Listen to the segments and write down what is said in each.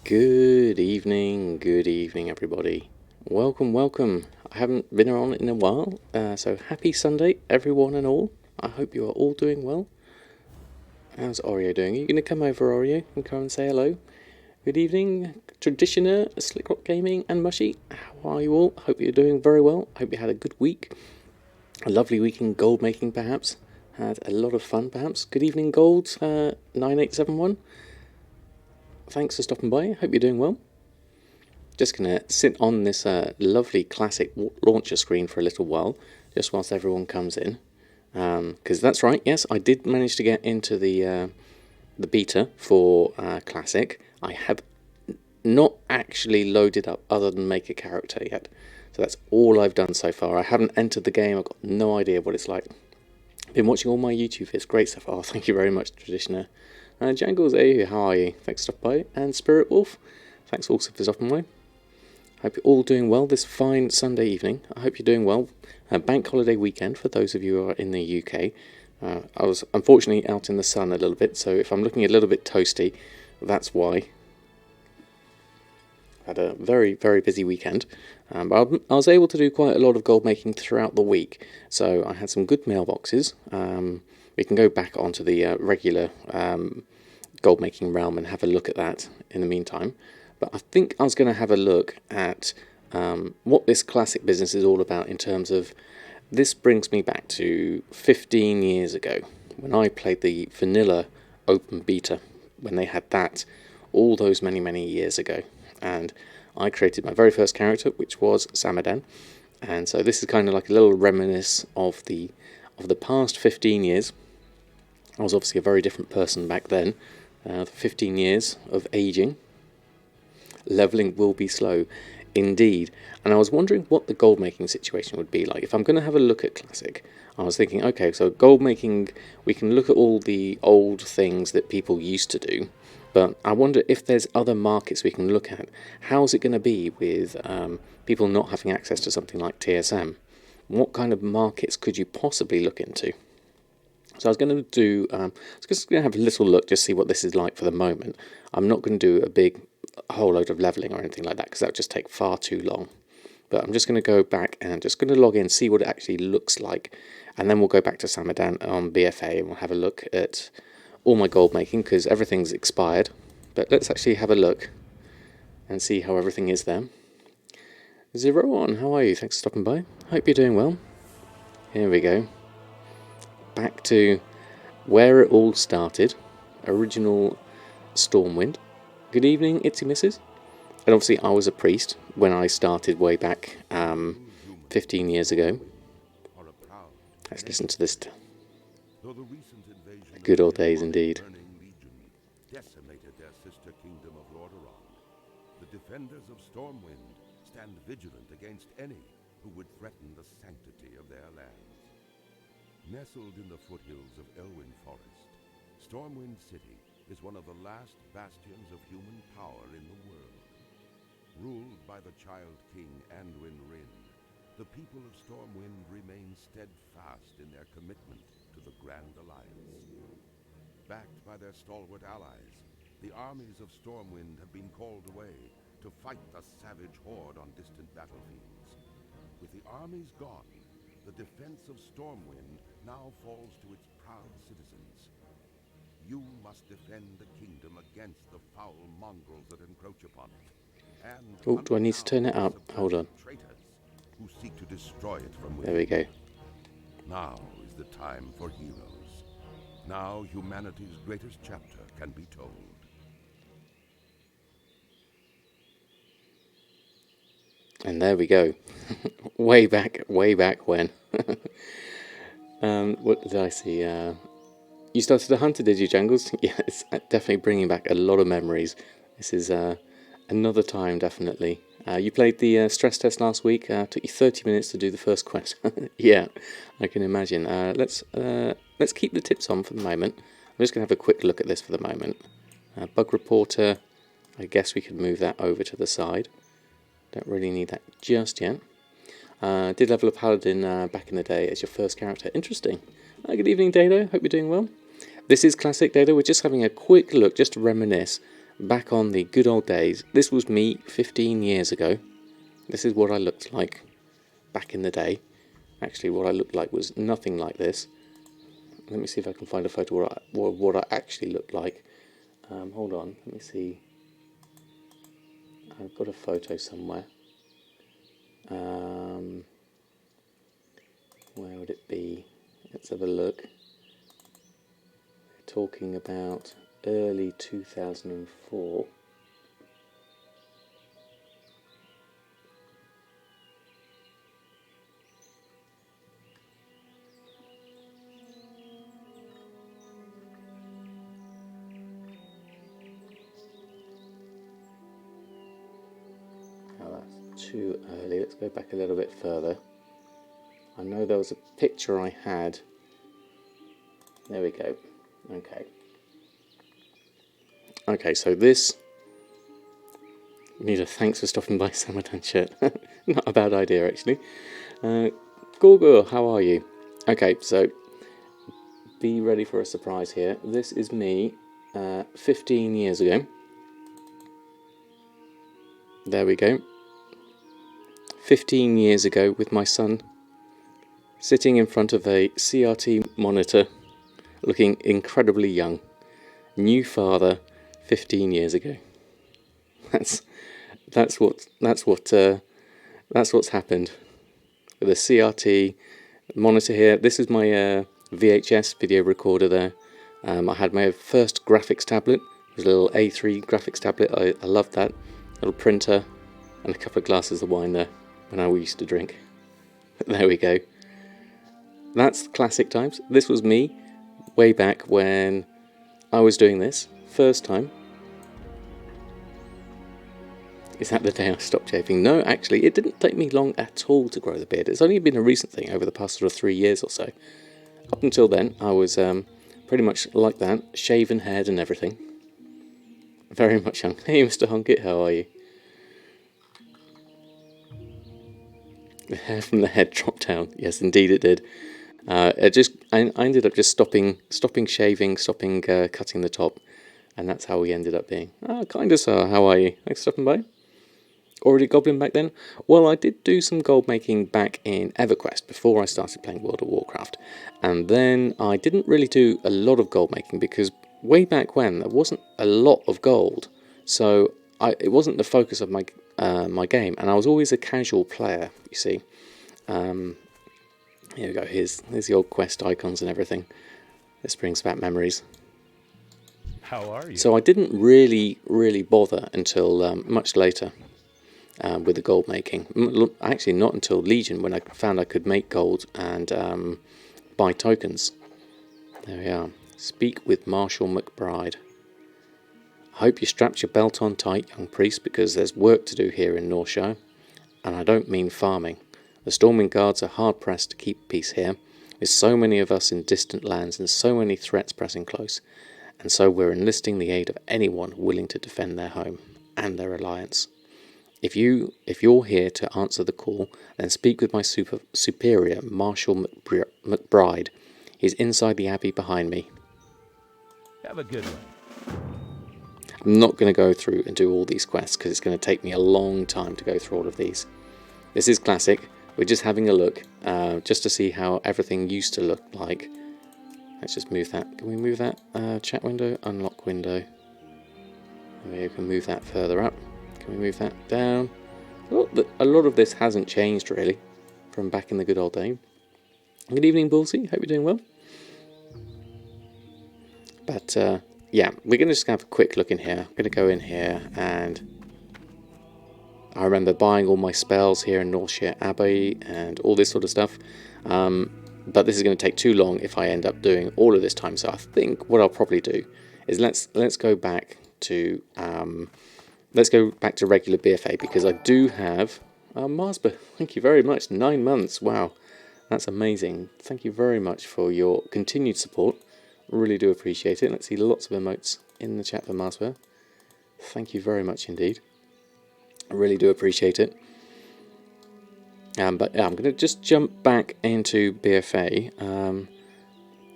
Good evening everybody. Welcome. I haven't been on in a while, so happy Sunday everyone and all. I hope you are all doing well. How's Oreo doing? Are you going to come over, Oreo, and come and say hello? Good evening, Traditioner, Slickrock Gaming and Mushy. How are you all? Hope you're doing very well. Hope you had a good week. A lovely week in gold making perhaps. Had a lot of fun perhaps. Good evening Gold 9871. Thanks for stopping by. Hope you're doing well. Just going to sit on this lovely classic launcher screen for a little while, just whilst everyone comes in. Because that's right, yes, I did manage to get into the beta for Classic. I have not actually loaded up other than make a character yet. So that's all I've done so far. I haven't entered the game. I've got no idea what it's like. Been watching all my YouTube vids. Great stuff. Oh, thank you very much, Traditioner. Jangles, hey, how are you? Thanks for stopping by. And Spirit Wolf, thanks also for stopping by. Hope you're all doing well this fine Sunday evening. I hope you're doing well. Bank holiday weekend for those of you who are in the UK. I was unfortunately out in the sun a little bit, so if I'm looking a little bit toasty, that's why. Had a very busy weekend, but I was able to do quite a lot of gold making throughout the week, so I had some good mailboxes. We can go back onto the regular gold making realm and have a look at that in the meantime. But I think I was going to have a look at what this classic business is all about in terms of, this brings me back to 15 years ago when I played the vanilla open beta, when they had that all those many years ago. And I created my very first character, which was Samadan. And so this is kind of like a little reminiscence of the past 15 years. I was obviously a very different person back then. 15 years of aging. Leveling will be slow, indeed. And I was wondering what the gold making situation would be like. If I'm going to have a look at Classic, I was thinking, okay, so gold making, we can look at all the old things that people used to do. But I wonder if there's other markets we can look at. How's it going to be with people not having access to something like TSM? What kind of markets could you possibly look into? So I was going to do, I was just going to have a little look, just see what this is like for the moment. I'm not going to do a whole load of levelling or anything like that, because that would just take far too long. But I'm just going to go back and just going to log in, see what it actually looks like. And then we'll go back to Samadan on BfA and we'll have a look at all my gold making, because everything's expired. But let's actually have a look and see how everything is there. Zero1, how are you? Thanks for stopping by. Hope you're doing well. Here we go. Back to where it all started. Original Stormwind. Good evening, Itsy Misses. And obviously I was a priest when I started way back 15 years ago. Let's listen to this. Good old days indeed. Decimated their sister kingdom of Lordaeron. The defenders of Stormwind stand vigilant against any who would threaten the sanctity of their lands. Nestled in the foothills of Elwyn Forest, Stormwind City is one of the last bastions of human power in the world. Ruled by the Child King Anduin Wrynn, the people of Stormwind remain steadfast in their commitment to the Grand Alliance. Backed by their stalwart allies, the armies of Stormwind have been called away to fight the savage horde on distant battlefields. With the armies gone, the defense of Stormwind now falls to its proud citizens. You must defend the kingdom against the foul mongrels that encroach upon it. And oh, do I need to turn it up? Hold on. Traitors who seek to destroy it from within. There we go. Now is the time for heroes. Now humanity's greatest chapter can be told. And there we go. way back when. What did I see? You started a hunter, did you, Jangles? Yeah, it's definitely bringing back a lot of memories. This is another time, definitely. You played the stress test last week. Took you 30 minutes to do the first quest. Yeah, I can imagine. Let's keep the tips on for the moment. I'm just going to have a quick look at this for the moment. Bug reporter. I guess we could move that over to the side. Don't really need that just yet. Did level a paladin back in the day as your first character. Interesting. Good evening, Dado. Hope you're doing well. This is Classic Dado. We're just having a quick look, just to reminisce back on the good old days. This was me 15 years ago. This is what I looked like back in the day. Actually, what I looked like was nothing like this. Let me see if I can find a photo of what I actually looked like. Hold on, let me see. I've got a photo somewhere. Where would it be? Let's have a look. We're talking about early 2004. Oh, that's too early. Let's go back a little bit further. I know there was a picture I had. There we go. Okay. Okay, so this... Need a thanks for stopping by, Samadan shirt. Not a bad idea, actually. Gorgo, how are you? Okay, so be ready for a surprise here. This is me 15 years ago. There we go. 15 years ago with my son, sitting in front of a CRT monitor, looking incredibly young. New father, 15 years ago. That's what's happened. With a CRT monitor here. This is my VHS video recorder there. I had my first graphics tablet. It was a little A3 graphics tablet. I loved that. Little printer and a couple of glasses of wine there when I used to drink. There we go. That's classic times. This was me way back when I was doing this first time. Is that the day I stopped shaving? No, actually, it didn't take me long at all to grow the beard. It's only been a recent thing over the past sort of 3 years or so. Up until then, I was pretty much like that, shaven head and everything. Very much young. Hey, Mr. Honkit, how are you? The hair from the head dropped down. Yes, indeed it did. I ended up just stopping shaving, stopping cutting the top, and that's how we ended up being. Kinda so. How are you? Thanks for stopping by. Already Goblin back then? Well, I did do some gold making back in EverQuest before I started playing World of Warcraft, and then I didn't really do a lot of gold making because way back when there wasn't a lot of gold, so it wasn't the focus of my my game, and I was always a casual player. You see, here we go. Here's the old quest icons and everything. This brings back memories. How are you? So I didn't really bother until much later. With the gold making. Actually, not until Legion, when I found I could make gold and buy tokens. There we are. Speak with Marshal McBride. I hope you strapped your belt on tight, young priest, because there's work to do here in Northshire. And I don't mean farming. The Stormwind Guards are hard-pressed to keep peace here, with so many of us in distant lands and so many threats pressing close. And so we're enlisting the aid of anyone willing to defend their home and their alliance. If you're here to answer the call, then speak with my superior, Marshal McBride. He's inside the abbey behind me. Have a good one. I'm not going to go through and do all these quests because it's going to take me a long time to go through all of these. This is classic. We're just having a look, just to see how everything used to look like. Let's just move that. Can we move that? Chat window, unlock window. We can move that further up. Can we move that down? Oh, a lot of this hasn't changed really from back in the good old days. Good evening, Bullsey. Hope you're doing well. But yeah, we're going to just have a quick look in here. I'm going to go in here, and I remember buying all my spells here in Northshire Abbey and all this sort of stuff. But this is going to take too long if I end up doing all of this time. So I think what I'll probably do is let's go back to regular BfA, because I do have Marsba. Thank you very much. 9 months. Wow, that's amazing. Thank you very much for your continued support. Really do appreciate it. Let's see lots of emotes in the chat for Marsba. Thank you very much indeed. I really do appreciate it. But yeah, I'm going to just jump back into BfA.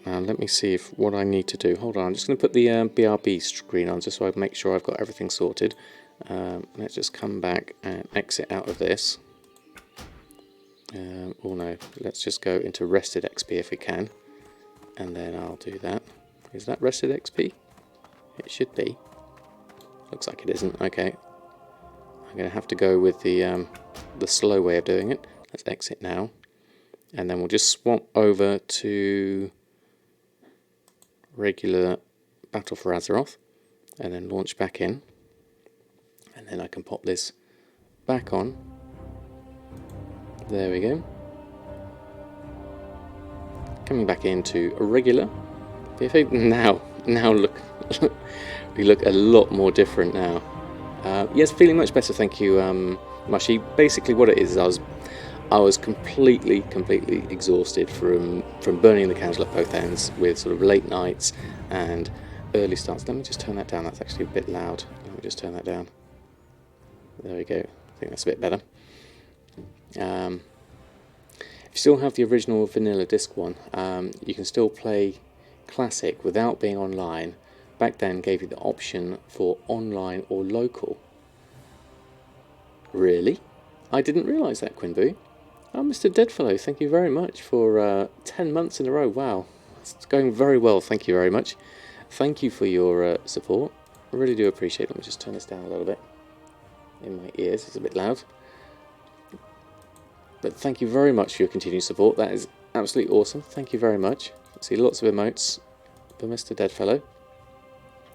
Let me see if what I need to do. Hold on, I'm just going to put the BRB screen on just so I make sure I've got everything sorted. Let's just come back and exit out of this. Oh no, let's just go into rested XP if we can. And then I'll do that. Is that rested XP? It should be. Looks like it isn't. Okay. I'm going to have to go with the slow way of doing it. Let's exit now. And then we'll just swap over to regular Battle for Azeroth. And then launch back in. And then I can pop this back on. There we go. Coming back into a regular BfA. Now look, we look a lot more different now. Yes, feeling much better, thank you, Mushy. Basically, what it is, I was completely exhausted from burning the candle at both ends with sort of late nights and early starts. Let me just turn that down. That's actually a bit loud. Let me just turn that down. There we go. I think that's a bit better. If you still have the original vanilla disc one, you can still play Classic without being online. Back then gave you the option for online or local. Really? I didn't realise that, Quinboo. Oh, Mr. Deadfellow, thank you very much for 10 months in a row. Wow, it's going very well, thank you very much. Thank you for your support. I really do appreciate it. Let me just turn this down a little bit. In my ears, it's a bit loud. But thank you very much for your continued support. That is absolutely awesome. Thank you very much. I see lots of emotes for Mr. Deadfellow.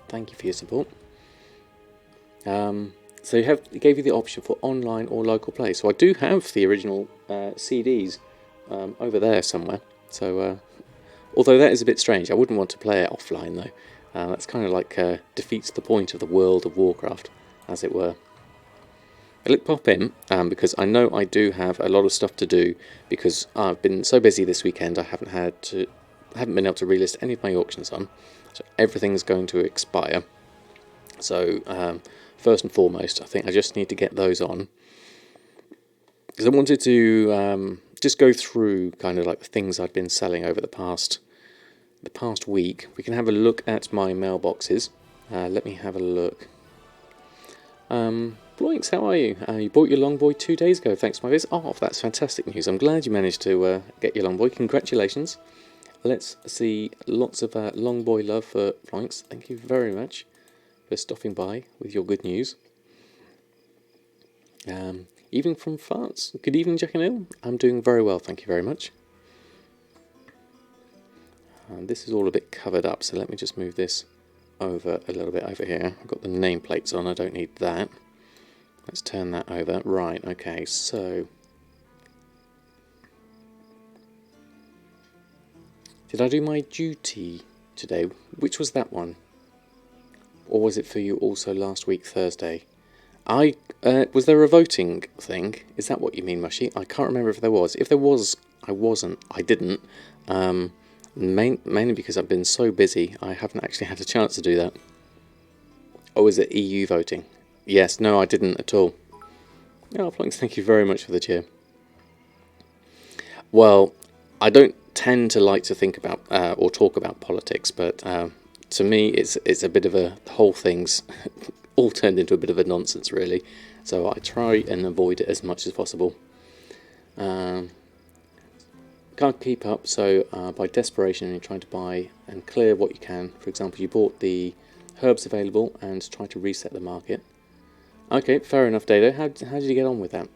Thank you for your support. So it gave you the option for online or local play. So I do have the original CDs over there somewhere. So although that is a bit strange, I wouldn't want to play it offline though. That's kind of like defeats the point of the World of Warcraft, as it were. I'll pop in because I know I do have a lot of stuff to do because I've been so busy this weekend. I haven't been able to relist any of my auctions on, so everything's going to expire. So first and foremost, I think I just need to get those on because I wanted to just go through kind of like the things I've been selling over the past week. We can have a look at my mailboxes. Let me have a look. Bloinks, how are you? You bought your Longboy 2 days ago, thanks my viz. Oh, that's fantastic news. I'm glad you managed to get your Longboy. Congratulations. Let's see lots of Longboy love for Bloinks. Thank you very much for stopping by with your good news. Evening from France. Good evening, Jack and Il. I'm doing very well, thank you very much. This is all a bit covered up, so let me just move this over a little bit over here. I've got the nameplates on, I don't need that. Let's turn that over. Right, okay, so did I do my duty today? Which was that one? Or was it for you also last week, Thursday? Was there a voting thing? Is that what you mean, Mushy? I can't remember if there was. If there was, I didn't. Mainly because I've been so busy, I haven't actually had a chance to do that. Or was it EU voting? Yes, no, I didn't at all. Oh, Plunks, thank you very much for the cheer. Well, I don't tend to like to think about or talk about politics, but to me, it's a bit of the whole thing's all turned into a bit of a nonsense, really. So I try and avoid it as much as possible. Can't keep up, so by desperation, you're trying to buy and clear what you can. For example, you bought the herbs available and try to reset the market. Okay, fair enough, Dado. How did you get on with that?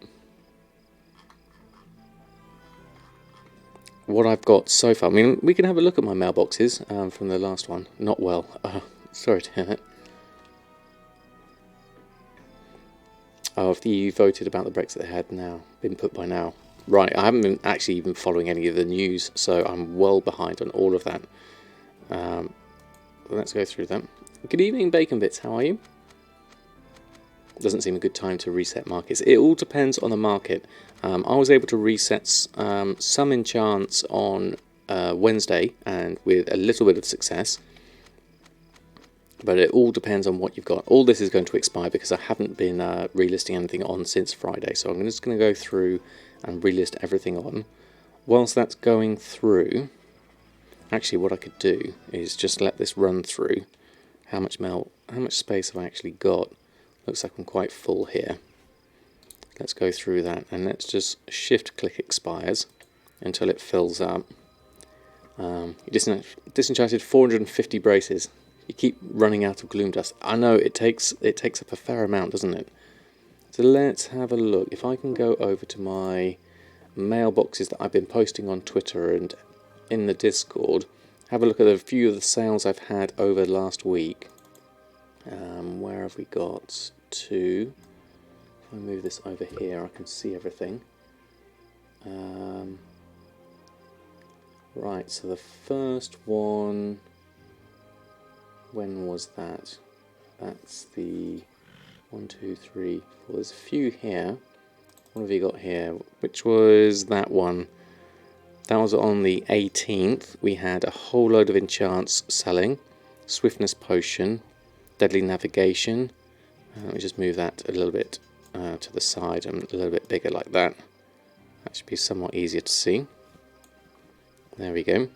What I've got so far, I mean, we can have a look at my mailboxes from the last one. Not well. Sorry to hear that. Oh, if the EU voted about the Brexit they had now, been put by now. Right, I haven't been actually even following any of the news, so I'm well behind on all of that. Let's go through them. Good evening, Bacon Bits, how are you? Doesn't seem a good time to reset markets. It all depends on the market. I was able to reset some enchants on Wednesday, and with a little bit of success. But it all depends on what you've got. All this is going to expire because I haven't been relisting anything on since Friday. So I'm just going to go through and relist everything on. Whilst that's going through, Actually, what I could do is just let this run through. How much space have I actually got? Looks like I'm quite full here. Let's go through that, and let's just shift click expires until it fills up. You disenchanted 450 braces. You keep running out of gloom dust. I know it takes up a fair amount, doesn't it? So let's have a look. If I can go over to my mailboxes that I've been posting on Twitter and in the Discord, have a look at a few of the sales I've had over last week. Where have we got to? If I move this over here, I can see everything. Right, so the first one, when was that? That's the 1, 2, 3, 4. There's a few here. What have you got here? Which was that one? That was on the 18th. We had a whole load of enchants selling. Swiftness potion, deadly navigation. Let me just move that a little bit to the side and a little bit bigger like that. That should be somewhat easier to see. There we go.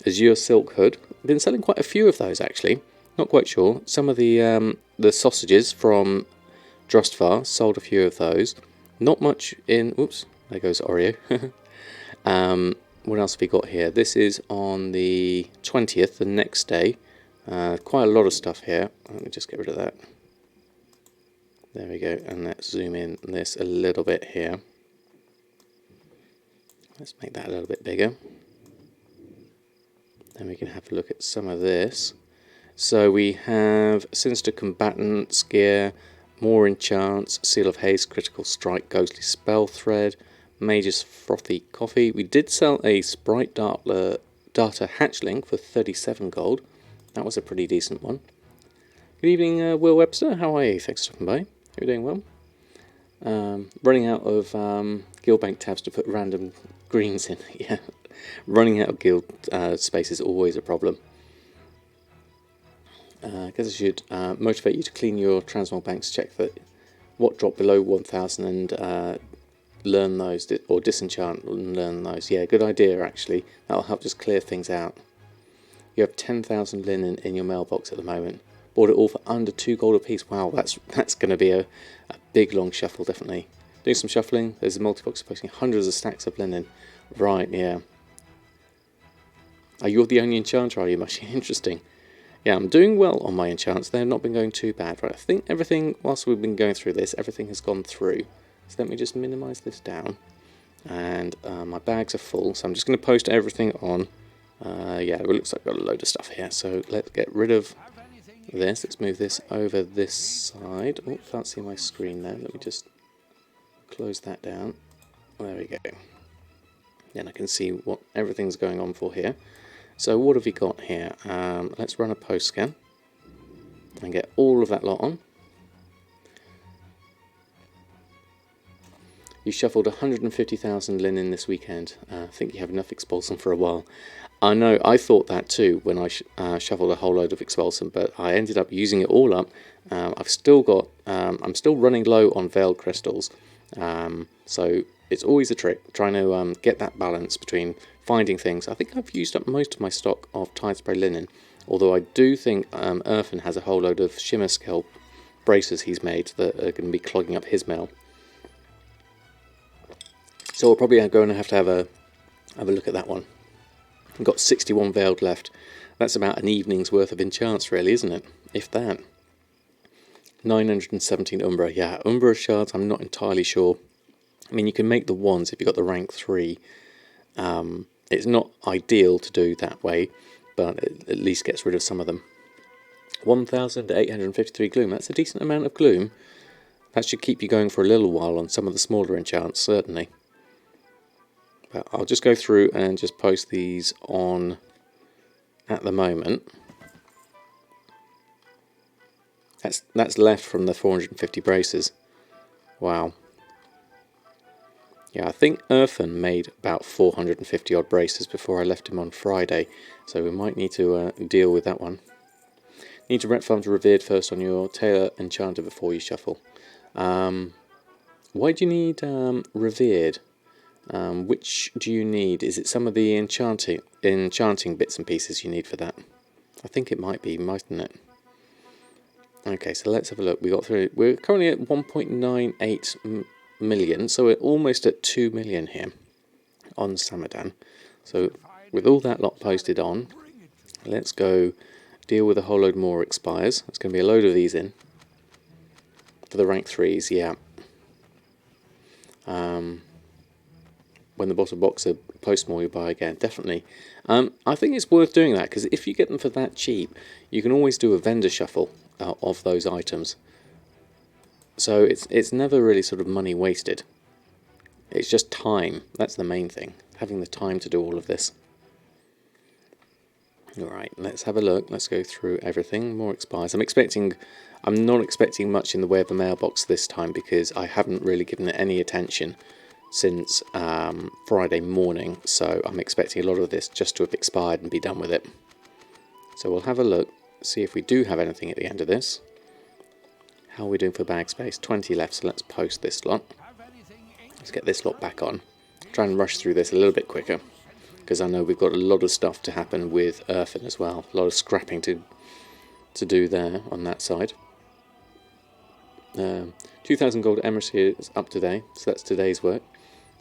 Azure Silk Hood. Been selling quite a few of those actually. Not quite sure. Some of the sausages from Drostvar, sold a few of those. Not much in... Oops, there goes Oreo. What else have we got here? This is on the 20th, the next day. Quite a lot of stuff here. Let me just get rid of that. There we go. And let's zoom in this a little bit here. Let's make that a little bit bigger. Then we can have a look at some of this. So we have Sinister Combatant's gear, more enchants, Seal of Haste, Critical Strike, Ghostly Spell Thread, Mage's Frothy Coffee. We did sell a Sprite Data Hatchling for 37 gold. That was a pretty decent one. Good evening, Will Webster. How are you? Thanks for stopping by. You're doing well. Running out of Guildbank tabs to put random greens in. Yeah, running out of guild space is always a problem. I guess I should motivate you to clean your transmog banks, check that what drop below 1000 and learn those, or disenchant and learn those. Yeah, good idea actually. That'll help just clear things out. You have 10,000 linen in your mailbox at the moment. Bought it all for under 2 gold a piece. Wow, that's going to be a big long shuffle, definitely. Doing some shuffling. There's a multi-box posting hundreds of stacks of linen. Right, yeah. You're the only enchanter, are you, Mushy? Interesting. Yeah, I'm doing well on my enchants. They've not been going too bad. Right, I think everything, whilst we've been going through this, everything has gone through. So let me just minimise this down. And my bags are full, so I'm just going to post everything on. Yeah, it looks like I've got a load of stuff here. So let's get rid of this. Let's move this over this side. Oh, can't see my screen there. Let me just close that down. There we go. Then I can see what everything's going on for here. So what have we got here? Let's run a post scan and get all of that lot on. You shuffled 150,000 linen this weekend. I think you have enough expulsum for a while. I know, I thought that too when I shuffled a whole load of expulsum, but I ended up using it all up. I've still got, I'm still running low on veiled crystals. So it's always a trick, trying to get that balance between finding things. I think I've used up most of my stock of Tide Spray linen, although I do think Erfen has a whole load of shimmer scale braces he's made that are going to be clogging up his mail. So we're probably going to have a look at that one. I've got 61 veiled left. That's about an evening's worth of enchants, really, isn't it? If that. 917 Umbra. Yeah, Umbra shards, I'm not entirely sure. I mean, you can make the ones if you've got the rank 3. It's not ideal to do that way, but it at least gets rid of some of them. 1,853 gloom. That's a decent amount of gloom. That should keep you going for a little while on some of the smaller enchants, certainly. But I'll just go through and just post these on at the moment. That's left from the 450 braces. Wow. Yeah, I think Erfen made about 450 odd braces before I left him on Friday, so we might need to deal with that one. Need to rep farm to Revered first on your Tailor Enchanter before you shuffle. Why do you need Revered? Which do you need? Is it some of the enchanting bits and pieces you need for that? I think it might be, mightn't it? Okay, so let's have a look. We got through. We're currently at 1.98 million, so we're almost at 2 million here on Samadan. So with all that lot posted on, let's go deal with a whole load more expires. There's going to be a load of these in for the rank 3s, yeah. When the bottom box are post more, you buy again, definitely. I think it's worth doing that, because if you get them for that cheap, you can always do a vendor shuffle of those items. So it's never really sort of money wasted. It's just time. That's the main thing, having the time to do all of this. Alright, let's have a look. Let's go through everything. More expires. I'm not expecting much in the way of a mailbox this time, because I haven't really given it any attention since Friday morning. So I'm expecting a lot of this just to have expired and be done with it. So we'll have a look, see if we do have anything at the end of this. How are we doing for bag space? 20 left, so let's post this lot. Let's get this lot back on. Try and rush through this a little bit quicker, because I know we've got a lot of stuff to happen with Erfen as well. A lot of scrapping to do there on that side. 2,000 gold emeralds here is up today, so that's today's work.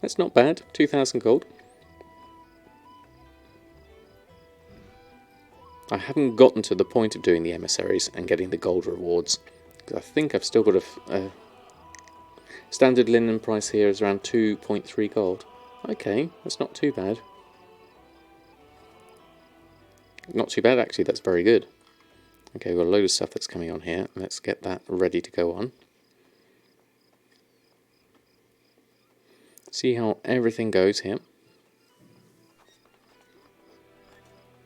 That's not bad, 2,000 gold. I haven't gotten to the point of doing the emissaries and getting the gold rewards, because I think I've still got a standard linen price here is around 2.3 gold. Okay, that's not too bad. Not too bad actually, that's very good. Okay, we've got a load of stuff that's coming on here. Let's get that ready to go on. See how everything goes here.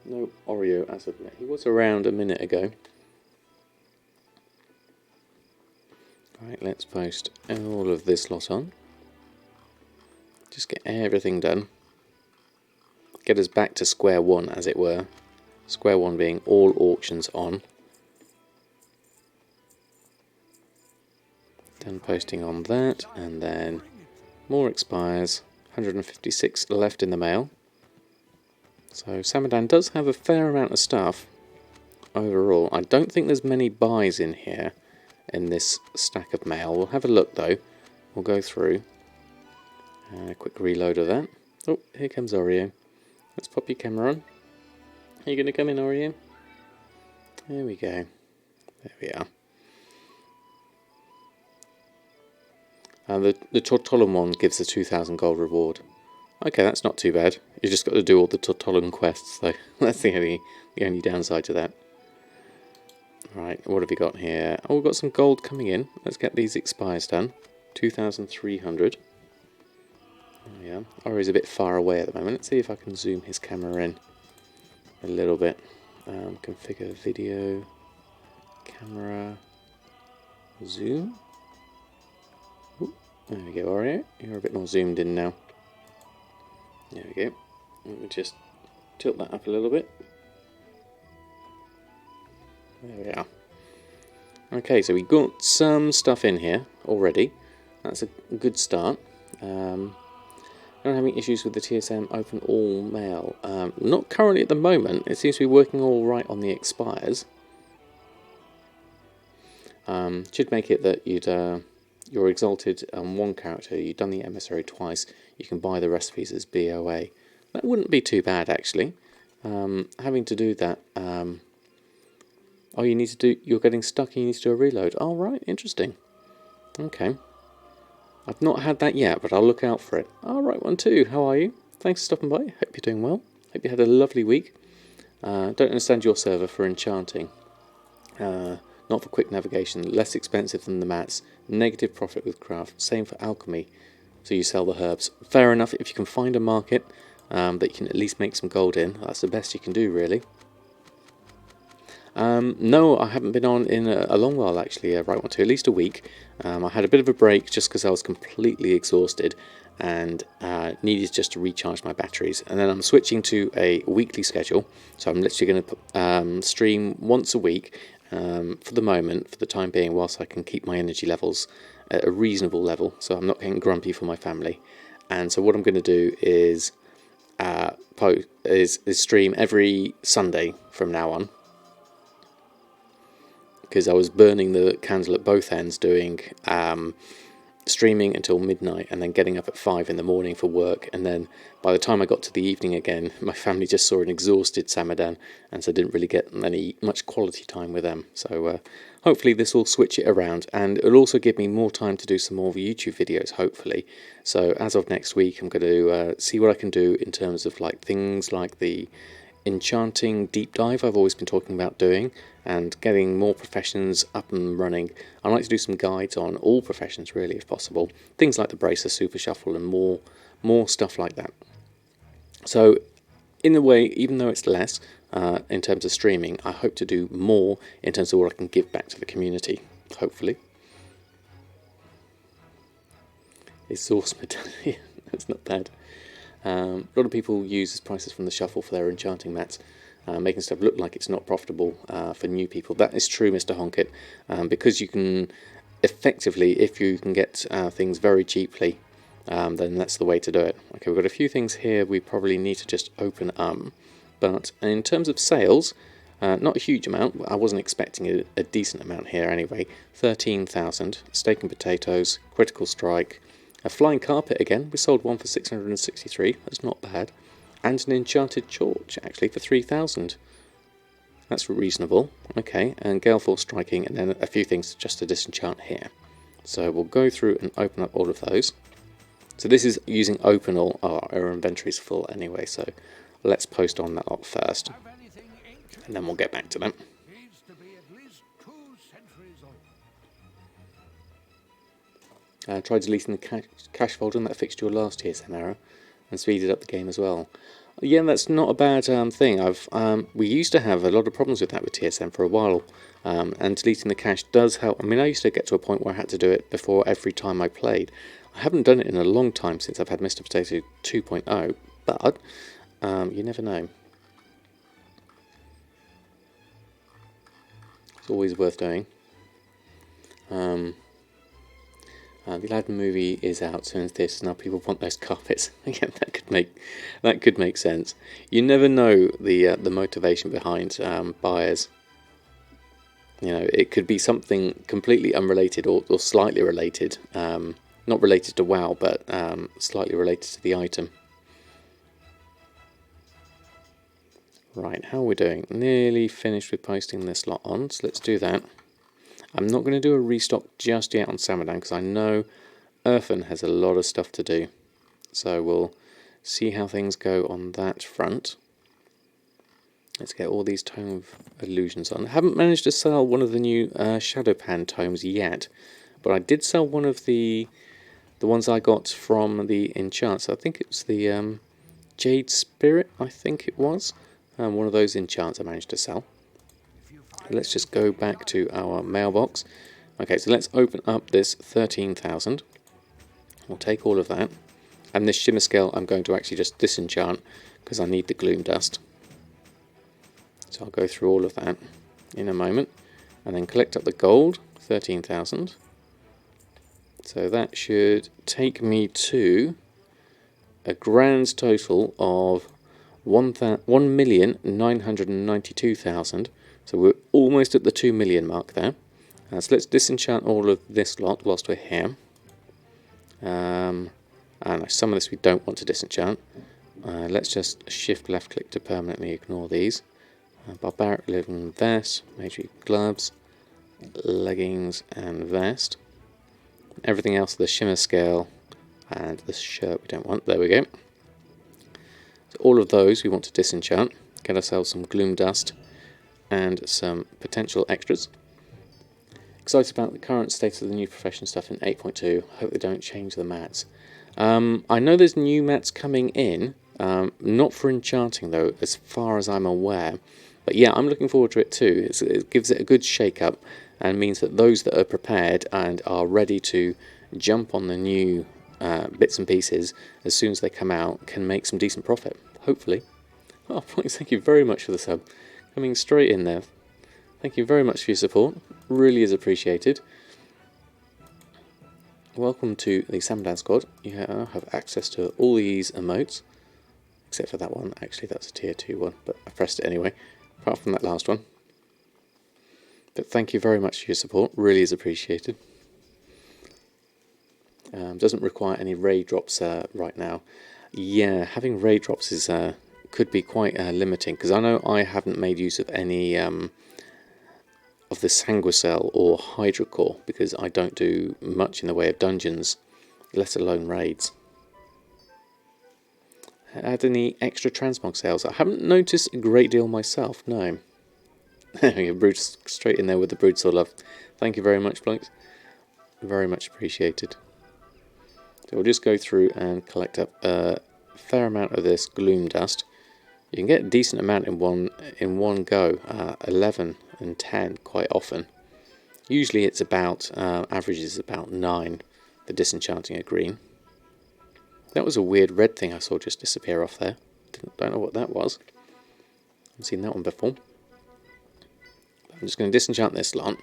No Oreo as of yet. He was around a minute ago. Right, let's post all of this lot on. Just get everything done. Get us back to square one, as it were. Square one being all auctions on. Done posting on that, and then more expires. 156 left in the mail. So Samadan does have a fair amount of stuff overall. I don't think there's many buys in here in this stack of mail. We'll have a look though. We'll go through. A quick reload of that. Oh, here comes Oreo. Let's pop your camera on. Are you going to come in, Oreo? There we go. There we are. The Tortollan one gives a 2,000 gold reward. Okay, that's not too bad. You just got to do all the Tortollan quests, though. That's the only downside to that. Right, what have we got here? Oh, we've got some gold coming in. Let's get these expires done. 2,300. There we are. Ori's a bit far away at the moment. Let's see if I can zoom his camera in a little bit. Configure video, camera, zoom. Ooh, there we go, Oreo. You're a bit more zoomed in now. There we go. Let me just tilt that up a little bit. There we are. Okay, so we've got some stuff in here already. That's a good start. Not having issues with the TSM open all mail. Not currently at the moment. It seems to be working all right on the expires. Should make it that you're exalted on one character. You've done the emissary twice. You can buy the recipes as BOA. That wouldn't be too bad actually. Having to do that. Oh, you're getting stuck and you need to do a reload. Oh, right, interesting. Okay. I've not had that yet, but I'll look out for it. All right, one too. How are you? Thanks for stopping by. Hope you're doing well. Hope you had a lovely week. Don't understand your server for enchanting. Not for quick navigation. Less expensive than the mats. Negative profit with craft. Same for alchemy. So you sell the herbs. Fair enough. If you can find a market that you can at least make some gold in, that's the best you can do, really. No, I haven't been on in a long while actually, right one to at least a week. I had a bit of a break just because I was completely exhausted and needed just to recharge my batteries. And then I'm switching to a weekly schedule, so I'm literally going to stream once a week for the moment, for the time being, whilst I can keep my energy levels at a reasonable level, so I'm not getting grumpy for my family. And so what I'm going to do is stream every Sunday from now on, because I was burning the candle at both ends, doing streaming until midnight and then getting up at 5 in the morning for work, and then by the time I got to the evening again, my family just saw an exhausted Samadan, and so I didn't really get much quality time with them. So hopefully this will switch it around, and it'll also give me more time to do some more YouTube videos, hopefully. So as of next week, I'm going to see what I can do in terms of like things like the enchanting deep dive I've always been talking about doing, and getting more professions up and running. I'd like to do some guides on all professions really, if possible. Things like the Bracer, Super Shuffle, and more stuff like that. So in a way, even though it's less in terms of streaming, I hope to do more in terms of what I can give back to the community, hopefully. Exhaust medallion, that's not bad. A lot of people use prices from the shuffle for their enchanting mats, making stuff look like it's not profitable for new people. That is true, Mr. Honkit, because you can effectively, if you can get things very cheaply, then that's the way to do it. Okay, we've got a few things here we probably need to just open up, but in terms of sales, not a huge amount. I wasn't expecting a decent amount here anyway. 13,000, steak and potatoes, critical strike, a flying carpet again. We sold one for 663, that's not bad. And an enchanted torch, actually, for 3,000. That's reasonable. Okay, and Galeforce striking, and then a few things just to disenchant here. So we'll go through and open up all of those. So this is using open all. Oh, our inventory's full anyway, so let's post on that lot first. And then we'll get back to them. Try deleting the cache folder, and that fixed your last TSM error and speeded up the game as well. Yeah, that's not a bad thing. We used to have a lot of problems with that with TSM for a while, and deleting the cache does help. I mean, I used to get to a point where I had to do it before every time I played. I haven't done it in a long time since I've had Mr. Potato 2.0, but you never know. It's always worth doing. The Aladdin movie is out soon as this. Now people want those carpets. Yeah, that could make sense. You never know the motivation behind buyers. You know, it could be something completely unrelated or slightly related. Not related to WoW, but slightly related to the item. Right, how are we doing? Nearly finished with posting this lot on, so let's do that. I'm not going to do a restock just yet on Samadan because I know Erfen has a lot of stuff to do. So we'll see how things go on that front. Let's get all these Tome of Illusions on. I haven't managed to sell one of the new Shadowpan tomes yet, but I did sell one of the ones I got from the enchants. I think it was the Jade Spirit, I think it was. One of those enchants I managed to sell. Let's just go back to our mailbox. Okay, so let's open up this 13,000. We'll take all of that. And this shimmer scale I'm going to actually just disenchant because I need the gloom dust. So I'll go through all of that in a moment. And then collect up the gold, 13,000. So that should take me to a grand total of 1,992,000. So we're almost at the 2 million mark there. So let's disenchant all of this lot whilst we're here. And some of this we don't want to disenchant. Let's just shift left click to permanently ignore these. Barbaric living vest, magic gloves, leggings and vest. Everything else, the shimmer scale and the shirt we don't want. There we go. So all of those we want to disenchant. Get ourselves some gloom dust and some potential extras. Excited about the current state of the new profession stuff in 8.2. Hope they don't change the mats. I know there's new mats coming in, not for enchanting though, as far as I'm aware. But yeah, I'm looking forward to it too. It gives it a good shake-up and means that those that are prepared and are ready to jump on the new bits and pieces as soon as they come out can make some decent profit, hopefully. Oh, thank you very much for the sub. Coming straight in there. Thank you very much for your support. Really is appreciated. welcome to the Samadan squad. You have access to all these emotes, except for that one. Actually, that's a tier 2 one, but I pressed it anyway, apart from that last one. But thank you very much for your support, really is appreciated. Doesn't require any raid drops right now. Yeah, having raid drops is could be quite limiting, because I know I haven't made use of any of the Sanguicell or Hydrocore, because I don't do much in the way of dungeons, let alone raids. Had any extra transmog sales? I haven't noticed a great deal myself, no. Straight in there with the Broodsaw love. Thank you very much, blokes. Very much appreciated. So we'll just go through and collect up a fair amount of this gloom dust. You can get a decent amount in one go, 11 and 10 quite often. Usually it's about, average is about 9 for disenchanting a green. That was a weird red thing I saw just disappear off there. Don't know what that was. Haven't seen that one before. I'm just going to disenchant this lot.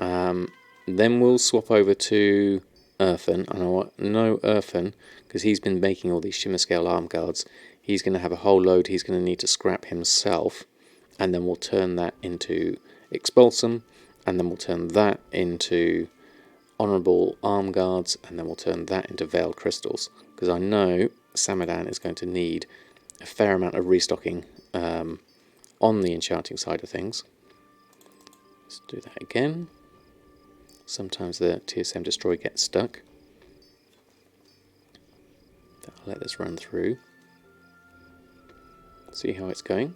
Then we'll swap over to Erfen. I know Erfen, because he's been making all these Shimmer Scale arm guards. He's going to have a whole load he's going to need to scrap himself, and then we'll turn that into Expulsum, and then we'll turn that into Honourable Arm Guards, and then we'll turn that into Veiled Crystals, because I know Samadan is going to need a fair amount of restocking on the enchanting side of things. Let's do that again. Sometimes the TSM Destroy gets stuck. I'll let this run through. See how it's going.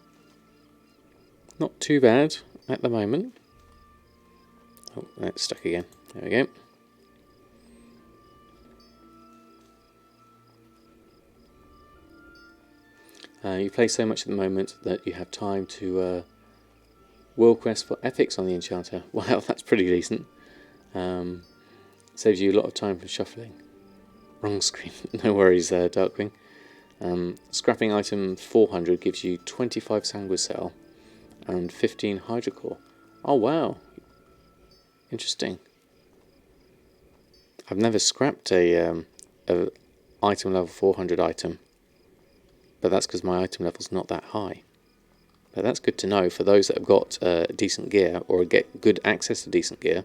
Not too bad at the moment. Oh, that's stuck again. There we go. You play so much at the moment that you have time to World Quest for Epics on the Enchanter. Wow, that's pretty decent. Saves you a lot of time for shuffling. Wrong screen. No worries, Darkwing. Scrapping item 400 gives you 25 Sanguicell and 15 Hydrocore. Oh wow, interesting. I've never scrapped a item level 400 item, but that's because my item level's not that high. But that's good to know for those that have got decent gear, or get good access to decent gear.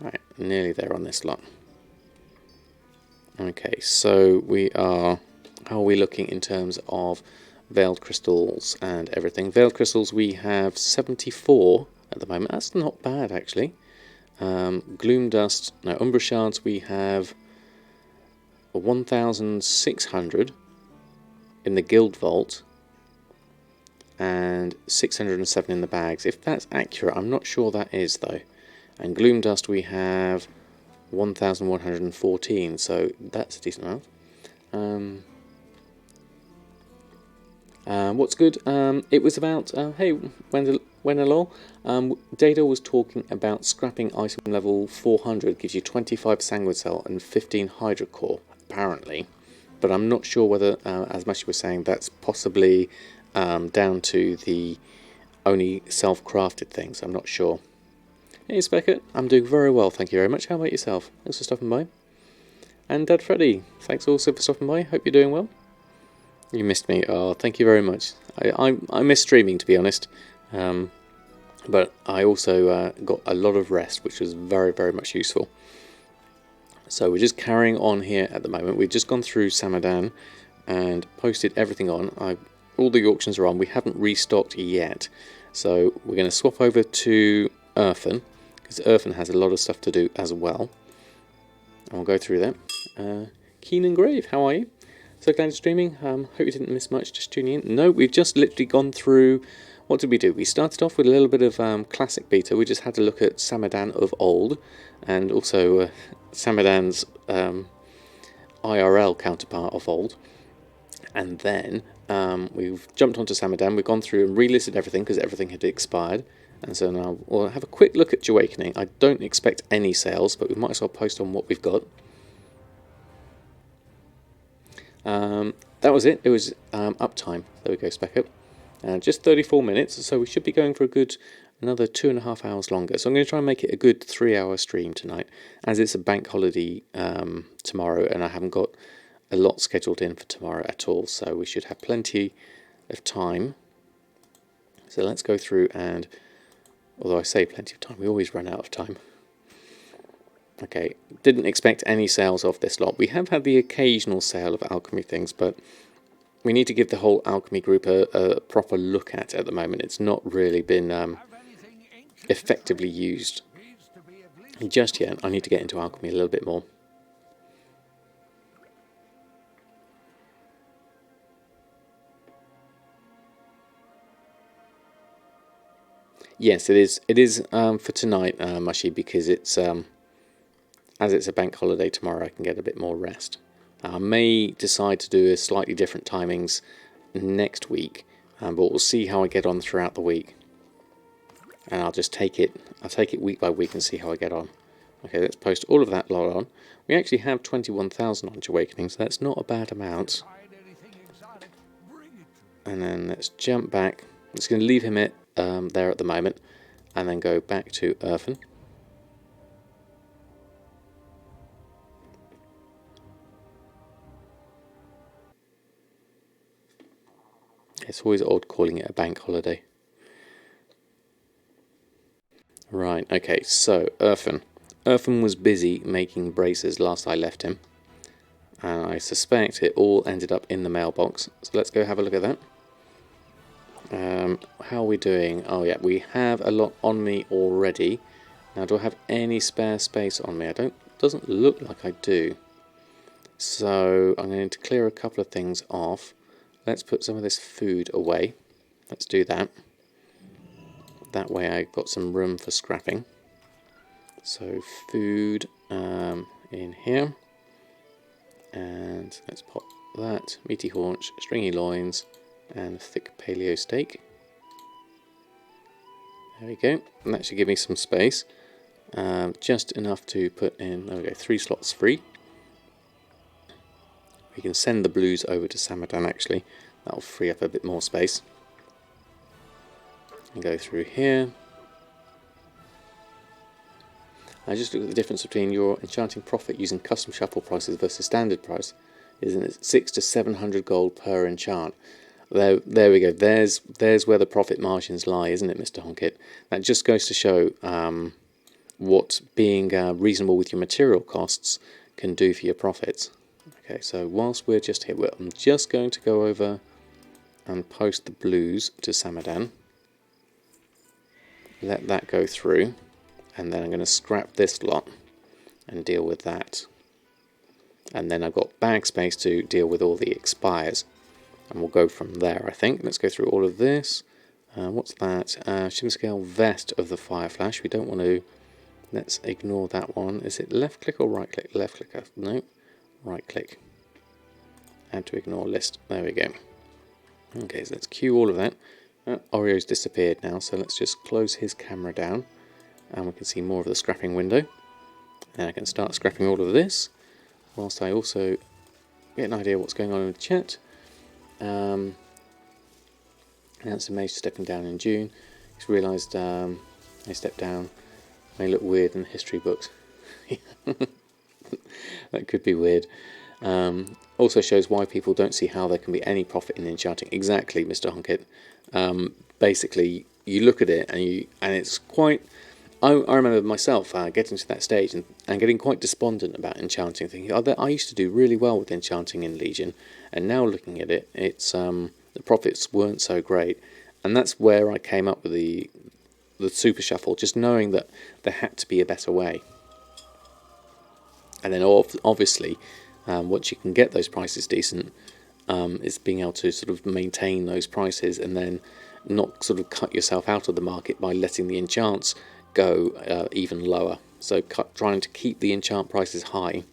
Right, nearly there on this lot. Okay, so we are... How are we looking in terms of Veiled Crystals and everything? Veiled Crystals, we have 74 at the moment. That's not bad, actually. Gloom Dust, no, Umbra Shards, we have 1,600 in the Guild Vault and 607 in the bags. If that's accurate, I'm not sure that is, though. And Gloom Dust, we have 1,114, so that's a decent amount. What's good? It was about, hey, Wendelol, Dado was talking about scrapping item level 400 gives you 25 Sanguicell and 15 Hydrocore, apparently. But I'm not sure whether, as Mashi was saying, that's possibly down to the only self-crafted things. I'm not sure. Hey Speckett, I'm doing very well, thank you very much. How about yourself? Thanks for stopping by. And Dad Freddy, thanks also for stopping by. Hope you're doing well. You missed me. Oh, thank you very much. I miss streaming, to be honest. But I also got a lot of rest, which was very, very much useful. So we're just carrying on here at the moment. We've just gone through Samadan and posted everything on. All the auctions are on. We haven't restocked yet. So we're going to swap over to Erfen, because Erfen has a lot of stuff to do as well. And we'll go through that. Keen and Grave, how are you? So glad you're streaming. Hope you didn't miss much just tuning in. No, we've just literally gone through... What did we do? We started off with a little bit of classic beta. We just had to look at Samadan of old, and also Samadan's IRL counterpart of old. And then we've jumped onto Samadan. We've gone through and relisted everything because everything had expired. And so now we'll have a quick look at Jahwakening. I don't expect any sales, but we might as well post on what we've got. That was it. It was uptime. There we go, spec up. Just 34 minutes, so we should be going for a good another 2.5 hours longer. So I'm going to try and make it a good 3-hour stream tonight, as it's a bank holiday tomorrow, and I haven't got a lot scheduled in for tomorrow at all, so we should have plenty of time. So let's go through and, although I say plenty of time, we always run out of time. Okay, didn't expect any sales off this lot. We have had the occasional sale of alchemy things, but we need to give the whole alchemy group a proper look at the moment. It's not really been effectively used just yet. I need to get into alchemy a little bit more. Yes, it is. It is for tonight, Mushy, because it's as it's a bank holiday tomorrow. I can get a bit more rest. I may decide to do a slightly different timings next week, but we'll see how I get on throughout the week. And I'll just take it. I'll take it week by week and see how I get on. Okay, let's post all of that lot on. We actually have 21,000 on Jahwakening, so that's not a bad amount. And then let's jump back. I'm just going to leave him there at the moment, and then go back to Erfen. It's always odd calling it a bank holiday. Right, okay, so Erfen. Erfen was busy making braces last I left him, and I suspect it all ended up in the mailbox. So let's go have a look at that. How are we doing? Oh yeah, we have a lot on me already. Now, do I have any spare space on me? Doesn't look like I do. So I'm going to clear a couple of things off. Let's put some of this food away. Let's do that. That way I've got some room for scrapping. So food in here. And let's pop that. Meaty haunch, stringy loins, and thick paleo steak. There we go. And that should give me some space. Just enough to put in, there we go, 3 slots free. We can send the blues over to Samadan actually. That'll free up a bit more space. And go through here. I just looked at the difference between your enchanting profit using custom shuffle prices versus standard price. Isn't it 600 to 700 gold per enchant? There we go. There's where the profit margins lie, isn't it, Mr. Honkit? That just goes to show what being reasonable with your material costs can do for your profits. Okay, so whilst we're just here, I'm just going to go over and post the blues to Samadan. Let that go through, and then I'm going to scrap this lot and deal with that. And then I've got bag space to deal with all the expires. And we'll go from there, I think. Let's go through all of this. What's that? Shim scale vest of the fire flash. We don't want to. Let's ignore that one. Is it left click or right click? Left click. No. Right click. Add to ignore list. There we go. Okay, so let's queue all of that. Oreo's disappeared now, so let's just close his camera down. And we can see more of the scrapping window. And I can start scrapping all of this. Whilst I also get an idea of what's going on in the chat. Nancy Mage stepping down in June. He's realised they stepped down. May look weird in the history books. That could be weird. Also shows why people don't see how there can be any profit in enchanting. Exactly, Mr. Honkit. Basically, you look at it and it's quite. I remember myself getting to that stage and getting quite despondent about enchanting, thinking, oh, I used to do really well with enchanting in Legion, and now looking at it, it's the profits weren't so great, and that's where I came up with the super shuffle, just knowing that there had to be a better way. And then obviously, once you can get those prices decent, is being able to sort of maintain those prices and then not sort of cut yourself out of the market by letting the enchants go even lower. So trying to keep the enchant prices high,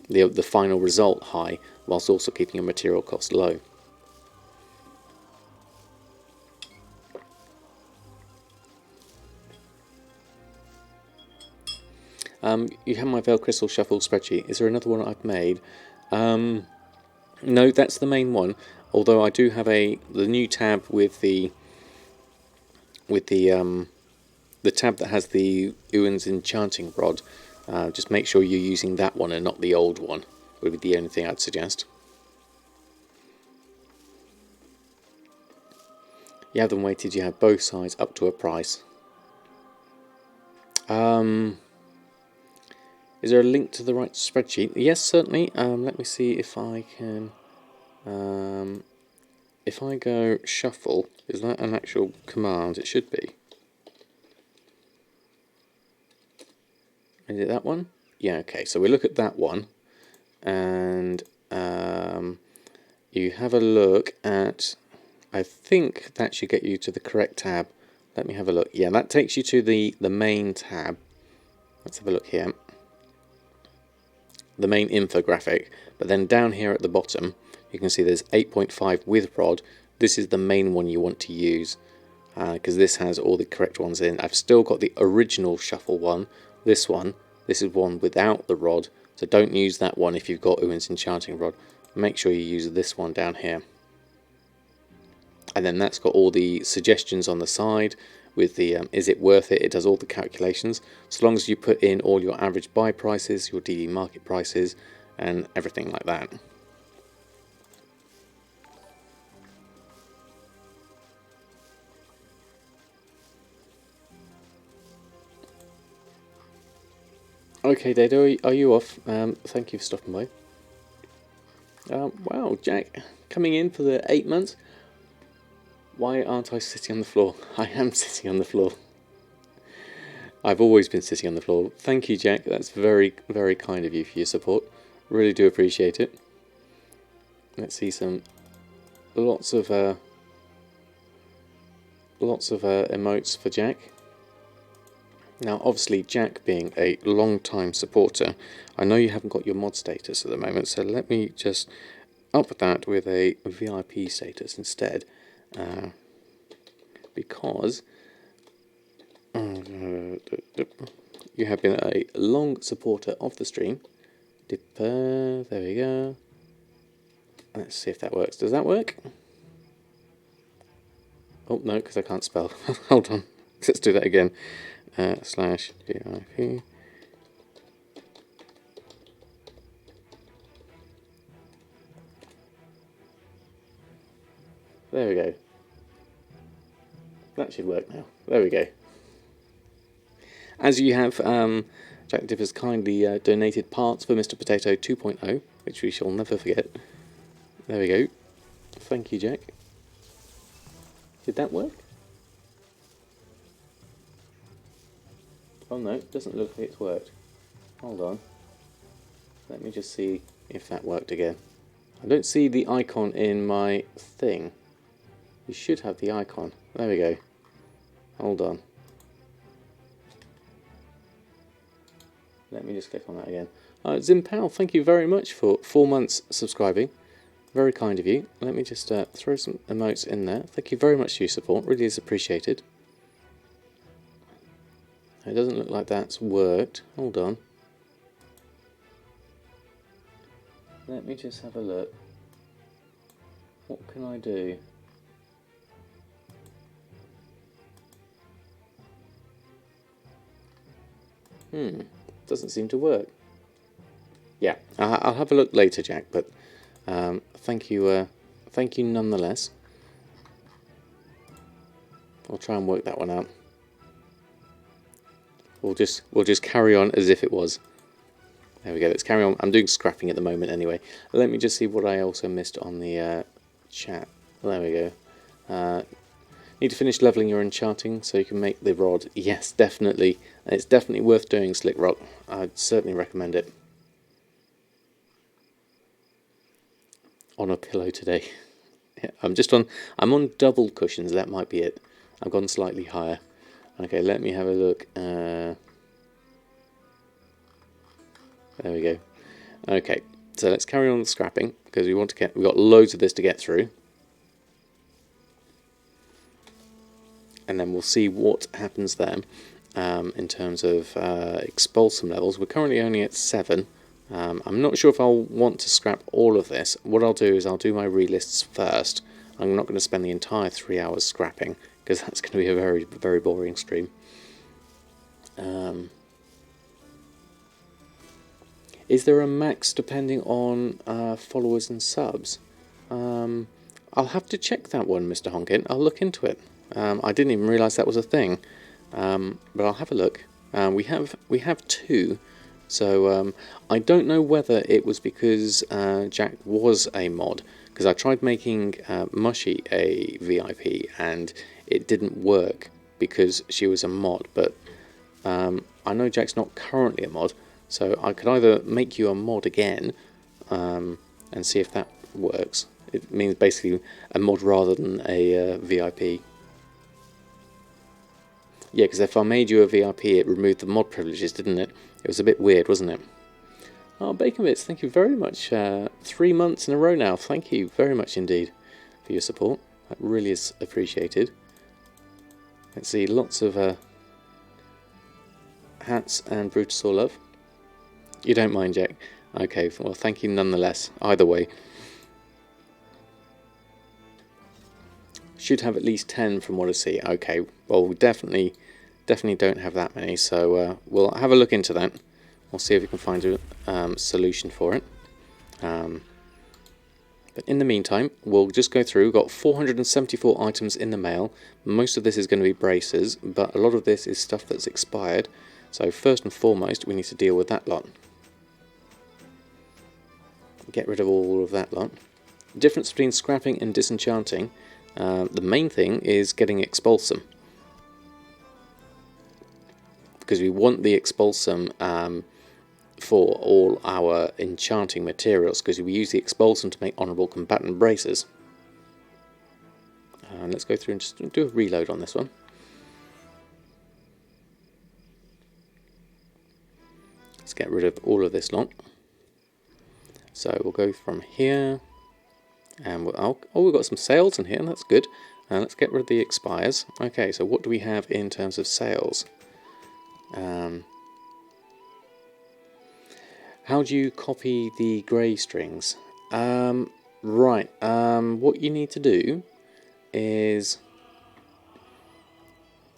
the final result high, whilst also keeping your material cost low. You have my Veil Crystal Shuffle spreadsheet. Is there another one I've made? No, that's the main one. although I do have the new tab with the tab that has the Ewan's enchanting rod. Just make sure you're using that one and not the old one, would be the only thing I'd suggest. You have them weighted, you have both sides up to a price. Is there a link to the right spreadsheet? Yes, certainly. Let me see if I can... if I go shuffle, is that an actual command? It should be. Is it that one? Yeah, okay. So we look at that one. And you have a look at... I think that should get you to the correct tab. Let me have a look. Yeah, that takes you to the main tab. Let's have a look here. The main infographic. But then down here at the bottom, you can see there's 8.5 with rod. This is the main one you want to use, because this has all the correct ones in. I've still got the original shuffle one. This is one without the rod. So don't use that one if you've got Uwin's enchanting rod. Make sure you use this one down here. And then that's got all the suggestions on the side with the is it worth it? It does all the calculations. So long as you put in all your average buy prices, your DD market prices, and everything like that. Okay, Dado, are you off? Thank you for stopping by. Wow, Jack, coming in for the 8 months. Why aren't I sitting on the floor? I am sitting on the floor. I've always been sitting on the floor. Thank you, Jack. That's very, very kind of you for your support. Really do appreciate it. Let's see some lots of emotes for Jack. Now, obviously, Jack being a long-time supporter, I know you haven't got your mod status at the moment, so let me just up that with a VIP status instead. Because you have been a long supporter of the stream. There we go. Let's see if that works. Does that work? Oh no, because I can't spell. Hold on. Let's do that again. Slash VIP. There we go. That should work now. There we go. As you have, Jack Div has kindly donated parts for Mr. Potato 2.0, which we shall never forget. There we go. Thank you, Jack. Did that work? Oh no, it doesn't look like it's worked. Hold on. Let me just see if that worked again. I don't see the icon in my thing. You should have the icon. There we go. Hold on. Let me just click on that again. Zimpal, thank you very much for 4 months subscribing. Very kind of you. Let me just throw some emotes in there. Thank you very much for your support. Really is appreciated. It doesn't look like that's worked. Hold on. Let me just have a look. What can I do? Doesn't seem to work. Yeah, I'll have a look later, Jack, but thank you nonetheless. I'll try and work that one out. We'll just carry on as if it was. There we go, let's carry on. I'm doing scrapping at the moment anyway. Let me just see what I also missed on the chat. There we go. Need to finish leveling your enchanting so you can make the rod. Yes, definitely. It's definitely worth doing, Slick Rock. I'd certainly recommend it. On a pillow today. Yeah, I'm on double cushions, that might be it. I've gone slightly higher. Okay, let me have a look. There we go. Okay, so let's carry on with scrapping because we've got loads of this to get through. And then we'll see what happens there in terms of expulsum levels. We're currently only at 7. I'm not sure if I'll want to scrap all of this. What I'll do is I'll do my relists first. I'm not going to spend the entire 3 hours scrapping, because that's going to be a very, very boring stream. Is there a max depending on followers and subs? I'll have to check that one, Mr. Honkin. I'll look into it. I didn't even realise that was a thing, but I'll have a look. We have 2, so I don't know whether it was because Jack was a mod, because I tried making Mushy a VIP and it didn't work because she was a mod, but I know Jack's not currently a mod, so I could either make you a mod again and see if that works. It means basically a mod rather than a VIP. Yeah, because if I made you a VIP, it removed the mod privileges, didn't it? It was a bit weird, wasn't it? Oh, Bacon Bits, thank you very much. 3 months in a row now. Thank you very much indeed for your support. That really is appreciated. Let's see, lots of hats and Brutusaur love. You don't mind, Jack? Okay, well, thank you nonetheless. Either way. Should have at least 10 from what I see. Okay, well, we definitely don't have that many, so we'll have a look into that. We'll see if we can find a solution for it. But in the meantime, we'll just go through. We've got 474 items in the mail. Most of this is going to be braces, but a lot of this is stuff that's expired. So first and foremost, we need to deal with that lot. Get rid of all of that lot. The difference between scrapping and disenchanting. The main thing is getting Expulsum, because we want the Expulsum for all our enchanting materials, because we use the Expulsum to make Honourable Combatant braces. Let's go through and just do a reload on this one. Let's get rid of all of this lot. So we'll go from here. And we've got some sales in here, that's good. Let's get rid of the expires. Okay, so what do we have in terms of sales? How do you copy the grey strings? Right, what you need to do is...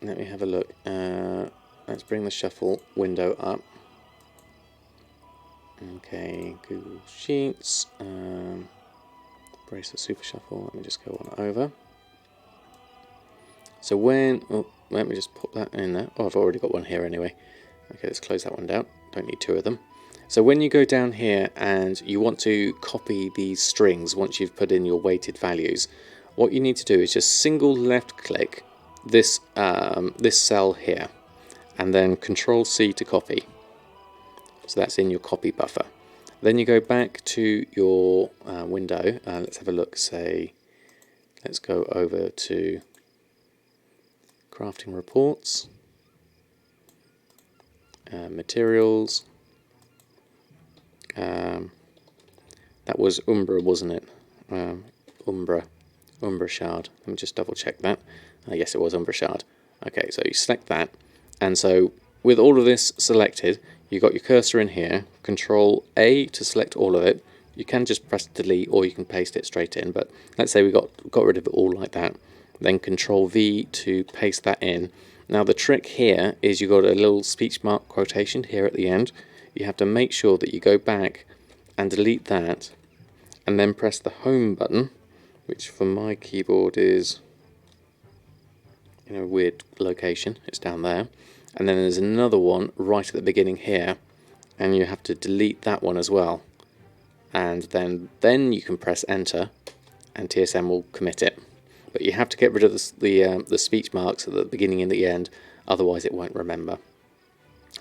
Let me have a look. Let's bring the shuffle window up. Okay, Google Sheets. Bracelet Super Shuffle, let me just go on over. So when, let me just put that in there. Oh, I've already got one here anyway. Okay, let's close that one down. Don't need 2 of them. So when you go down here and you want to copy these strings once you've put in your weighted values, what you need to do is just single left click this, this cell here, and then Control C to copy. So that's in your copy buffer. Then you go back to your window. Let's have a look. Say, let's go over to crafting reports, materials. That was Umbra, wasn't it? Umbra shard. Let me just double check that. Yes, it was Umbra shard. Okay, so you select that, and so with all of this selected, you've got your cursor in here, Control A to select all of it. You can just press delete or you can paste it straight in, but let's say we got rid of it all like that. Then Control V to paste that in. Now the trick here is you've got a little speech mark quotation here at the end. You have to make sure that you go back and delete that, and then press the home button, which for my keyboard is in a weird location. It's down there. And then there's another one right at the beginning here, and you have to delete that one as well. And then you can press enter, and TSM will commit it. But you have to get rid of the speech marks at the beginning and the end, otherwise it won't remember.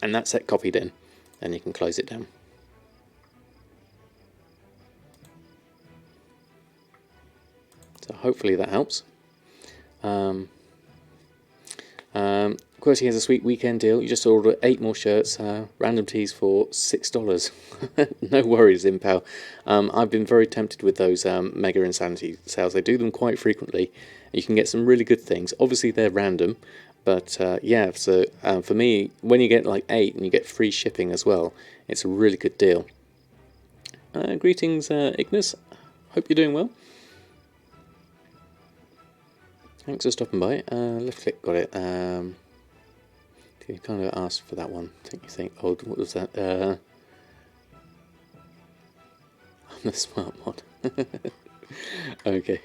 And that's it copied in. Then you can close it down. So hopefully that helps. Quirty has a sweet weekend deal. You just order 8 more shirts, random tees for $6. No worries, Impel. I've been very tempted with those Mega Insanity sales. They do them quite frequently. You can get some really good things. Obviously, they're random, but yeah. So for me, when you get like 8 and you get free shipping as well, it's a really good deal. Greetings, Ignis. Hope you're doing well. Thanks for stopping by. Left click, got it. You kind of asked for that one. You think, oh, what was that? I'm the smart mod. Okay.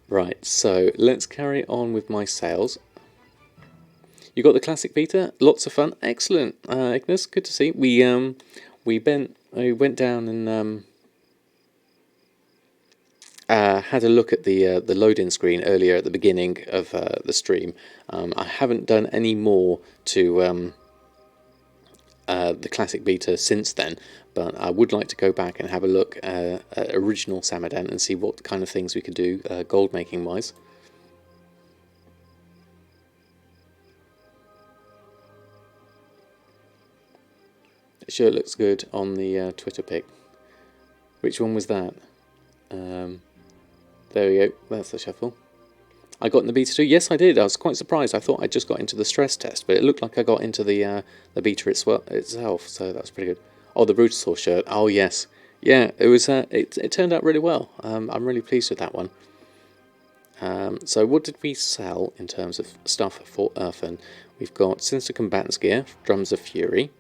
Right, so let's carry on with my sales. You got the classic beta, lots of fun, excellent, Ignis. Good to see. We went down and had a look at the load-in screen earlier at the beginning of the stream. I haven't done any more to the classic beta since then, but I would like to go back and have a look at original Samadan and see what kind of things we could do gold making wise. It sure looks good on the Twitter pic. Which one was that? There we go, that's the shuffle. I got in the beta too? Yes, I did. I was quite surprised. I thought I just got into the stress test, but it looked like I got into the beta itself, so that's pretty good. Oh, the Brutasaur shirt. Oh, yes. Yeah, it was. It turned out really well. I'm really pleased with that one. So what did we sell in terms of stuff for Erfen? We've got Sinister Combatants gear, Drums of Fury,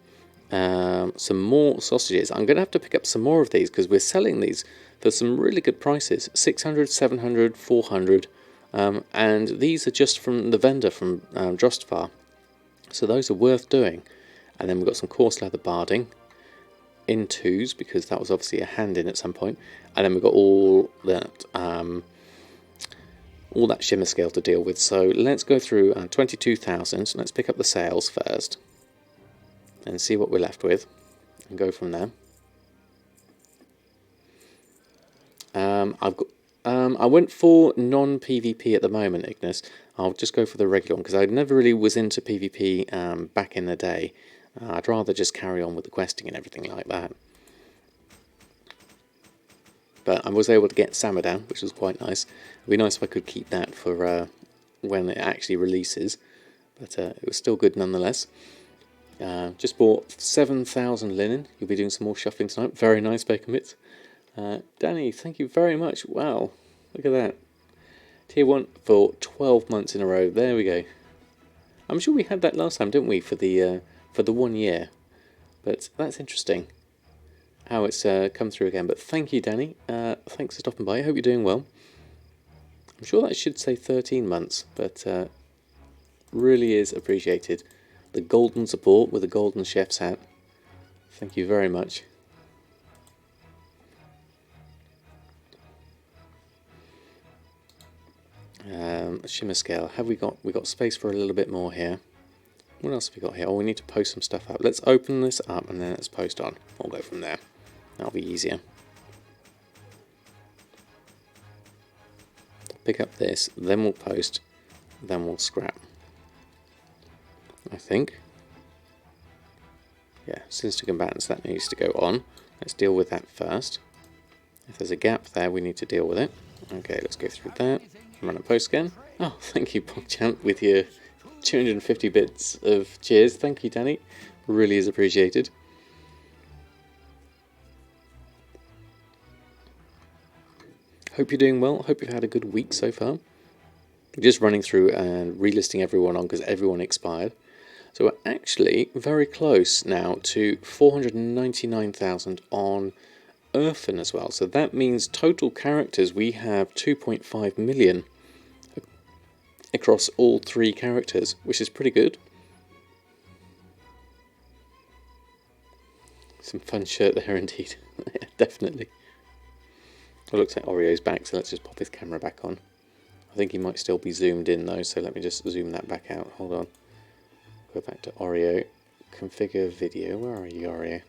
some more sausages. I'm going to have to pick up some more of these because we're selling these for some really good prices. 600, 700, 400. And these are just from the vendor from Drostvar. So those are worth doing. And then we've got some coarse leather barding in twos because that was obviously a hand in at some point. And then we've got all that shimmer scale to deal with. So let's go through 22,000. Let's pick up the sales first and see what we're left with and go from there. I went for non-PvP at the moment, Ignis. I'll just go for the regular one because I never really was into PvP back in the day. I'd rather just carry on with the questing and everything like that. But I was able to get Samadan, which was quite nice. It'd be nice if I could keep that for when it actually releases. But it was still good nonetheless. Just bought 7,000 linen. You'll be doing some more shuffling tonight. Very nice, Bacon Bits. Danny, thank you very much. Wow, look at that. Tier 1 for 12 months in a row. There we go. I'm sure we had that last time, didn't we, for the 1 year. But that's interesting how it's come through again. But thank you, Danny. Thanks for stopping by. I hope you're doing well. I'm sure that should say 13 months, but really is appreciated. The golden support with a golden chef's hat. Thank you very much. Shimmer scale. Have we got space for a little bit more here? What else have we got here? Oh, we need to post some stuff up. Let's open this up and then let's post on. We'll go from there. That'll be easier. Pick up this, then we'll post, then we'll scrap. I think. Yeah, Sinister Combatants, that needs to go on. Let's deal with that first. If there's a gap there, we need to deal with it. Okay, let's go through that. Run a post again. Oh, thank you, PogChamp, with your 250 bits of cheers. Thank you, Danny. Really is appreciated. Hope you're doing well. Hope you've had a good week so far. Just running through and relisting everyone on because everyone expired. So we're actually very close now to 499,000 on Erfen as well. So that means total characters we have 2.5 million across all 3 characters, which is pretty good. Some fun shirt there indeed. Yeah, definitely. It looks like Oreo's back, so let's just pop his camera back on. I think he might still be zoomed in though, so let me just zoom that back out. Hold on. Go back to Oreo. Configure video. Where are you, Oreo?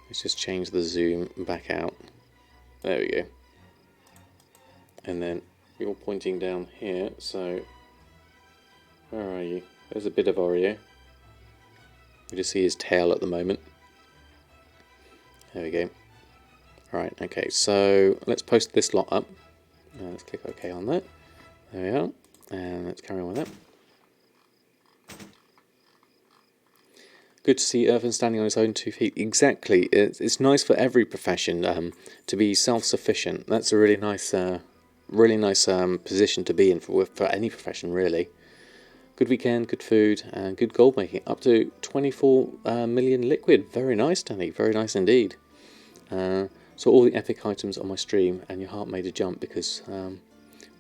Let's just change the zoom back out. There we go. And then you're pointing down here, so where are you? There's a bit of Oreo. You just see his tail at the moment. There we go. Right, okay, so let's post this lot up. Let's click OK on that. There we are. And let's carry on with that. Good to see Erfen standing on his own 2 feet. Exactly. It's nice for every profession to be self-sufficient. That's a really nice position to be in for any profession, really. Good weekend, good food, and good gold making. Up to 24 million liquid. Very nice, Danny. Very nice indeed. So all the epic items on my stream, and your heart made a jump because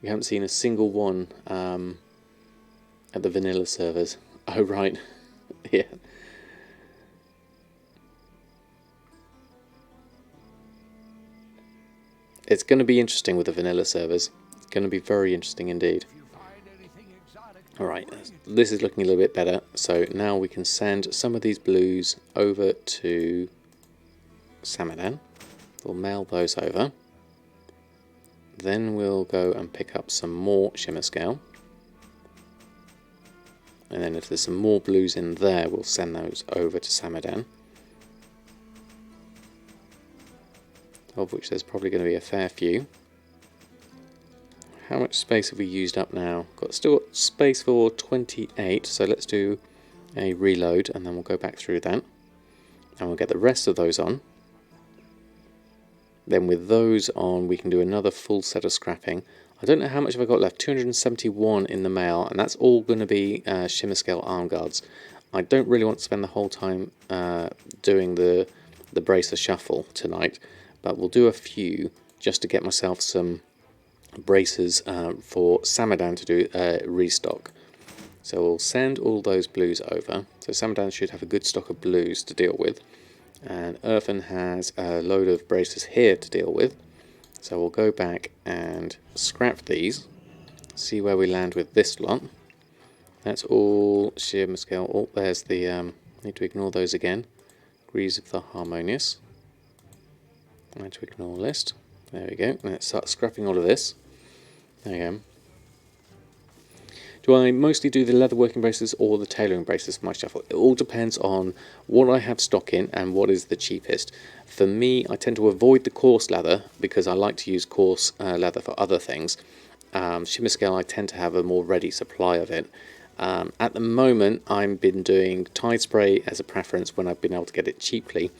we haven't seen a single one at the vanilla servers. Oh, right. Yeah. It's going to be interesting with the vanilla servers. It's going to be very interesting indeed. Alright, this is looking a little bit better. So now we can send some of these blues over to Samadan. We'll mail those over. Then we'll go and pick up some more shimmer scale. And then if there's some more blues in there, we'll send those over to Samadan. Of which there's probably going to be a fair few. How much space have we used up now? Still got space for 28, so let's do a reload and then we'll go back through that. And we'll get the rest of those on. Then with those on, we can do another full set of scrapping. I don't know how much have I got left, 271 in the mail, and that's all going to be shimmer scale arm guards. I don't really want to spend the whole time doing the bracer shuffle tonight. But we'll do a few just to get myself some braces for Samadan to do a restock. So we'll send all those blues over. So Samadan should have a good stock of blues to deal with. And Erfen has a load of braces here to deal with. So we'll go back and scrap these. See where we land with this lot. That's all shimmer scale. Oh, there's the... need to ignore those again. Degrees of the harmonious. Need to ignore list. There we go. Let's start scrapping all of this. There we go. Do I mostly do the leather working braces or the tailoring braces for my shuffle? It all depends on what I have stock in and what is the cheapest. For me, I tend to avoid the coarse leather because I like to use coarse leather for other things. Shimmer scale, I tend to have a more ready supply of it. At the moment, I've been doing Tide spray as a preference when I've been able to get it cheaply.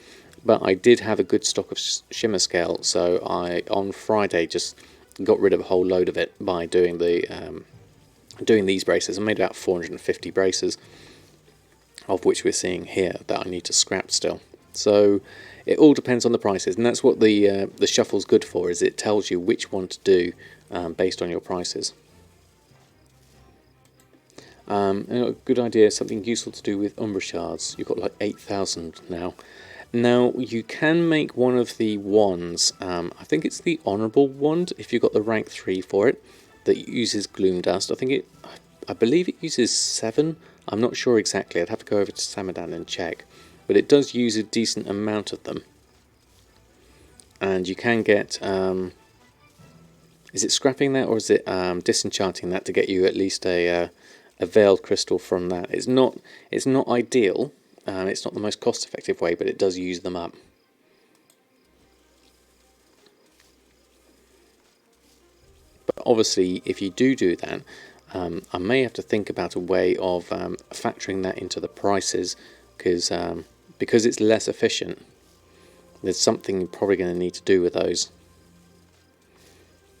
But I did have a good stock of shimmer scale, so I on Friday just got rid of a whole load of it by doing these braces. I made about 450 braces, of which we're seeing here that I need to scrap still. So it all depends on the prices, and that's what the shuffle's good for. Is it tells you which one to do based on your prices. A good idea, something useful to do with Umbra shards. You've got like 8,000 now. Now, you can make one of the wands, I think it's the Honourable Wand, if you've got the rank 3 for it, that uses Gloom Dust. I believe it uses 7, I'm not sure exactly, I'd have to go over to Samadan and check. But it does use a decent amount of them. And you can get, is it scrapping that or is it disenchanting that to get you at least a veiled crystal from that? It's not ideal. It's not the most cost-effective way, but it does use them up. But obviously, if you do that, I may have to think about a way of factoring that into the prices, because it's less efficient. There's something you're probably going to need to do with those,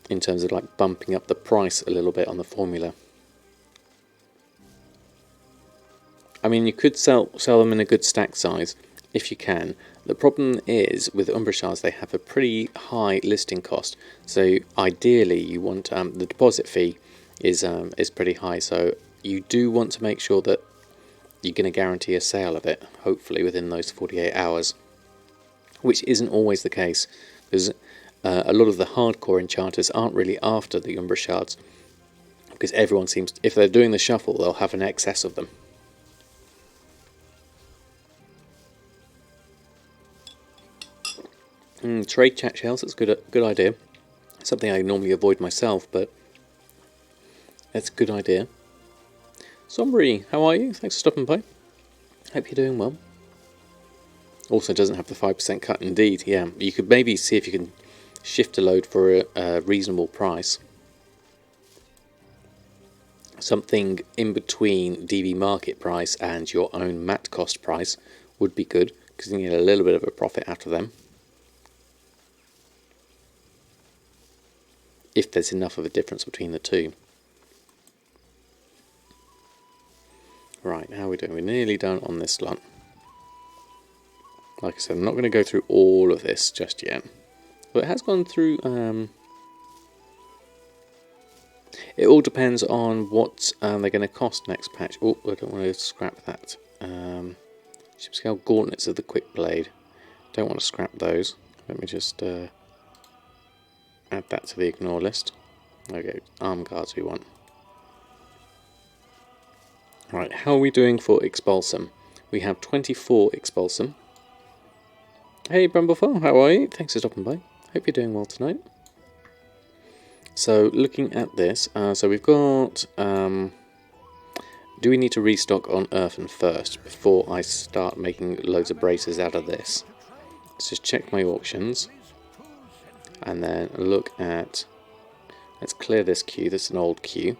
in terms of like bumping up the price a little bit on the formula. I mean, you could sell them in a good stack size, if you can. The problem is, with Umbra shards, they have a pretty high listing cost. So ideally, you want the deposit fee is pretty high. So you do want to make sure that you're going to guarantee a sale of it, hopefully within those 48 hours, which isn't always the case, because a lot of the hardcore enchanters aren't really after the Umbra shards, because everyone seems, if they're doing the shuffle, they'll have an excess of them. Trade chat shells, that's a good idea. Something I normally avoid myself, but that's a good idea. Sombry, how are you? Thanks for stopping by. Hope you're doing well. Also doesn't have the 5% cut, indeed. Yeah, you could maybe see if you can shift a load for a reasonable price. something in between DB market price and your own mat cost price would be good, because you can get a little bit of a profit out of them. If there's enough of a difference between the two. Right, how are we doing? We're nearly done on this lot. Like I said, I'm not going to go through all of this just yet. But it has gone through... it all depends on what they're going to cost next patch. Oh, I don't want to scrap that. Ship scale gauntlets of the quick blade. Don't want to scrap those. Let me just add that to the ignore list. Okay, arm guards we want. Right, how are we doing for Expulsum? We have 24 Expulsum. Hey Brumblefell, how are you? Thanks for stopping by. Hope you're doing well tonight. So, looking at this, so we've got... do we need to restock on Erfen first before I start making loads of braces out of this? Let's just check my auctions. And then look at... Let's clear this queue, this is an old queue.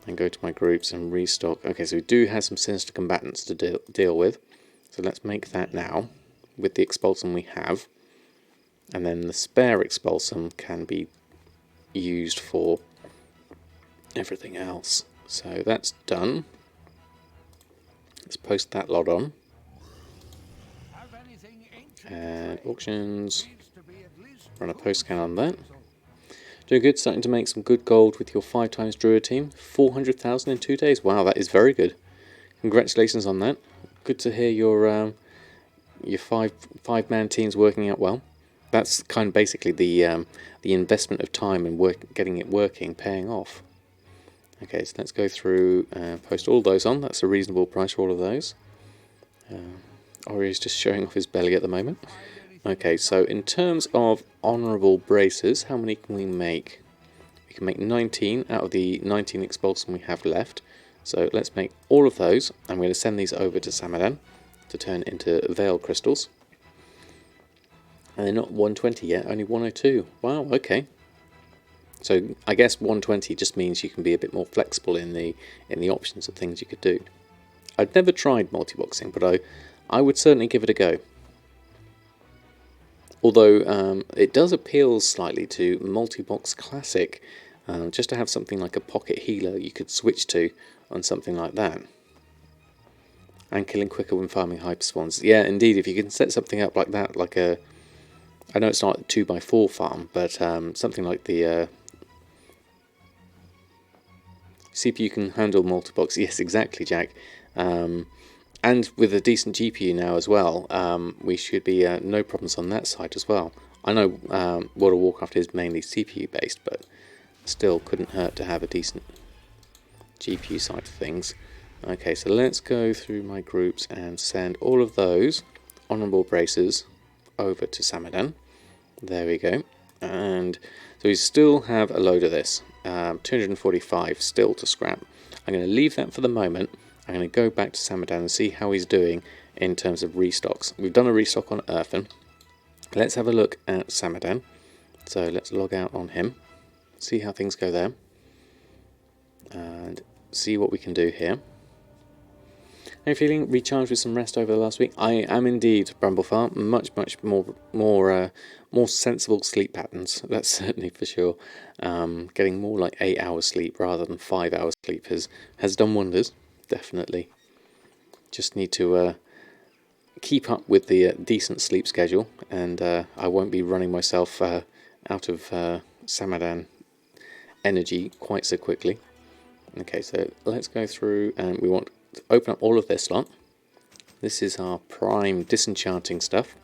And go to my groups and restock. Okay, so we do have some sinister combatants to deal with. So let's make that now with the Expulsum we have. And then the spare Expulsum can be used for everything else. So that's done. Let's post that lot on. And auctions. Run a post scan on that. Doing good, starting to make some good gold with your 5x Druid team. 400,000 in 2 days. Wow, that is very good. Congratulations on that. Good to hear your five-man team's working out well. That's kind of basically the investment of time and getting it working, paying off. Okay, so let's go through and post all those on. That's a reasonable price for all of those. Ori's just showing off his belly at the moment. Okay, so in terms of honourable braces, how many can we make? We can make 19 out of the 19 Expulsum we have left. So let's make all of those. I'm going to send these over to Samadan to turn into Veil Crystals. And they're not 120 yet, only 102. Wow, okay. So I guess 120 just means you can be a bit more flexible in the options of things you could do. I've never tried multi-boxing, but I would certainly give it a go. Although it does appeal slightly to multi-box classic, just to have something like a pocket healer you could switch to on something like that. And killing quicker when farming hyperspawns. Yeah, indeed, if you can set something up like that, like a... I know it's not a 2x4 farm, but something like the... CPU can handle multi-box. Yes, exactly, Jack. And with a decent GPU now as well, we should be no problems on that side as well. I know World of Warcraft is mainly CPU based, but still couldn't hurt to have a decent GPU side of things. Okay, so let's go through my groups and send all of those honourable braces over to Samadan. There we go. And so we still have a load of this. 245 still to scrap. I'm going to leave that for the moment. I'm going to go back to Samadan and see how he's doing in terms of restocks. We've done a restock on Erfen. Let's have a look at Samadan. So let's log out on him. See how things go there. And see what we can do here. Are you feeling recharged with some rest over the last week? I am indeed, Brumblefar. Much more sensible sleep patterns. That's certainly for sure. Getting more like 8 hours sleep rather than 5 hours sleep has done wonders. Definitely. Just need to keep up with the decent sleep schedule, and I won't be running myself out of Samadan energy quite so quickly. Okay, so let's go through, and we want to open up all of this lot. This is our prime disenchanting stuff.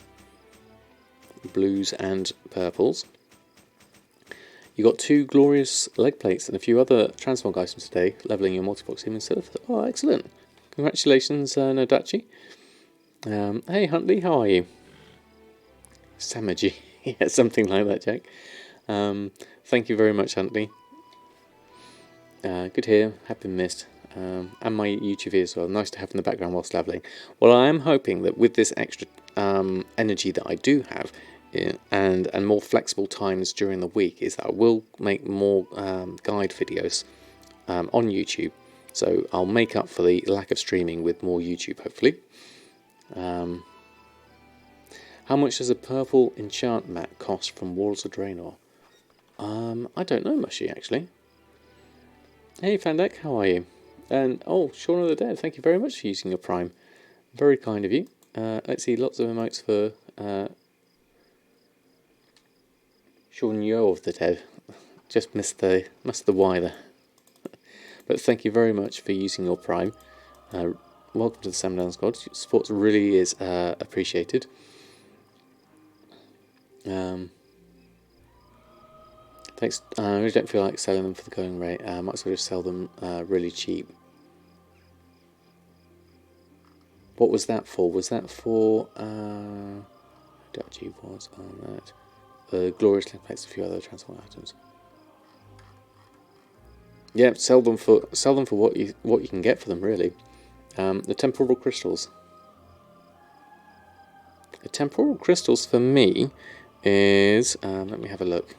Blues and purples. You got 2 glorious leg plates and a few other transmog items today, leveling your multi-box team instead of... Oh, excellent. Congratulations, Nodachi. Hey, Huntley, how are you? Samaji. Yeah, something like that, Jack. Thank you very much, Huntley. Good here. Have been missed. And my YouTube as well. Nice to have in the background whilst leveling. Well, I am hoping that with this extra energy that I do have, and more flexible times during the week, is that I will make more guide videos on YouTube. So I'll make up for the lack of streaming with more YouTube, hopefully. How much does a purple enchant mat cost from Walls of Draenor? I don't know, Mushy, actually. Hey, Fandek, how are you? And, oh, Shaun of the Dead, thank you very much for using your Prime. Very kind of you. Let's see, lots of emotes for Shaun Yo of the Dead. Just missed the Y there. But thank you very much for using your Prime. Welcome to the Samadan squad. Your support really is appreciated. Thanks. I really don't feel like selling them for the going rate. Might as well just sell them really cheap. What was that for? Was that for Duchy was on that. Glorious Limpets, a few other transport items. Yeah, sell them for what you can get for them, really. The temporal crystals. The temporal crystals for me is let me have a look.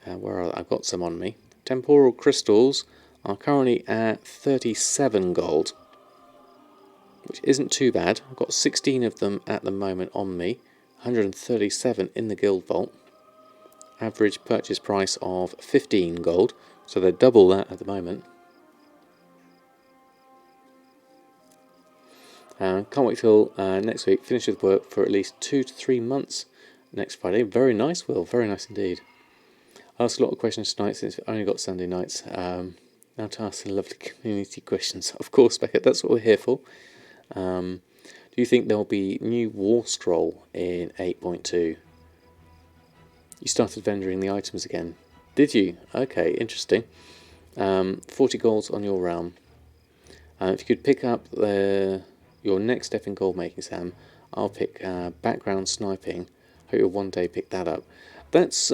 Where are they? I've got some on me. Temporal crystals are currently at 37 gold, which isn't too bad. I've got 16 of them at the moment on me, 137 in the guild vault. Average purchase price of 15 gold, so they're double that at the moment. Can't wait till next week. Finish with work for at least 2 to 3 months next Friday. Very nice, Will. Very nice indeed. I asked a lot of questions tonight since I only got Sunday nights. Now to ask the lovely community questions. Of course, Beckett, that's what we're here for. Do you think there'll be new War Scroll in 8.2? You started vendoring the items again. Did you? Okay, interesting. 40 golds on your realm. If you could pick up your next step in gold making, Sam, I'll pick background sniping. Hope you'll one day pick that up. That's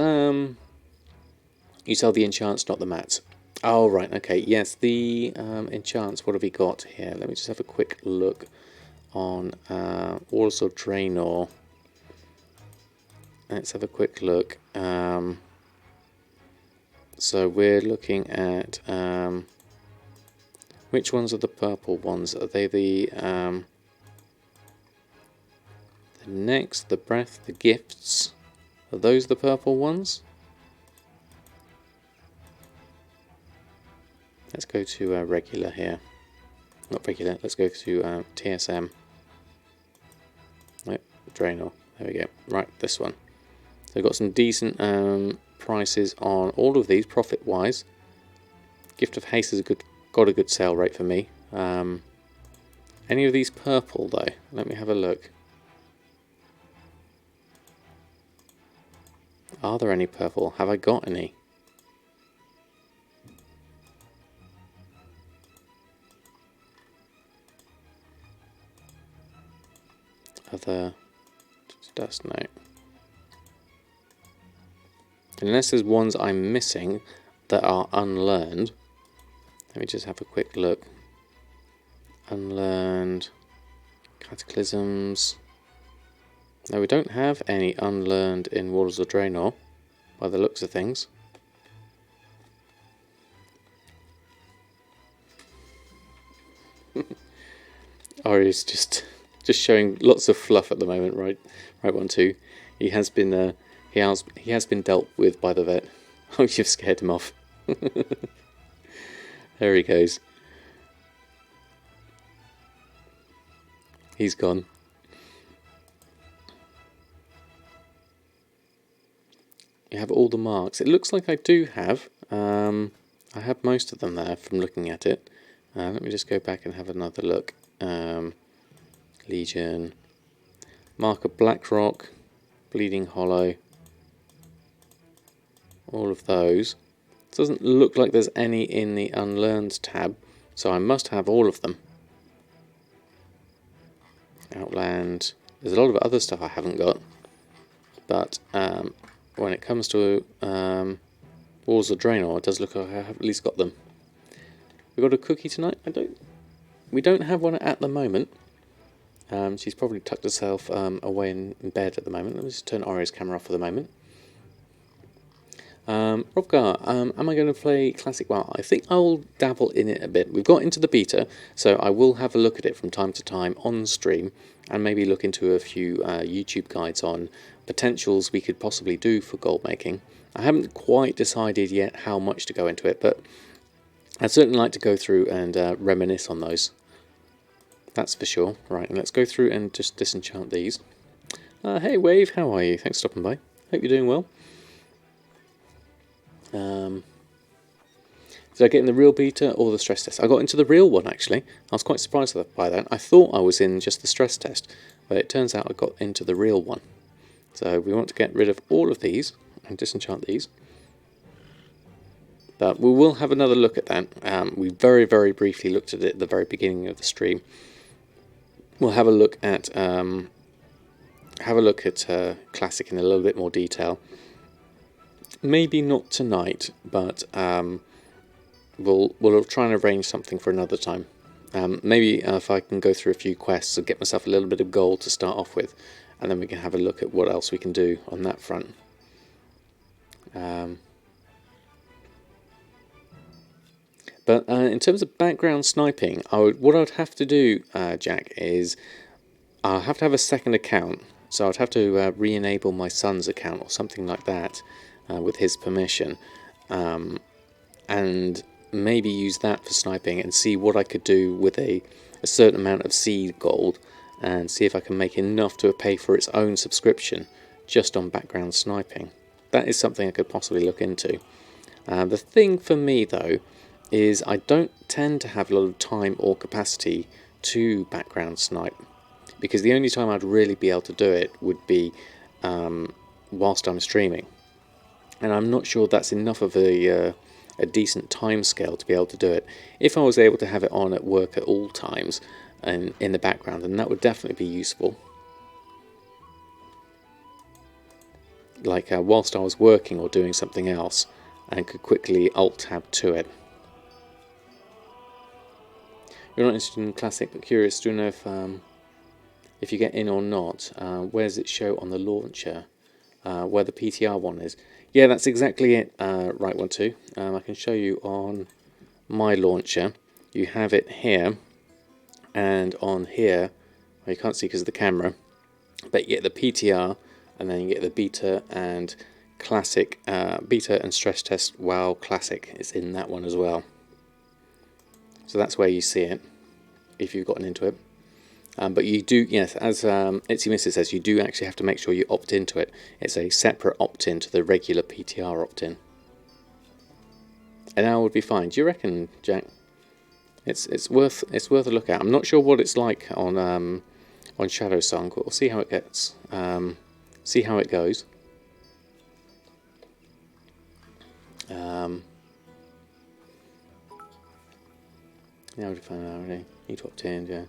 you sell the enchants, not the mats. Oh, right, okay. Yes, the enchants, what have we got here? Let me just have a quick look on Walls of Draenor. Let's have a quick look. So we're looking at... which ones are the purple ones? Are they the next, the breath, the gifts? Are those the purple ones? Let's go to regular here. Not regular, let's go to TSM. Nope, Draenor. There we go. Right, this one. So we've got some decent prices on all of these, profit-wise. Gift of Haste has got a good sale rate for me. Any of these purple, though? Let me have a look. Are there any purple? Have I got any? Other dust note. Unless there's ones I'm missing that are unlearned. Let me just have a quick look. Unlearned cataclysms. No, we don't have any unlearned in Walls of Draenor, by the looks of things. Ari's just showing lots of fluff at the moment, right? Right, 1-2. He has been he has been dealt with by the vet. Oh, you've scared him off. There he goes. He's gone. You have all the marks. It looks like I do have. I have most of them there from looking at it. Let me just go back and have another look. Legion, Mark of Blackrock, Bleeding Hollow, all of those. It doesn't look like there's any in the Unlearned tab, so I must have all of them. Outland, there's a lot of other stuff I haven't got, but when it comes to Walls of Draenor, it does look like I have at least got them. We got a cookie tonight? We don't have one at the moment. She's probably tucked herself away in bed at the moment. Let me just turn Ori's camera off for the moment. Robgar, am I going to play Classic WoW? I think I will dabble in it a bit. We've got into the beta, so I will have a look at it from time to time on stream, and maybe look into a few YouTube guides on potentials we could possibly do for gold making. I haven't quite decided yet how much to go into it, but I'd certainly like to go through and reminisce on those. That's for sure. Right, and let's go through and just disenchant these. Hey Wave, how are you? Thanks for stopping by. Hope you're doing well. Did I get in the real beta or the stress test? I got into the real one, actually. I was quite surprised by that. I thought I was in just the stress test, but it turns out I got into the real one. So we want to get rid of all of these and disenchant these. But we will have another look at that. We very, very briefly looked at it at the very beginning of the stream. We'll have a look at Classic in a little bit more detail. Maybe not tonight, but we'll try and arrange something for another time. Maybe if I can go through a few quests and get myself a little bit of gold to start off with, and then we can have a look at what else we can do on that front. But in terms of background sniping, what I'd have to do, Jack, is I'll have to have a second account. So I'd have to re-enable my son's account or something like that with his permission. And maybe use that for sniping and see what I could do with a certain amount of seed gold, and see if I can make enough to pay for its own subscription just on background sniping. That is something I could possibly look into. The thing for me though is I don't tend to have a lot of time or capacity to background snipe, because the only time I'd really be able to do it would be whilst I'm streaming, and I'm not sure that's enough of a decent time scale to be able to do it. If I was able to have it on at work at all times and in the background, then that would definitely be useful. Like whilst I was working or doing something else, and could quickly alt-tab to it. You're not interested in Classic, but curious to know if you get in or not. Where does it show on the launcher? Where the PTR one is? Yeah, that's exactly it, right one too. I can show you on my launcher. You have it here, and on here, well, you can't see because of the camera, but you get the PTR, and then you get the beta and classic, beta and stress test. WoW Classic is in that one as well. So that's where you see it if you've gotten into it. But you do, yes, as Itsy Missy says, you do actually have to make sure you opt into it. It's a separate opt-in to the regular PTR opt-in. An hour would be fine. Do you reckon, Jack? It's worth a look at. I'm not sure what it's like on Shadow Song, but we'll see how it gets. See how it goes. Now we find out already. Need to opt in, yeah.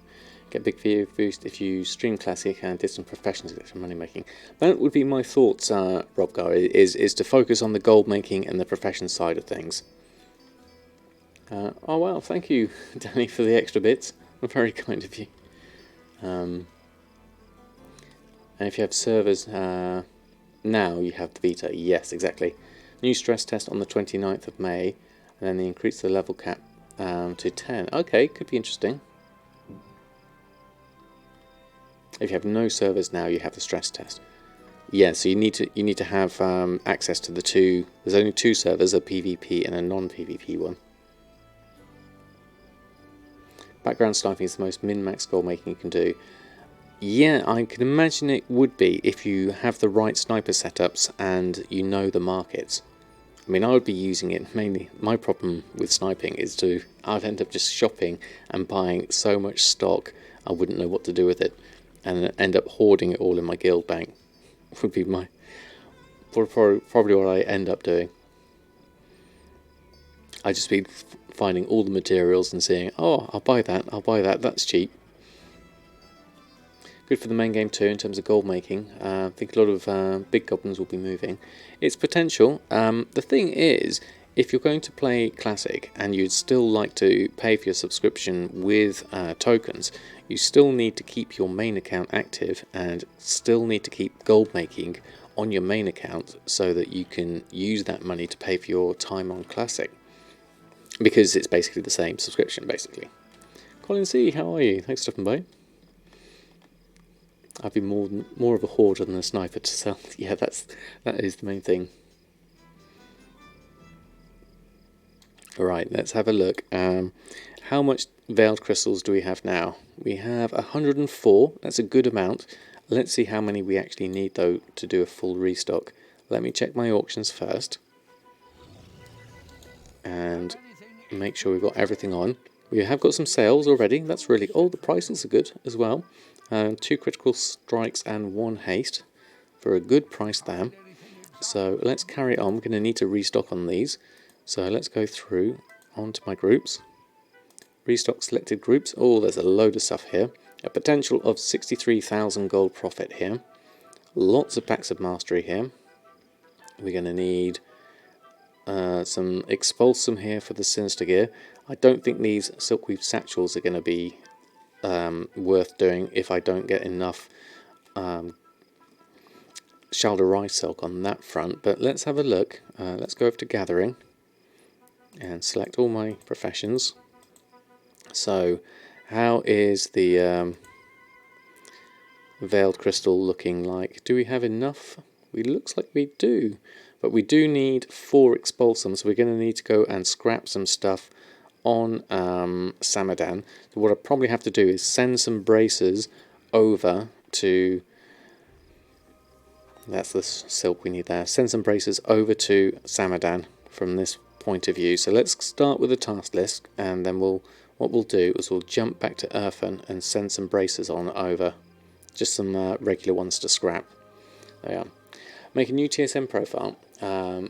Get big view boost if you stream Classic and did some professionals get some money making. That would be my thoughts, Robgar, is to focus on the gold making and the profession side of things. Oh wow, thank you, Danny, for the extra bits. Very kind of you. And if you have servers now, you have the beta. Yes, exactly. New stress test on the 29th of May, and then they increase the level cap to 10. Okay, could be interesting. If you have no servers now, you have the stress test. Yeah, so you need to have access to the two. There's only two servers, a PvP and a non-PvP one. Background sniping is the most min-max goal making you can do. Yeah, I can imagine it would be if you have the right sniper setups and you know the markets. I mean, I would be using it mainly. My problem with sniping is I'd end up just shopping and buying so much stock I wouldn't know what to do with it, and end up hoarding it all in my guild bank. Would be probably what I end up doing. I'd just be finding all the materials and seeing, oh, I'll buy that, that's cheap. Good for the main game too in terms of gold making. I think a lot of big goblins will be moving. It's potential. The thing is, if you're going to play Classic and you'd still like to pay for your subscription with tokens, you still need to keep your main account active and still need to keep gold making on your main account so that you can use that money to pay for your time on Classic, because it's basically the same subscription basically. Colin C, how are you? Thanks for stopping by. I'd be more of a hoarder than a sniper to sell. Yeah, that is the main thing. Right, let's have a look. How much veiled crystals do we have now? We have 104. That's a good amount. Let's see how many we actually need though to do a full restock. Let me check my auctions first and make sure we've got everything on. We have got some sales already. That's really... Oh, the prices are good as well. 2 critical strikes and 1 haste for a good price there. So let's carry on. We're going to need to restock on these. So let's go through onto my groups. Restock selected groups. Oh, there's a load of stuff here. A potential of 63,000 gold profit here. Lots of packs of mastery here. We're going to need some expulsum here for the sinister gear. I don't think these silkweave satchels are going to be worth doing if I don't get enough Shalda Rice silk on that front. But let's have a look. Let's go over to gathering and select all my professions. So how is the veiled crystal looking like? Do we have enough? It looks like we do, but we do need 4 expulsums, so we're going to need to go and scrap some stuff on Samadan. So what I probably have to do is send some bracers over to... That's the silk we need there. Send some bracers over to Samadan from this point of view. So let's start with the task list, and then what we'll do is we'll jump back to Erfen and send some bracers on over. Just some regular ones to scrap. There we are. Make a new TSM profile.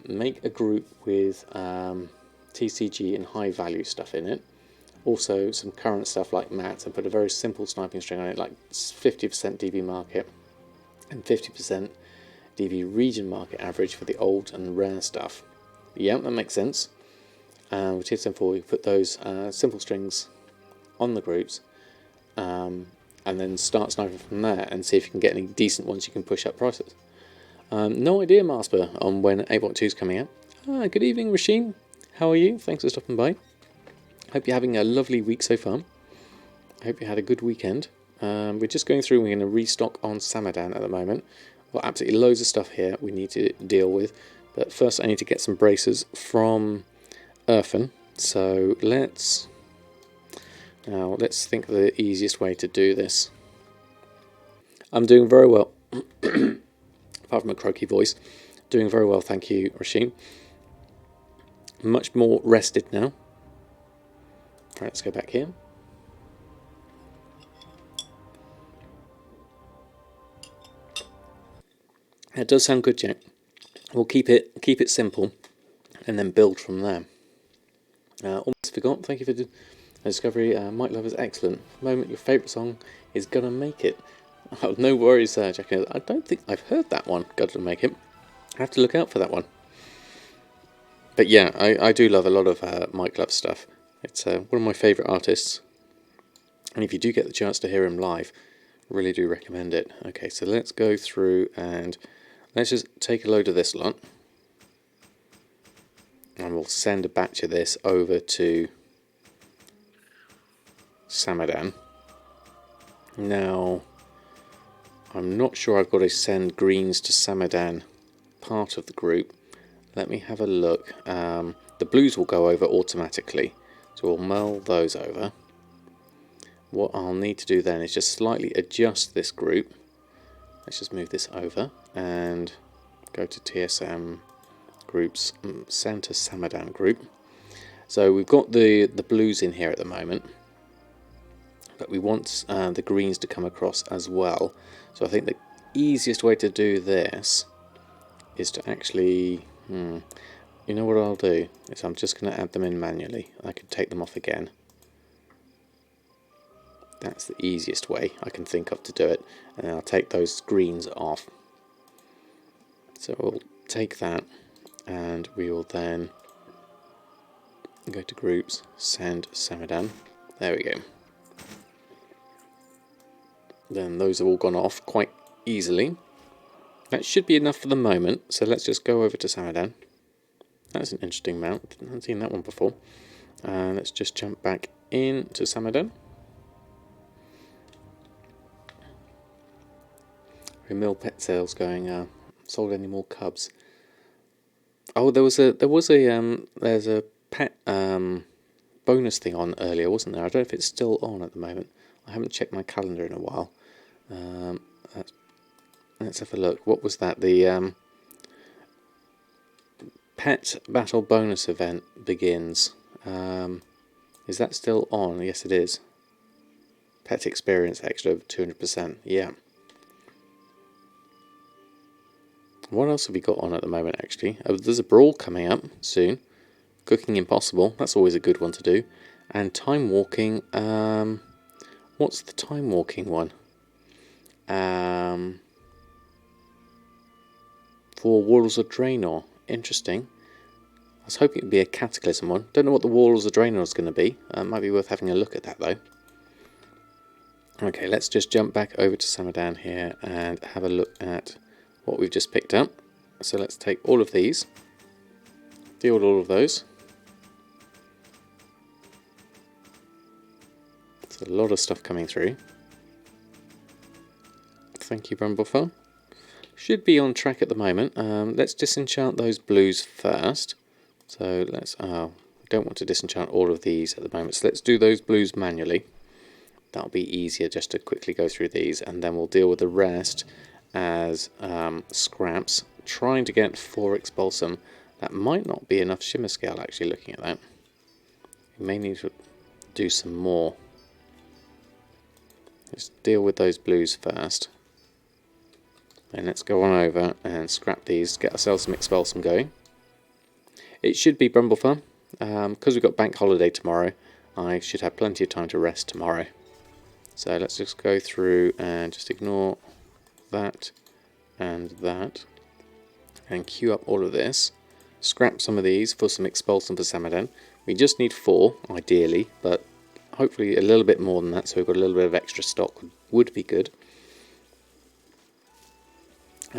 Make a group with TCG and high value stuff in it. Also some current stuff like mats, and put a very simple sniping string on it, like 50% DV market and 50% DV region market average for the old and rare stuff. Yeah, that makes sense. With TSM4 we put those simple strings on the groups, and then start sniping from there and see if you can get any decent ones you can push up prices. No idea, Marsper, on when 8.2 is coming out. Good evening, Rasheen. How are you? Thanks for stopping by. Hope you're having a lovely week so far. Hope you had a good weekend. We're just going through, we're going to restock on Samadan at the moment. We've got absolutely loads of stuff here we need to deal with. But first I need to get some bracers from Erfen. So let's think of the easiest way to do this. I'm doing very well. Apart from a croaky voice. Doing very well, thank you, Rasheen. Much more rested now. Right, let's go back here. That does sound good, Jack. We'll keep it simple, and then build from there. Almost forgot. Thank you for the discovery. Mike Lover's excellent. Moment your favourite song is Gonna Make It. Oh, no worries, Jack. I don't think I've heard that one. Gonna Make It. I have to look out for that one. But yeah, I do love a lot of Mike Love stuff. It's one of my favourite artists. And if you do get the chance to hear him live, really do recommend it. Okay, so let's go through and let's just take a load of this lot. And we'll send a batch of this over to Samadan. Now, I'm not sure I've got to send greens to Samadan part of the group. Let me have a look. The blues will go over automatically, so we'll mull those over. What I'll need to do then is just slightly adjust this group. Let's just move this over and go to TSM groups, send to Samadan group. So we've got the blues in here at the moment, but we want the greens to come across as well. So I think the easiest way to do this is to actually, you know what I'll do is I'm just going to add them in manually. I can take them off again. That's the easiest way I can think of to do it, and I'll take those greens off. So we'll take that, and we will then go to groups, send Samadan. There we go. Then those have all gone off quite easily. That should be enough for the moment, so let's just go over to Samadan. That's an interesting mount, I haven't seen that one before. Let's just jump back into Samadan. Mill pet sales going. Sold any more cubs? Oh, there's a pet bonus thing on earlier, wasn't there? I don't know if it's still on at the moment. I haven't checked my calendar in a while. Let's have a look. What was that? The pet battle bonus event begins. Is that still on? Yes, it is. Pet experience extra of 200%. Yeah. What else have we got on at the moment, actually? Oh, there's a brawl coming up soon. Cooking Impossible. That's always a good one to do. And time walking. What's the time walking one? For Walls of Draenor. Interesting. I was hoping it would be a Cataclysm one. Don't know what the Walls of Draenor is going to be. Might be worth having a look at that, though. Okay, let's just jump back over to Samadan here and have a look at what we've just picked up. So let's take all of these, deal with all of those. There's a lot of stuff coming through. Thank you, Brumblefell. Should be on track at the moment. Let's disenchant those blues first. So let's, we don't want to disenchant all of these at the moment. So let's do those blues manually. That'll be easier just to quickly go through these, and then we'll deal with the rest as scraps, trying to get 4 Expulsum. That might not be enough Shimmer Scale, actually, looking at that. We may need to do some more. Let's deal with those blues first. And let's go on over and scrap these, get ourselves some Expulsum going. It should be Brumblefell. Because we've got bank holiday tomorrow, I should have plenty of time to rest tomorrow. So let's just go through and just ignore that and that, and queue up all of this, scrap some of these for some Expulsum for Samadan. We just need 4 ideally, but hopefully a little bit more than that, so we've got a little bit of extra stock would be good.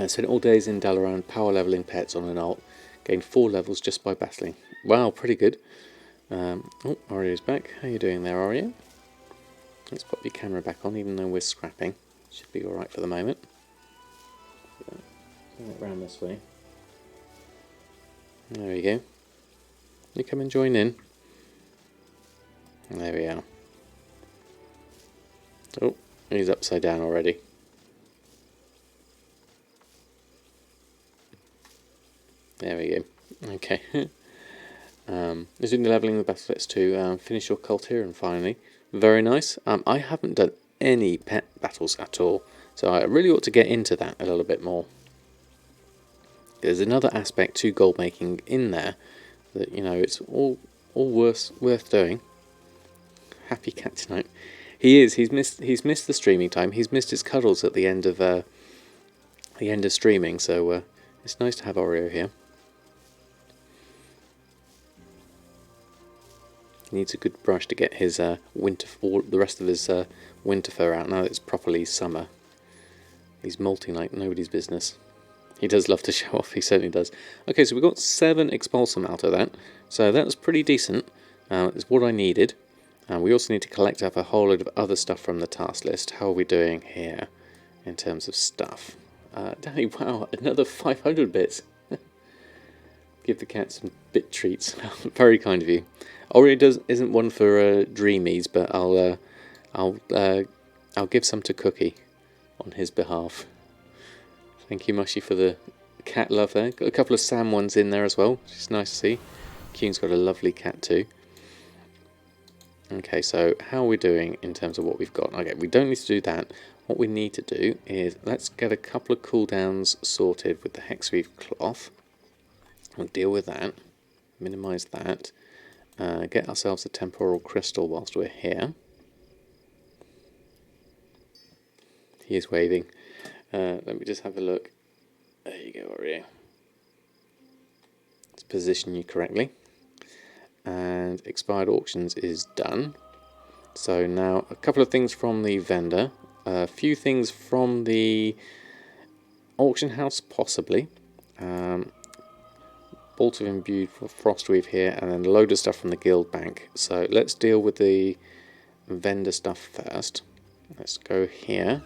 Spent all days in Dalaran power leveling pets on an alt, gained 4 levels just by battling. Wow, pretty good. Oh, Arya's back. How are you doing there, Arya? Let's pop your camera back on, even though we're scrapping. Should be alright for the moment. Turn it round this way. There we go. You come and join in. There we are. Oh, he's upside down already. There we go. Okay. Is doing the levelling the battle pets too. Finish your Cultiran finally. Very nice. I haven't done any pet battles at all, so I really ought to get into that a little bit more. There's another aspect to gold making in there that, you know, it's all worth doing. Happy cat tonight. He is. He's missed the streaming time. He's missed his cuddles at the end of streaming. So it's nice to have Oreo here. He needs a good brush to get his winter, all the rest of his winter fur out. Now that it's properly summer, he's molting like nobody's business. He does love to show off. He certainly does. Okay, so we got 7 Expulsum out of that. So that was pretty decent. It's what I needed. And we also need to collect up a whole load of other stuff from the task list. How are we doing here in terms of stuff? Danny, wow, another 500 bits. Give the cat some bit treats. Very kind of you. Oreo isn't one for dreamies, but I'll give some to Cookie on his behalf. Thank you, Mushy, for the cat love there. Got a couple of Sam ones in there as well, which is nice to see. Kune's got a lovely cat too. Okay, so how are we doing in terms of what we've got? Okay, we don't need to do that. What we need to do is let's get a couple of cooldowns sorted with the Hexweave cloth. We'll deal with that. Minimise that. Get ourselves a temporal crystal whilst we're here. He is waving. Let me just have a look. There you go, Oreo. Let's position you correctly. And expired auctions is done. So now a couple of things from the vendor. A few things from the Auction house, possibly. Bolt of Imbued Frostweave here, and then a load of stuff from the guild bank. So let's deal with the vendor stuff first. Let's go here,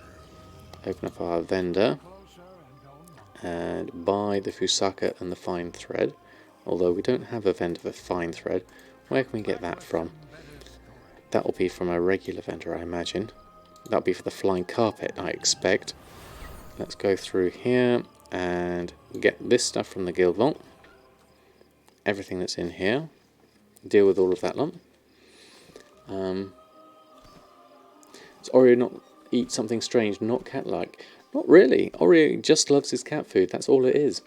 open up our vendor, and buy the Fusaka and the fine thread. Although we don't have a vendor for fine thread. Where can we get that from? That will be from a regular vendor, I imagine. That'll be for the flying carpet, I expect. Let's go through here and get this stuff from the guild vault. Everything that's in here. Deal with all of that lump. Does Oreo not eat something strange, not cat-like? Not really. Oreo just loves his cat food. That's all it is.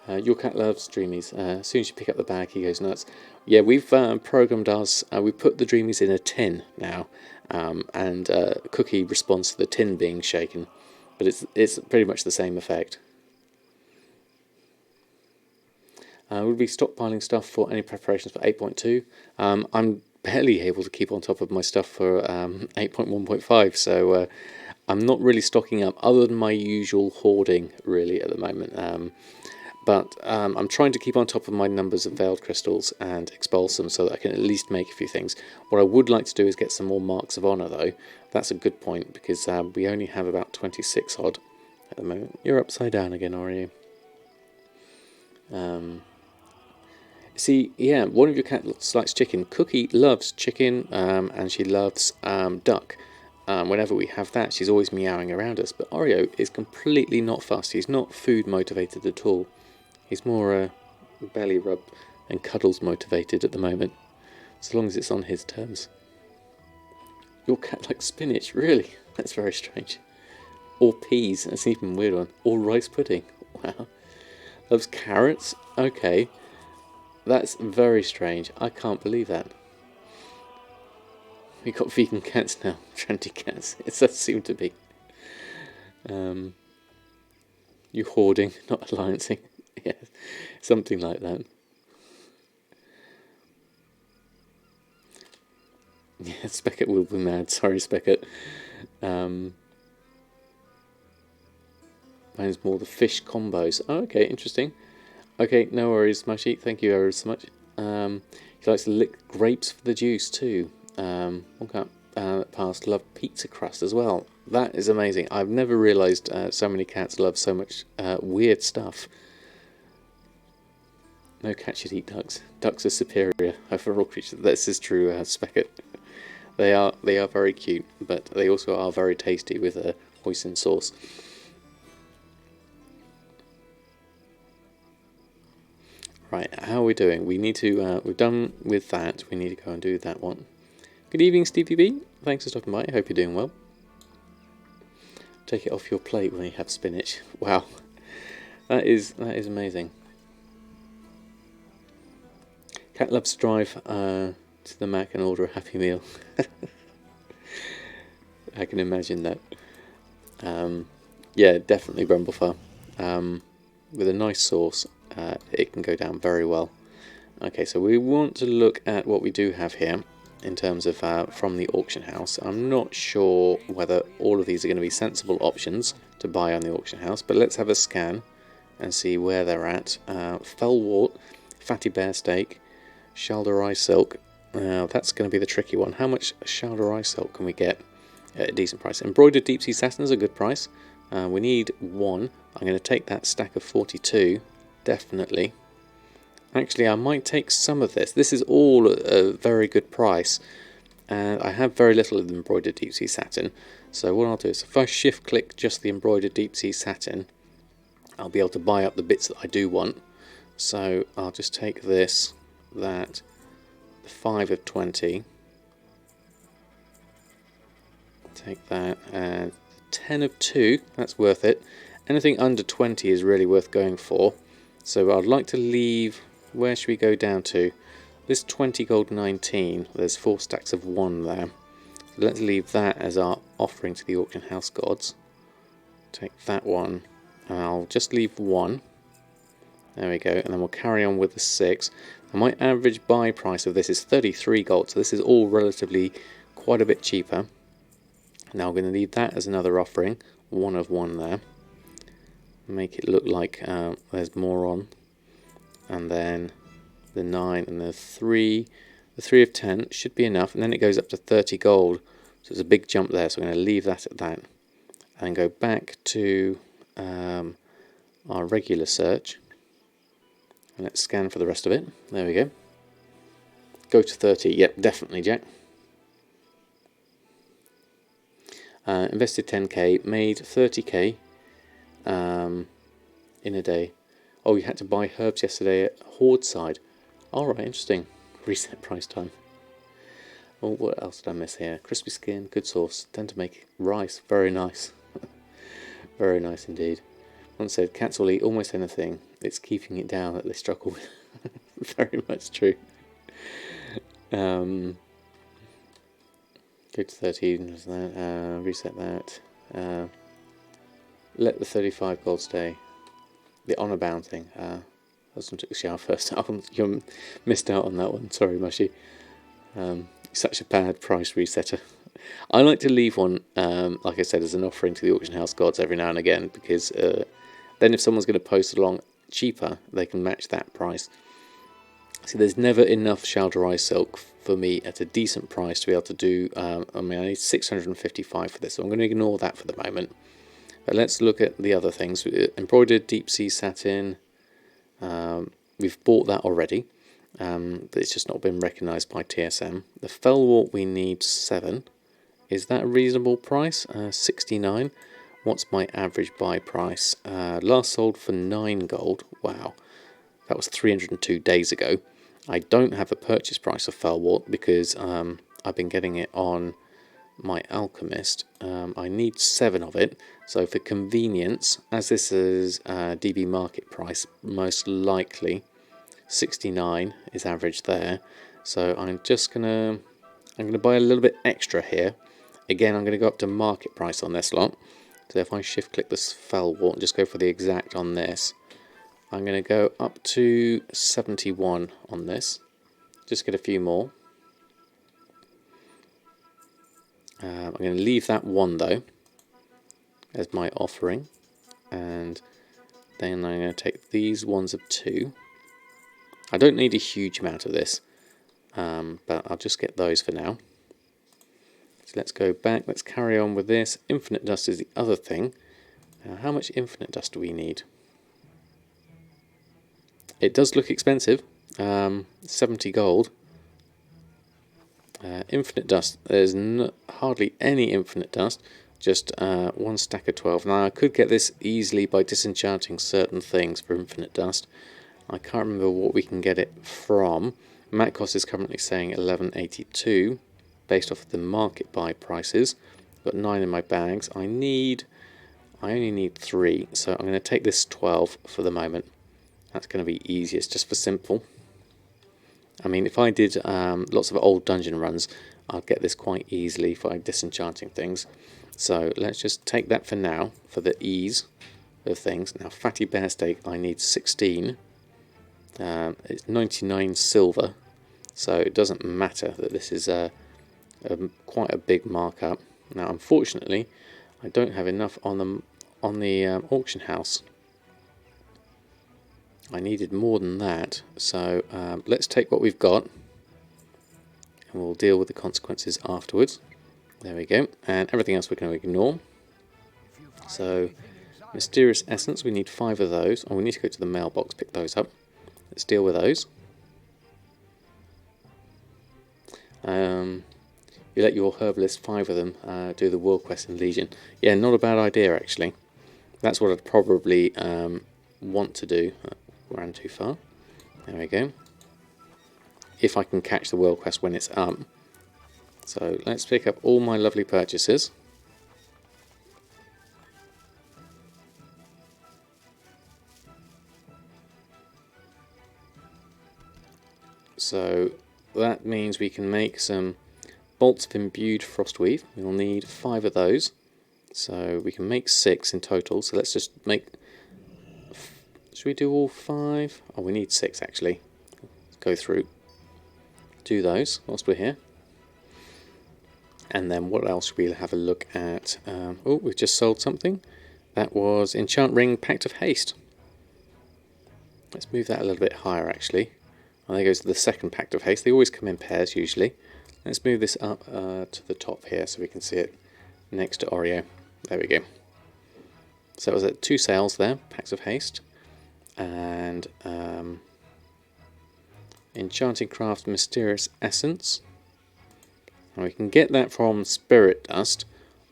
Your cat loves Dreamies. As soon as you pick up the bag, he goes nuts. Yeah, we've programmed us. We put the Dreamies in a tin now, and Cookie responds to the tin being shaken. But it's pretty much the same effect. We'll be stockpiling stuff for any preparations for 8.2. I'm barely able to keep on top of my stuff for 8.1.5, so I'm not really stocking up other than my usual hoarding really at the moment. But I'm trying to keep on top of my numbers of veiled crystals and expulsum so that I can at least make a few things. What I would like to do is get some more marks of honour though. That's a good point because we only have about 26 odd at the moment. You're upside down again, are you? See, yeah, one of your cats likes chicken. Cookie loves chicken, and she loves duck. Whenever we have that, she's always meowing around us. But Oreo is completely not fussed. He's not food motivated at all. He's more belly rub and cuddles motivated at the moment, as long as it's on his terms. Your cat likes spinach, really? That's very strange. Or peas, that's an even weird one. Or rice pudding, wow. Loves carrots, okay. That's very strange. I can't believe that. We've got vegan cats now. Trendy cats. It does seem to be. You hoarding, not alliancing. Yeah, something like that. Yeah, Speckett will be mad. Sorry, Speckett. Mine's more the fish combos. Oh, okay, interesting. Okay, no worries, Mushy. Thank you ever so much. He likes to lick grapes for the juice too. One cat past loved pizza crust as well. That is amazing. I've never realised so many cats love so much weird stuff. No cat should eat ducks. Ducks are superior over all creatures. This is true, Speckett. They are very cute, but they also are very tasty with a hoisin sauce. Right, how are we doing? We need to, we're done with that. We need to go and do that one. Good evening, Stevie B. Thanks for stopping by. I hope you're doing well. Take it off your plate when you have spinach. Wow, that is amazing. Cat loves to drive to the Mac and order a Happy Meal. I can imagine that. Yeah, definitely Brumblefar. With a nice sauce. It can go down very well. Okay, so we want to look at what we do have here in terms of from the auction house. I'm not sure whether all of these are going to be sensible options to buy on the auction house, but let's have a scan and see where they're at. Fellwort, Fatty Bear Steak, Shalderai Silk. That's going to be the tricky one. How much Shalderai Silk can we get at a decent price? Embroidered Deep Sea Satin is a good price. We need one. I'm going to take that stack of 42. Definitely. Actually, I might take some of this. This is all a very good price. And I have very little of the embroidered deep sea satin. So what I'll do is if I shift click just the embroidered deep sea satin, I'll be able to buy up the bits that I do want. So I'll just take this, that, the 5 of 20. Take that, and 10 of 2, that's worth it. Anything under 20 is really worth going for. So I'd like to leave, where should we go down to? This 20 gold 19, there's 4 stacks of 1 there. So let's leave that as our offering to the auction house gods. Take that one, and I'll just leave 1. There we go, and then we'll carry on with the 6. And my average buy price of this is 33 gold, so this is all relatively quite a bit cheaper. Now I'm going to leave that as another offering, 1 of 1 there. make it look like there's more on, and then the 9 and the 3. The 3 of 10 should be enough, and then it goes up to 30 gold, so there's a big jump there, so I'm going to leave that at that, and go back to our regular search, and let's scan for the rest of it. There we go. Go to 30, yep, definitely, Jack. Invested 10k, made 30k in a day. Oh, you had to buy herbs yesterday at Horde side. Alright, interesting. Reset price time. Oh, what else did I miss here? Crispy skin, good sauce. Tend to make rice. Very nice. Very nice indeed. One said, cats will eat almost anything. It's keeping it down that they struggle with. Very much true. Go to 13, reset that. Let the 35 gold stay. The honour bound thing. Husband took a shower first. Oh, you missed out on that one. Sorry, Mushy. Such a bad price resetter. I like to leave one, like I said, as an offering to the auction house gods every now and again, because then if someone's going to post along cheaper, they can match that price. See, there's never enough Shalderai silk for me at a decent price to be able to do. I need 655 for this, so I'm going to ignore that for the moment. But let's look at the other things. Embroidered deep sea satin. We've bought that already. But it's just not been recognised by TSM. The Fellwort we need 7. Is that a reasonable price? 69. What's my average buy price? Last sold for 9 gold. Wow, that was 302 days ago. I don't have a purchase price of Fellwort because I've been getting it on my Alchemist. I need 7 of it, so for convenience, as this is DB market price, most likely 69 is average there. So I'm gonna buy a little bit extra here. Again, I'm gonna go up to market price on this lot. So if I shift click this Fellwort and just go for the exact on this, I'm going to go up to 71 on this. Just get a few more. I'm going to leave that one though as my offering, and then I'm going to take these ones of 2. I don't need a huge amount of this, but I'll just get those for now. So let's go back. Let's carry on with this. Infinite dust is the other thing. How much infinite dust do we need? It does look expensive, 70 gold. Infinite dust, there's hardly any infinite dust, just 1 stack of 12. Now I could get this easily by disenchanting certain things for infinite dust. I can't remember what we can get it from. Matcos is currently saying 1182, based off of the market buy prices. I've got 9 in my bags. I only need 3, so I'm going to take this 12 for the moment. That's going to be easiest, just for simple. I mean, if I did lots of old dungeon runs, I'd get this quite easily by disenchanting things. So let's just take that for now, for the ease of things. Now, fatty bear steak, I need 16. It's 99 silver, so it doesn't matter that this is quite a big markup. Now, unfortunately, I don't have enough on the auction house. I needed more than that, so let's take what we've got and we'll deal with the consequences afterwards. There we go, and everything else we're going to ignore. So, mysterious essence, we need 5 of those. Oh, we need to go to the mailbox, pick those up. Let's deal with those. You let your herbalist, 5 of them, do the world quest in Legion. Yeah, not a bad idea actually. That's what I'd probably want to do. Ran too far. There we go. If I can catch the world quest when it's up. So let's pick up all my lovely purchases. So that means we can make some bolts of imbued frostweave. We'll need 5 of those. So we can make 6 in total. So let's just make... Should we do all 5? Oh, we need 6 actually. Let's go through. Do those whilst we're here. And then what else should we have a look at? Oh, we've just sold something. That was Enchant Ring, Pact of Haste. Let's move that a little bit higher actually. And there goes the second Pact of Haste. They always come in pairs usually. Let's move this up to the top here so we can see it next to Oreo. There we go. So it was at 2 sales there, Pacts of Haste. And Enchanting Craft Mysterious Essence. And we can get that from Spirit Dust,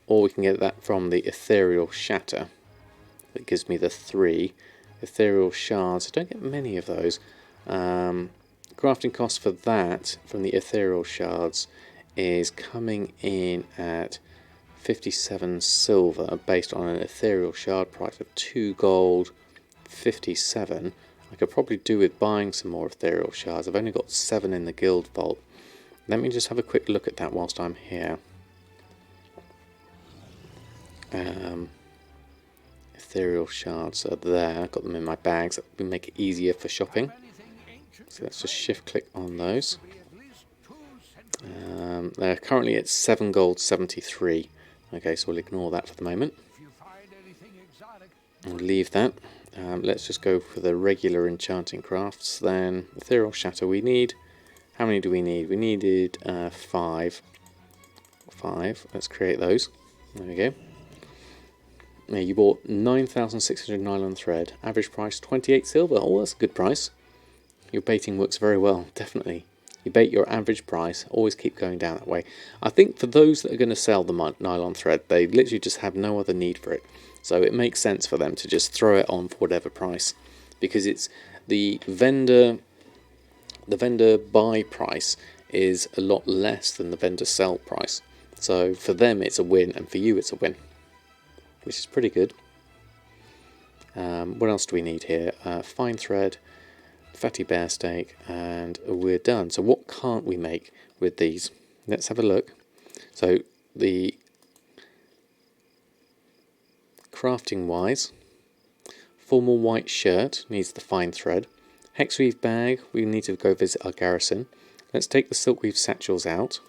or we can get that from the Ethereal Shatter. That gives me the 3 Ethereal Shards. I don't get many of those. Crafting cost for that from the Ethereal Shards is coming in at 57 silver based on an Ethereal Shard price of 2 gold, 57. I could probably do with buying some more Ethereal Shards. I've only got 7 in the Guild Vault. Let me just have a quick look at that whilst I'm here. Ethereal Shards are there. I've got them in my bags. That will make it easier for shopping. So let's just shift click on those. They're currently at 7 gold 73. Okay, so we'll ignore that for the moment. We'll leave that. Let's just go for the regular enchanting crafts then. Ethereal Shatter we need. How many do we need? We needed 5. 5. Let's create those. There we go. Now you bought 9,600 nylon thread. Average price 28 silver. Oh, that's a good price. Your baiting works very well, definitely. You bait your average price, always keep going down that way. I think for those that are going to sell the nylon thread, they literally just have no other need for it. So it makes sense for them to just throw it on for whatever price. Because it's the vendor buy price is a lot less than the vendor sell price. So for them it's a win, and for you it's a win. Which is pretty good. What else do we need here? Fine thread, fatty bear steak, and we're done. So what can't we make with these? Let's have a look. So the crafting wise, formal white shirt needs the fine thread. Hexweave bag, we need to go visit our garrison. Let's take the silkweave satchels out.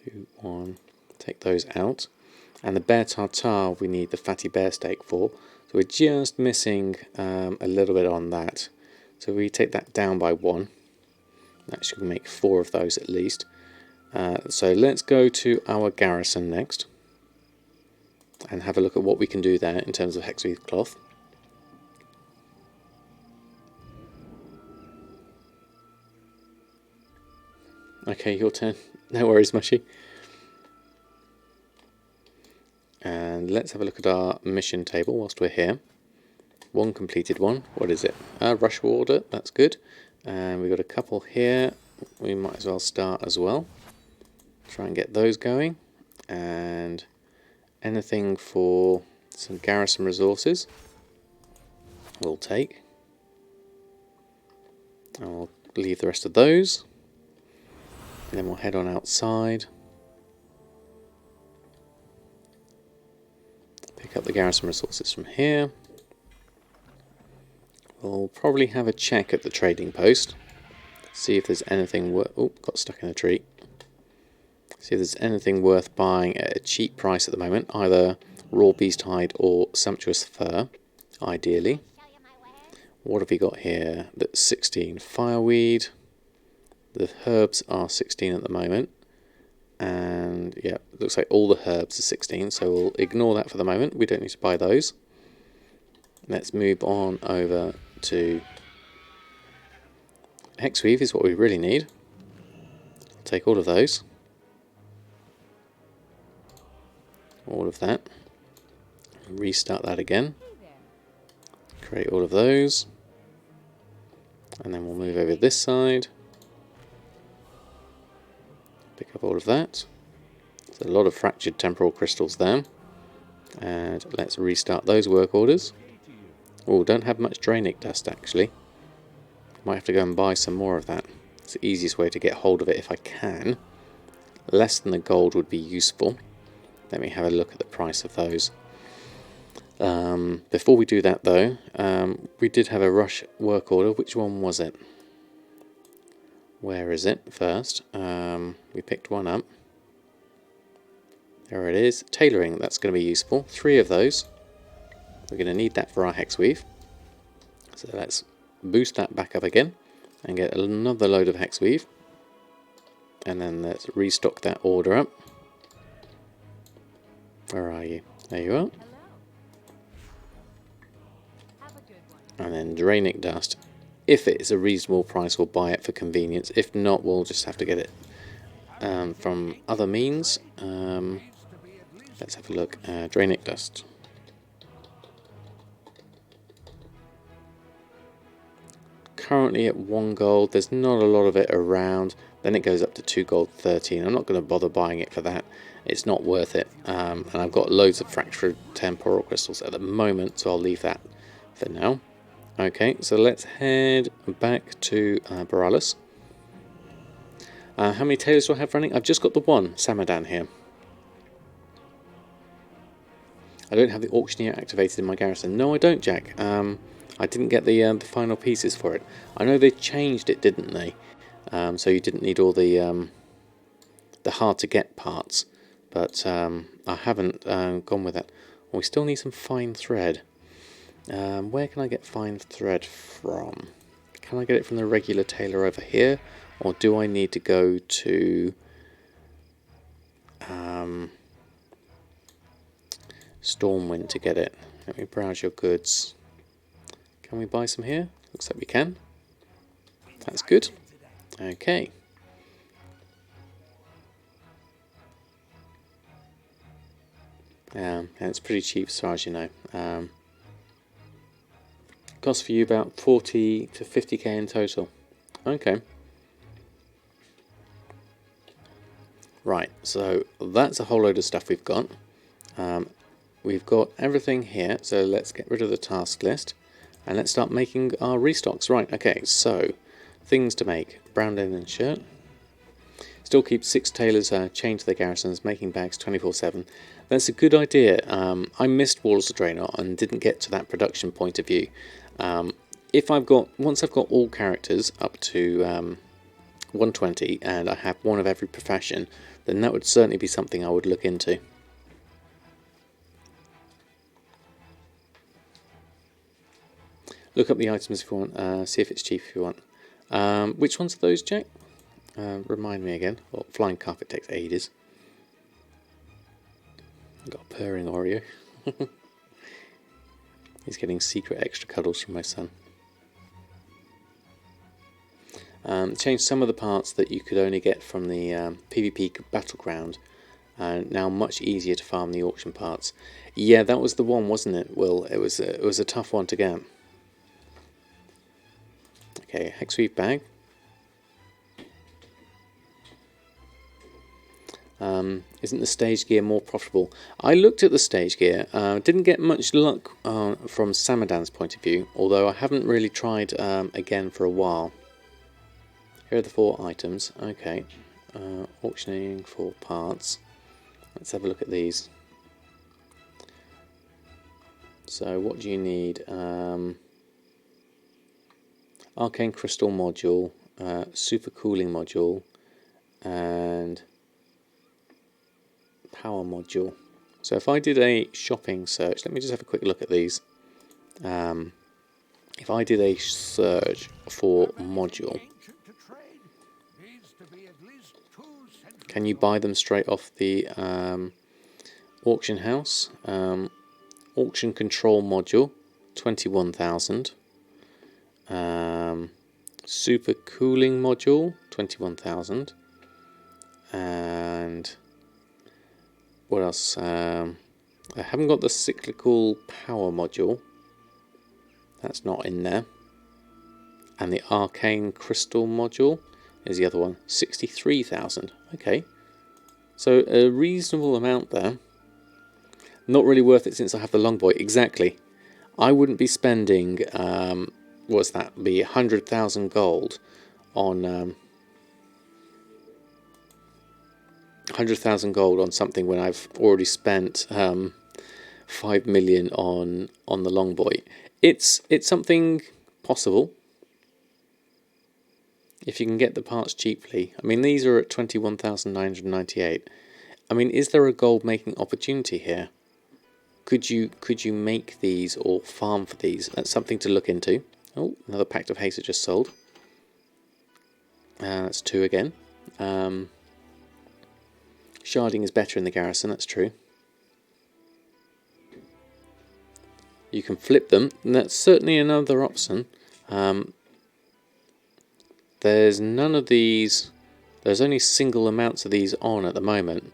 2, 1, take those out. And the bear tartare we need the fatty bear steak for. So we're just missing a little bit on that. So we take that down by 1. That should make 4 of those at least. So let's go to our garrison next. And have a look at what we can do there in terms of hexweave cloth. Okay, your turn. No worries, Mushy. And let's have a look at our mission table whilst we're here. 1 completed one. What is it? Rush order. That's good. And we've got a couple here. We might as well start as well. Try and get those going. And anything for some garrison resources we'll take. And we'll leave the rest of those. And then we'll head on outside. Pick up the garrison resources from here. We'll probably have a check at the trading post. See if there's anything got stuck in a tree. See if there's anything worth buying at a cheap price at the moment. Either raw beast hide or sumptuous fur, ideally. What have we got here? That's 16. Fireweed. The herbs are 16 at the moment. And yeah, looks like all the herbs are 16, so we'll ignore that for the moment. We don't need to buy those. Let's move on over to hexweave is what we really need. I'll take all of those. All of that. Restart that again. Create all of those. And then we'll move over this side. Pick up all of that. There's a lot of fractured temporal crystals there. And let's restart those work orders. Oh, don't have much drainic dust actually. Might have to go and buy some more of that. It's the easiest way to get hold of it if I can. Less than the gold would be useful. Let me have a look at the price of those. Before we do that though, we did have a rush work order. Which one was it? Where is it first? We picked one up. There it is. Tailoring, that's going to be useful. 3 of those. We're going to need that for our hex weave. So let's boost that back up again and get another load of hex weave. And then let's restock that order up. Where are you? There you are. And then Drainic Dust. If it is a reasonable price, we'll buy it for convenience. If not, we'll just have to get it from other means. Let's have a look. Drainic Dust. Currently at 1 gold. There's not a lot of it around. Then it goes up to 2 gold 13. I'm not going to bother buying it for that. It's not worth it. And I've got loads of fractured temporal crystals at the moment, so I'll leave that for now. Okay, so let's head back to Borealis. How many tailors do I have running? I've just got the one, Samadan, here. I don't have the auctioneer activated in my garrison. No, I don't, Jack. I didn't get the final pieces for it. I know they changed it, didn't they? So you didn't need all the hard-to-get parts. But I haven't gone with that. Oh, we still need some fine thread. Where can I get fine thread from? Can I get it from the regular tailor over here? Or do I need to go to Stormwind to get it? Let me browse your goods. Can we buy some here? Looks like we can. That's good. Okay. And it's pretty cheap as far as you know. Costs for you about 40 to 50k in total. Okay. Right, so that's a whole load of stuff we've got. We've got everything here, so let's get rid of the task list. And let's start making our restocks. Right, okay, so things to make. Brown linen shirt. Still keep 6 tailors chained to their garrisons, making bags 24/7. That's a good idea. I missed Walls of Draenor and didn't get to that production point of view. Once I've got all characters up to 120 and I have one of every profession, then that would certainly be something I would look into. Look up the items if you want, see if it's cheap if you want. Which ones are those, Jack? Remind me again. Well, flying carpet takes ages. Got a purring Oreo. He's getting secret extra cuddles from my son. Change some of the parts that you could only get from the PvP battleground. Now much easier to farm the auction parts. Yeah, that was the one, wasn't it? Well, it was a tough one to get. Okay, Hexweave bag. Isn't the stage gear more profitable? I looked at the stage gear. Didn't get much luck from Samadan's point of view, although I haven't really tried again for a while. Here are the 4 items. Okay, auctioning for parts. Let's have a look at these. So what do you need? Arcane Crystal module, Super Cooling module, and Power module. So if I did a shopping search, let me just have a quick look at these. If I did a search for module, can you buy them straight off the auction house? Auction control module, 21,000. Super cooling module, 21,000. And what else? I haven't got the cyclical power module. That's not in there. And the arcane crystal module is the other one, 63,000. Okay, so a reasonable amount there. Not really worth it since I have the longboy. Exactly. I wouldn't be spending what's that? Be 100,000 gold on 100,000 gold on something when I've already spent 5 million on the longboy. It's something possible if you can get the parts cheaply. I mean, these are at 21,998. I mean, is there a gold making opportunity here? Could you make these or farm for these? That's something to look into. Oh, another pact of haste just sold. That's 2 again. Sharding is better in the garrison, that's true. You can flip them, and that's certainly another option. There's none of these. There's only single amounts of these on at the moment.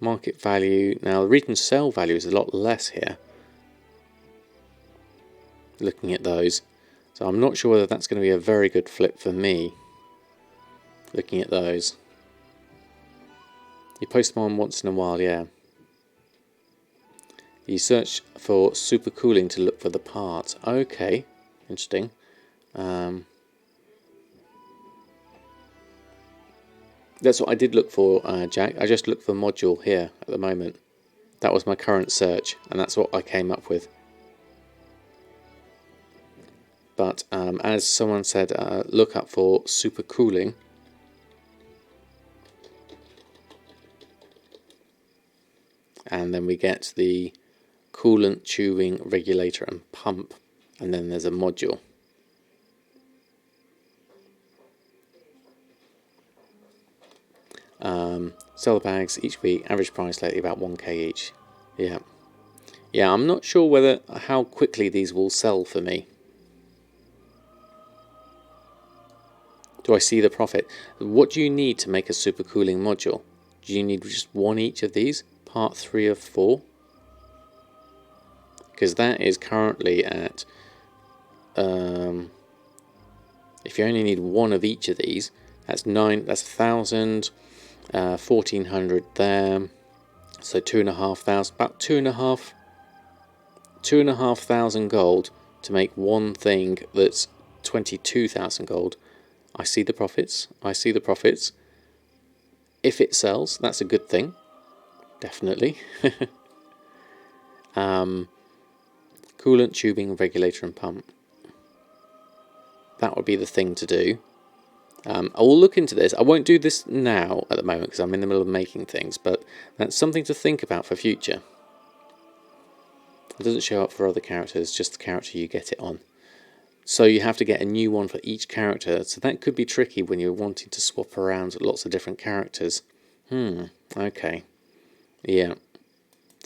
Market value, now the region sell value is a lot less here. Looking at those. So I'm not sure whether that's going to be a very good flip for me. Looking at those. You post them on once in a while, yeah. You search for super cooling to look for the parts. Okay, interesting. That's what I did look for, Jack. I just looked for module here at the moment. That was my current search, and that's what I came up with. But as someone said, look up for super cooling. And then we get the coolant, tubing, regulator and pump. And then there's a module. Sell the bags each week, average price lately about 1k each. Yeah, I'm not sure how quickly these will sell for me. Do I see the profit? What do you need to make a super cooling module? Do you need just one each of these? Part 3 of 4? Because that is currently at if you only need one of each of these, that's 1,000. 1,400 there, so 2,500, about 2,500 gold to make one thing that's 22,000 gold. I see the profits. If it sells, that's a good thing, definitely. Coolant, tubing, regulator and pump. That would be the thing to do. I will look into this. I won't do this now at the moment because I'm in the middle of making things, but that's something to think about for future. It doesn't show up for other characters, just the character you get it on. So you have to get a new one for each character, so that could be tricky when you're wanting to swap around lots of different characters. Okay. Yeah.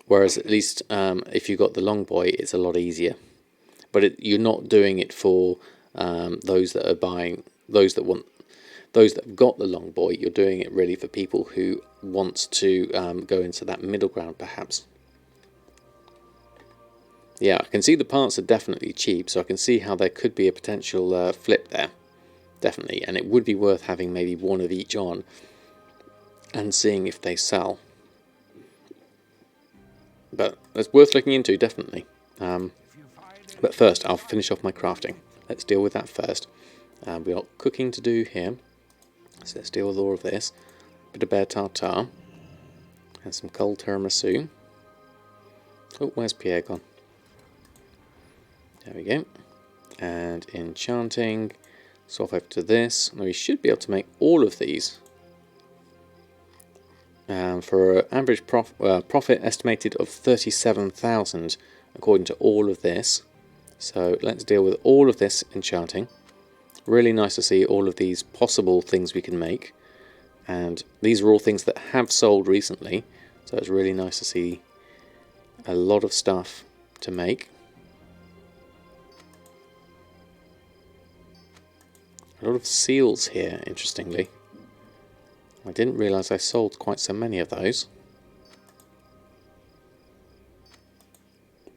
Whereas at least if you got the long boy, it's a lot easier. But you're not doing it for those that are buying, those that have got the long boy. You're doing it really for people who want to go into that middle ground, perhaps. Yeah, I can see the parts are definitely cheap, so I can see how there could be a potential flip there. Definitely, and it would be worth having maybe one of each on and seeing if they sell. But it's worth looking into, definitely. But first, I'll finish off my crafting. Let's deal with that first. We've got cooking to do here. So let's deal with all of this. Bit of bear tartare. And some cold tiramisu. Oh, where's Pierre gone? There we go. And enchanting. Swap over to this. Now we should be able to make all of these. For an average profit estimated of 37,000 according to all of this. So let's deal with all of this enchanting. Really nice to see all of these possible things we can make, and these are all things that have sold recently, so it's really nice to see a lot of stuff to make. A lot of seals here, interestingly. I didn't realise I sold quite so many of those,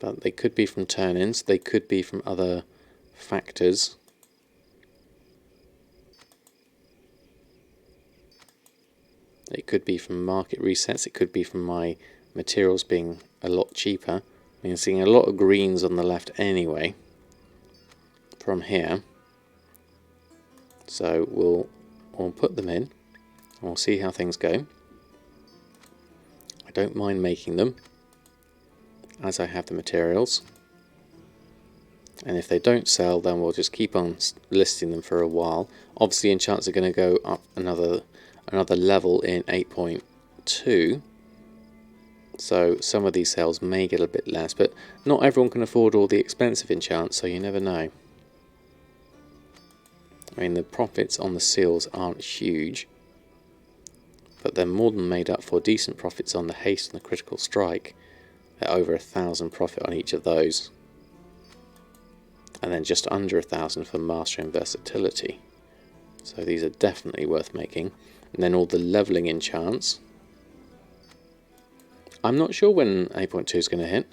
but they could be from turn-ins, they could be from other factors. It could be from market resets, it could be from my materials being a lot cheaper. I'm seeing a lot of greens on the left anyway from here. So we'll put them in and we'll see how things go. I don't mind making them as I have the materials. And if they don't sell, then we'll just keep on listing them for a while. Obviously enchants are going to go up another level in 8.2, So some of these sales may get a bit less, but not everyone can afford all the expensive enchants, so you never know. I mean, the profits on the seals aren't huge, but they're more than made up for decent profits on the haste and the critical strike, at over 1,000 profit on each of those, and then just under 1,000 for mastery and versatility. So these are definitely worth making. And then all the levelling enchants. I'm not sure when 8.2 is going to hit.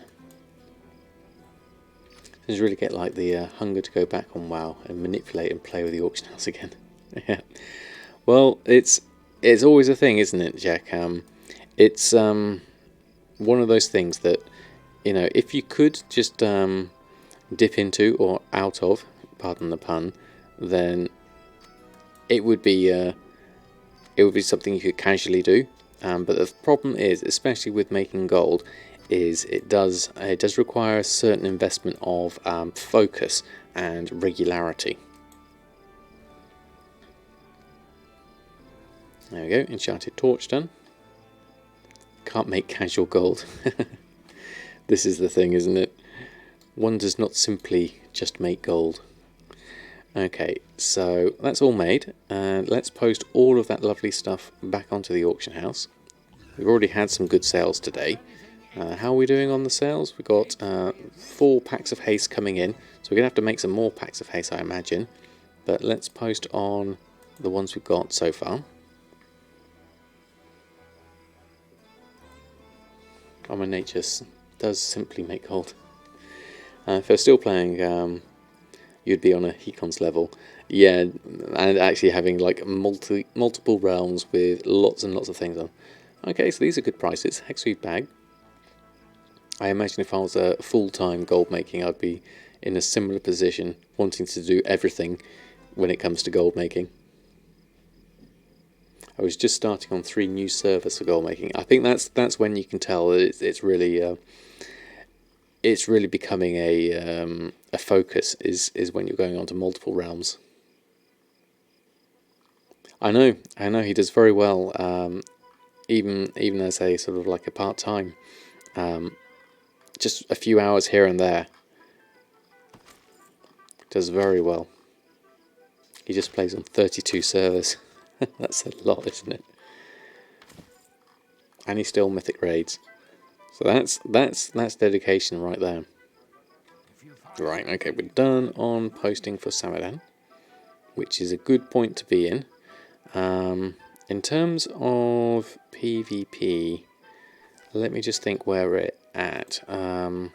Just really get like the hunger to go back on WoW and manipulate and play with the auction house again. Yeah. Well, it's always a thing, isn't it, Jack? It's one of those things that, you know, if you could just dip into or out of, pardon the pun, then it would be something you could casually do. But the problem is, especially with making gold, is it does require a certain investment of focus and regularity. There we go, enchanted torch done. Can't make casual gold. This is the thing, isn't it? One does not simply just make gold. Okay, so that's all made, and let's post all of that lovely stuff back onto the auction house. We've already had some good sales today. How are we doing on the sales? We've got 4 packs of haste coming in, so we're going to have to make some more packs of haste, I imagine. But let's post on the ones we've got so far. Common nature does simply make gold. If you're still playing, you'd be on a Hecon's level. Yeah, and actually having like multiple realms with lots and lots of things on. Okay, so these are good prices. Hexweave bag. I imagine if I was a full-time gold making, I'd be in a similar position, wanting to do everything when it comes to gold making. I was just starting on 3 new servers for gold making. I think that's when you can tell that it's really becoming a focus. Is when you're going on to multiple realms. I know he does very well. Even as a sort of like a part-time, just a few hours here and there, does very well. He just plays on 32 servers. That's a lot, isn't it? And he still mythic raids. So that's dedication right there. Right, okay, we're done on posting for Samadan, which is a good point to be in. In terms of PvP, let me just think where we're at. We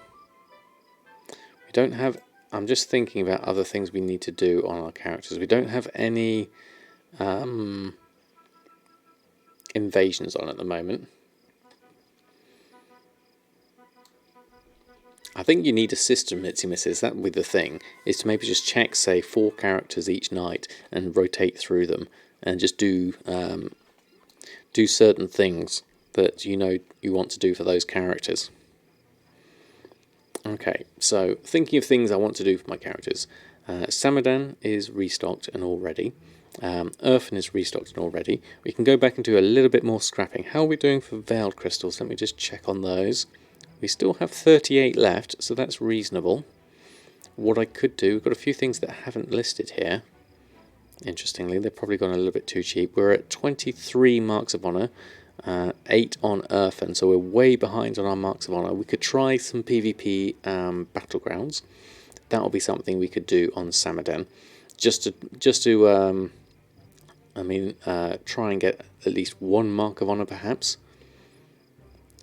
don't have... I'm just thinking about other things we need to do on our characters. We don't have any invasions on at the moment. I think you need a system, Mitzy Misses. That would be the thing, is to maybe just check, say, 4 characters each night and rotate through them and just do certain things that you know you want to do for those characters. Okay, so thinking of things I want to do for my characters. Samadan is restocked and all ready. Erfen is restocked and all ready. We can go back and do a little bit more scrapping. How are we doing for veiled crystals? Let me just check on those. We still have 38 left, so that's reasonable. What I could do, we've got a few things that I haven't listed here. Interestingly, they've probably gone a little bit too cheap. We're at 23 marks of honour, 8 on Erfen, so we're way behind on our marks of honour. We could try some PvP battlegrounds. That will be something we could do on Samadan, just to try and get at least 1 mark of honour, perhaps.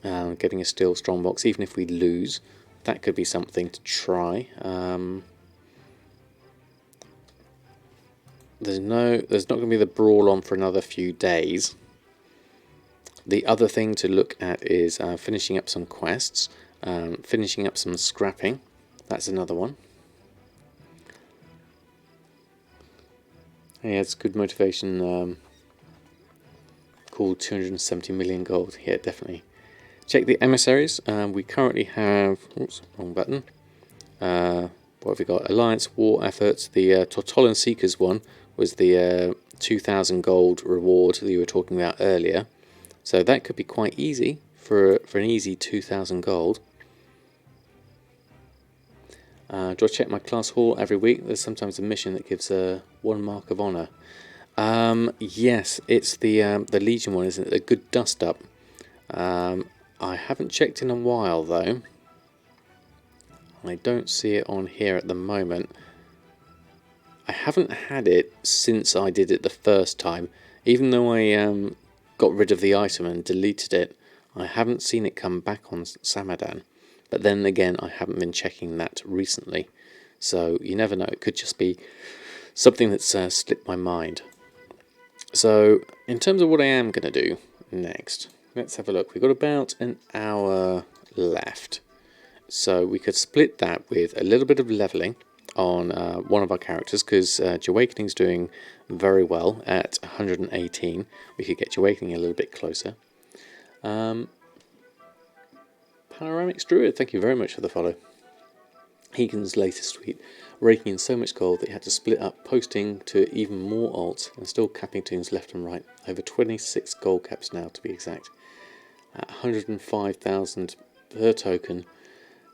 Getting a steel strong box, even if we lose, that could be something to try. There's not going to be the brawl on for another few days. The other thing to look at is finishing up some quests, finishing up some scrapping. That's another one. Yeah, it's good motivation. Called 270 million gold. Yeah, definitely. Check the emissaries. We currently have... Oops, wrong button. What have we got? Alliance War Efforts. The Tortollan Seekers one was the 2,000 gold reward that you were talking about earlier. So that could be quite easy for an easy 2,000 gold. Do I check my class hall every week? There's sometimes a mission that gives 1 mark of honour. Yes, it's the Legion one, isn't it? A good dust up. I haven't checked in a while though. I don't see it on here at the moment. I haven't had it since I did it the first time. Even though I got rid of the item and deleted it, I haven't seen it come back on Samadan. But then again, I haven't been checking that recently. So you never know, it could just be something that's slipped my mind. So in terms of what I am going to do next, let's have a look. We've got about an hour left. So we could split that with a little bit of levelling on one of our characters, because Jahwakening is doing very well at 118. We could get Jahwakening a little bit closer. Panoramics Druid, thank you very much for the follow. Hegan's latest tweet, raking in so much gold that he had to split up, posting to even more alts and still capping tunes left and right. Over 26 gold caps now to be exact. At 105,000 per token,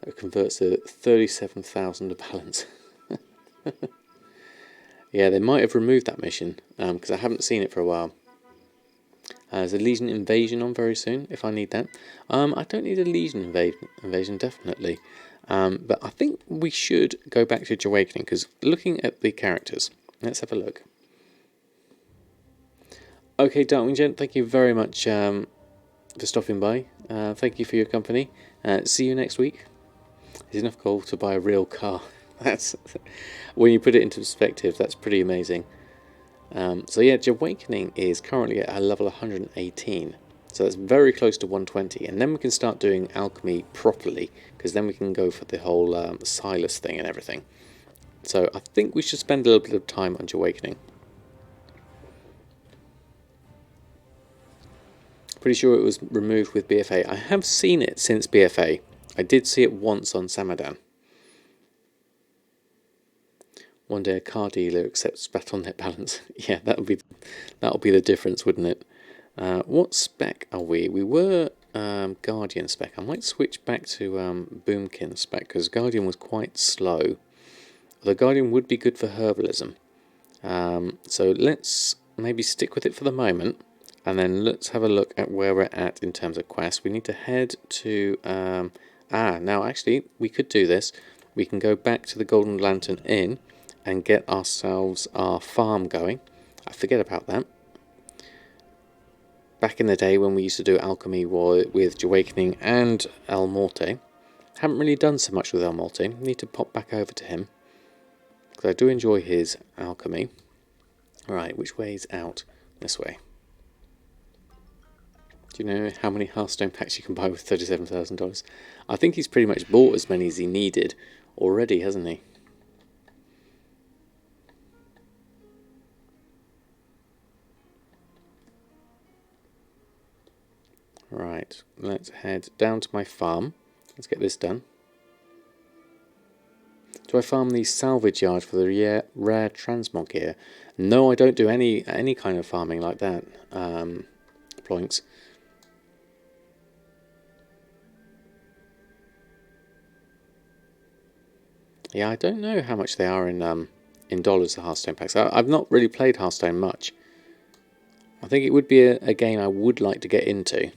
that converts to 37,000 of balance. Yeah, they might have removed that mission because I haven't seen it for a while. There's a Legion invasion on very soon if I need that. I don't need a Legion invasion, definitely. But I think we should go back to Jahwakening, because looking at the characters, let's have a look. Okay, Darkwing Gent, thank you very much for stopping by. Thank you for your company. See you next week. There's enough gold to buy a real car. That's when you put it into perspective, that's pretty amazing. So yeah, Jahwakening is currently at a level 118. So that's very close to 120, and then we can start doing Alchemy properly, because then we can go for the whole Silas thing and everything. So I think we should spend a little bit of time on Jahwakening. Pretty sure it was removed with BfA. I have seen it since BfA. I did see it once on Samadan. One day a car dealer accepts Battle.net balance. Yeah, that'll be the difference, wouldn't it? What spec are we? We were Guardian spec. I might switch back to Boomkin spec, because Guardian was quite slow. The Guardian would be good for herbalism. So let's maybe stick with it for the moment, and then let's have a look at where we're at in terms of quests. We need to head to... now actually, we could do this. We can go back to the Golden Lantern Inn and get ourselves our farm going. I forget about that. Back in the day when we used to do Alchemy with Jahwakening and El Morte. Haven't really done so much with El Morte. Need to pop back over to him, because I do enjoy his Alchemy. Right, which way is out? This way. Do you know how many Hearthstone packs you can buy with $37,000? I think he's pretty much bought as many as he needed already, hasn't he? Right, let's head down to my farm. Let's get this done. Do I farm the salvage yard for the rare transmog gear? No, I don't do any kind of farming like that. Ploinks. Yeah, I don't know how much they are in dollars, the Hearthstone packs. I've not really played Hearthstone much. I think it would be a game I would like to get into,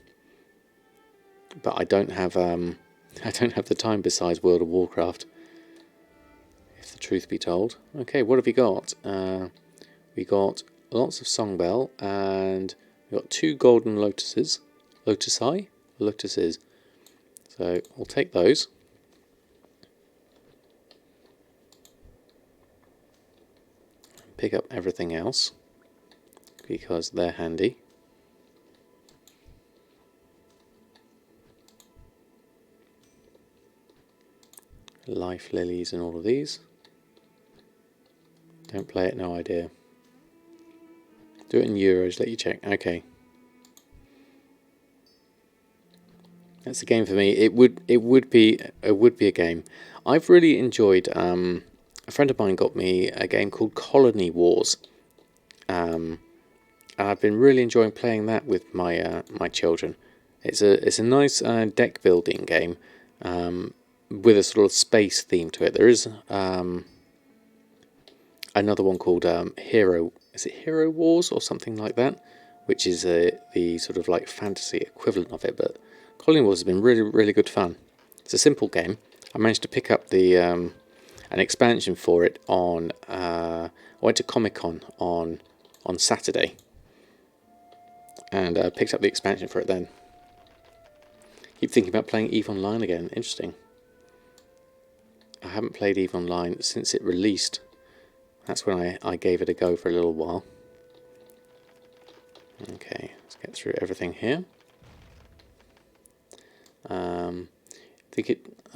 but I don't have the time besides World of Warcraft, if the truth be told. Okay, what have we got? We got lots of Songbell, and we got 2 golden lotuses. Lotuses. So we'll take those. Pick up everything else, because they're handy. Life lilies and all of these. Don't play it, no idea. Do it in euros, let you check. Okay. That's a game for me. It would be a game. I've really enjoyed. A friend of mine got me a game called Colony Wars, and I've been really enjoying playing that with my my children. It's a nice deck building game with a sort of space theme to it. There is another one called Hero. Is it Hero Wars or something like that? Which is the sort of like fantasy equivalent of it. But Colony Wars has been really good fun. It's a simple game. I managed to pick up the an expansion for it on. I went to Comic-Con on Saturday and picked up the expansion for it then. Keep thinking about playing EVE Online again. Interesting. I haven't played EVE Online since it released. That's when I gave it a go for a little while. Okay, let's get through everything here.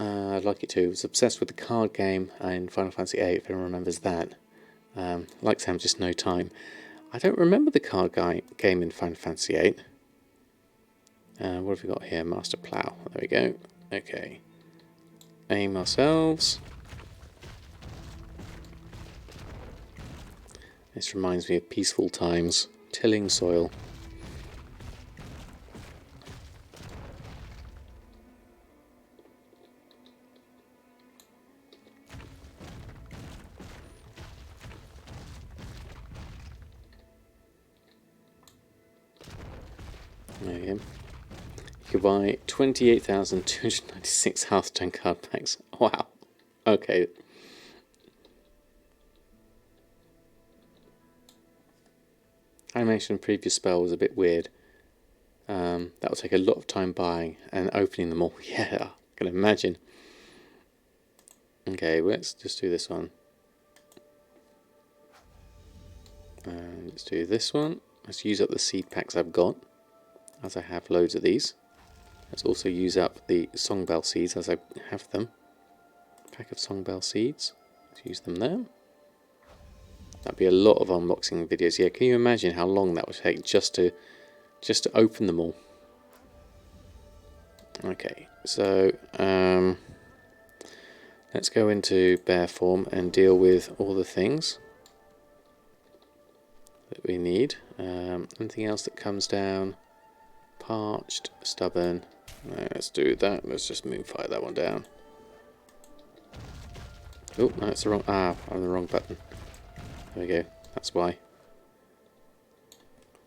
I'd like it too. Was obsessed with the card game in Final Fantasy VIII, if anyone remembers that. Like Sam, just no time. I don't remember the card game in Final Fantasy VIII. What have we got here? Master Plough. There we go. Okay. Aim ourselves. This reminds me of peaceful times. Tilling soil. There you go. You could buy 28,296 Hearthstone card packs. Wow. Okay. Animation of previous spell was a bit weird. That will take a lot of time buying and opening them all. Yeah, I can imagine. Okay, well, let's just do this one. Let's do this one. Let's use up the seed packs I've got, as I have loads of these. Let's also use up the songbell seeds as I have them. Pack of songbell seeds. Let's use them there. That'd be a lot of unboxing videos. Yeah, can you imagine how long that would take just to open them all? Okay, so let's go into bear form and deal with all the things that we need. Anything else that comes down? Parched, stubborn. No, let's do that. Let's just moonfire that one down. Oh, no, it's the wrong. I'm on the wrong button. There we go. That's why.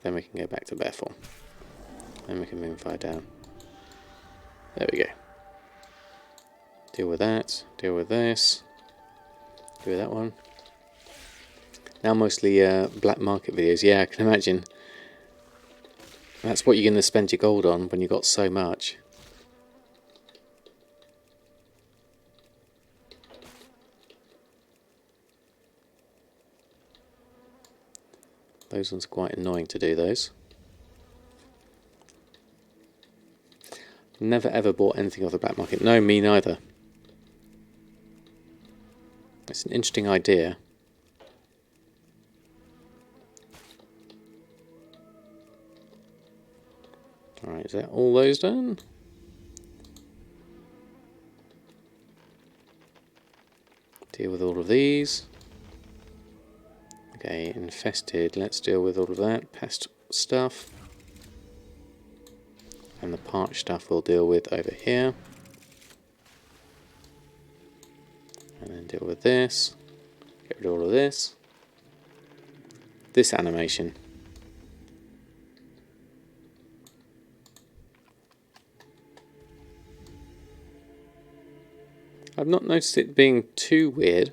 Then we can go back to bear form. Then we can moonfire down. There we go. Deal with that. Deal with this. Deal with that one. Now mostly black market videos. Yeah, I can imagine. That's what you're going to spend your gold on when you've got so much. Those ones are quite annoying to do, those. Never ever bought anything off the black market. No, me neither. It's an interesting idea. Alright, is that all those done? Deal with all of these. Okay, infested. Let's deal with all of that. Pest stuff. And the parched stuff we'll deal with over here. And then deal with this. Get rid of all of this. This animation. I've not noticed it being too weird.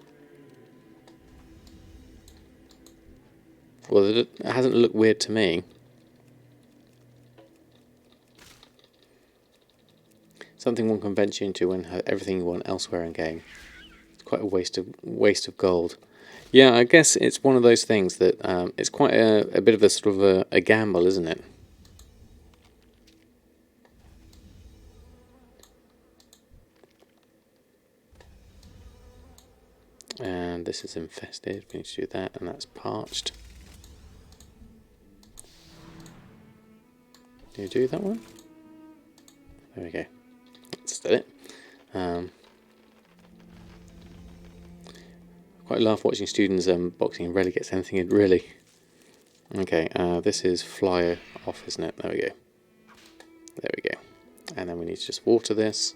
Well, it hasn't looked weird to me. Something one can venture into when have everything you want elsewhere in game. It's quite a waste of gold. Yeah, I guess it's one of those things that it's quite a bit of a sort of a gamble, isn't it? And this is infested. We need to do that, and that's parched. Do you do that one? There we go. That's it. Quite laugh watching students boxing and rarely gets anything in, really. Okay, this is flyer off, isn't it? There we go. There we go. And then we need to just water this.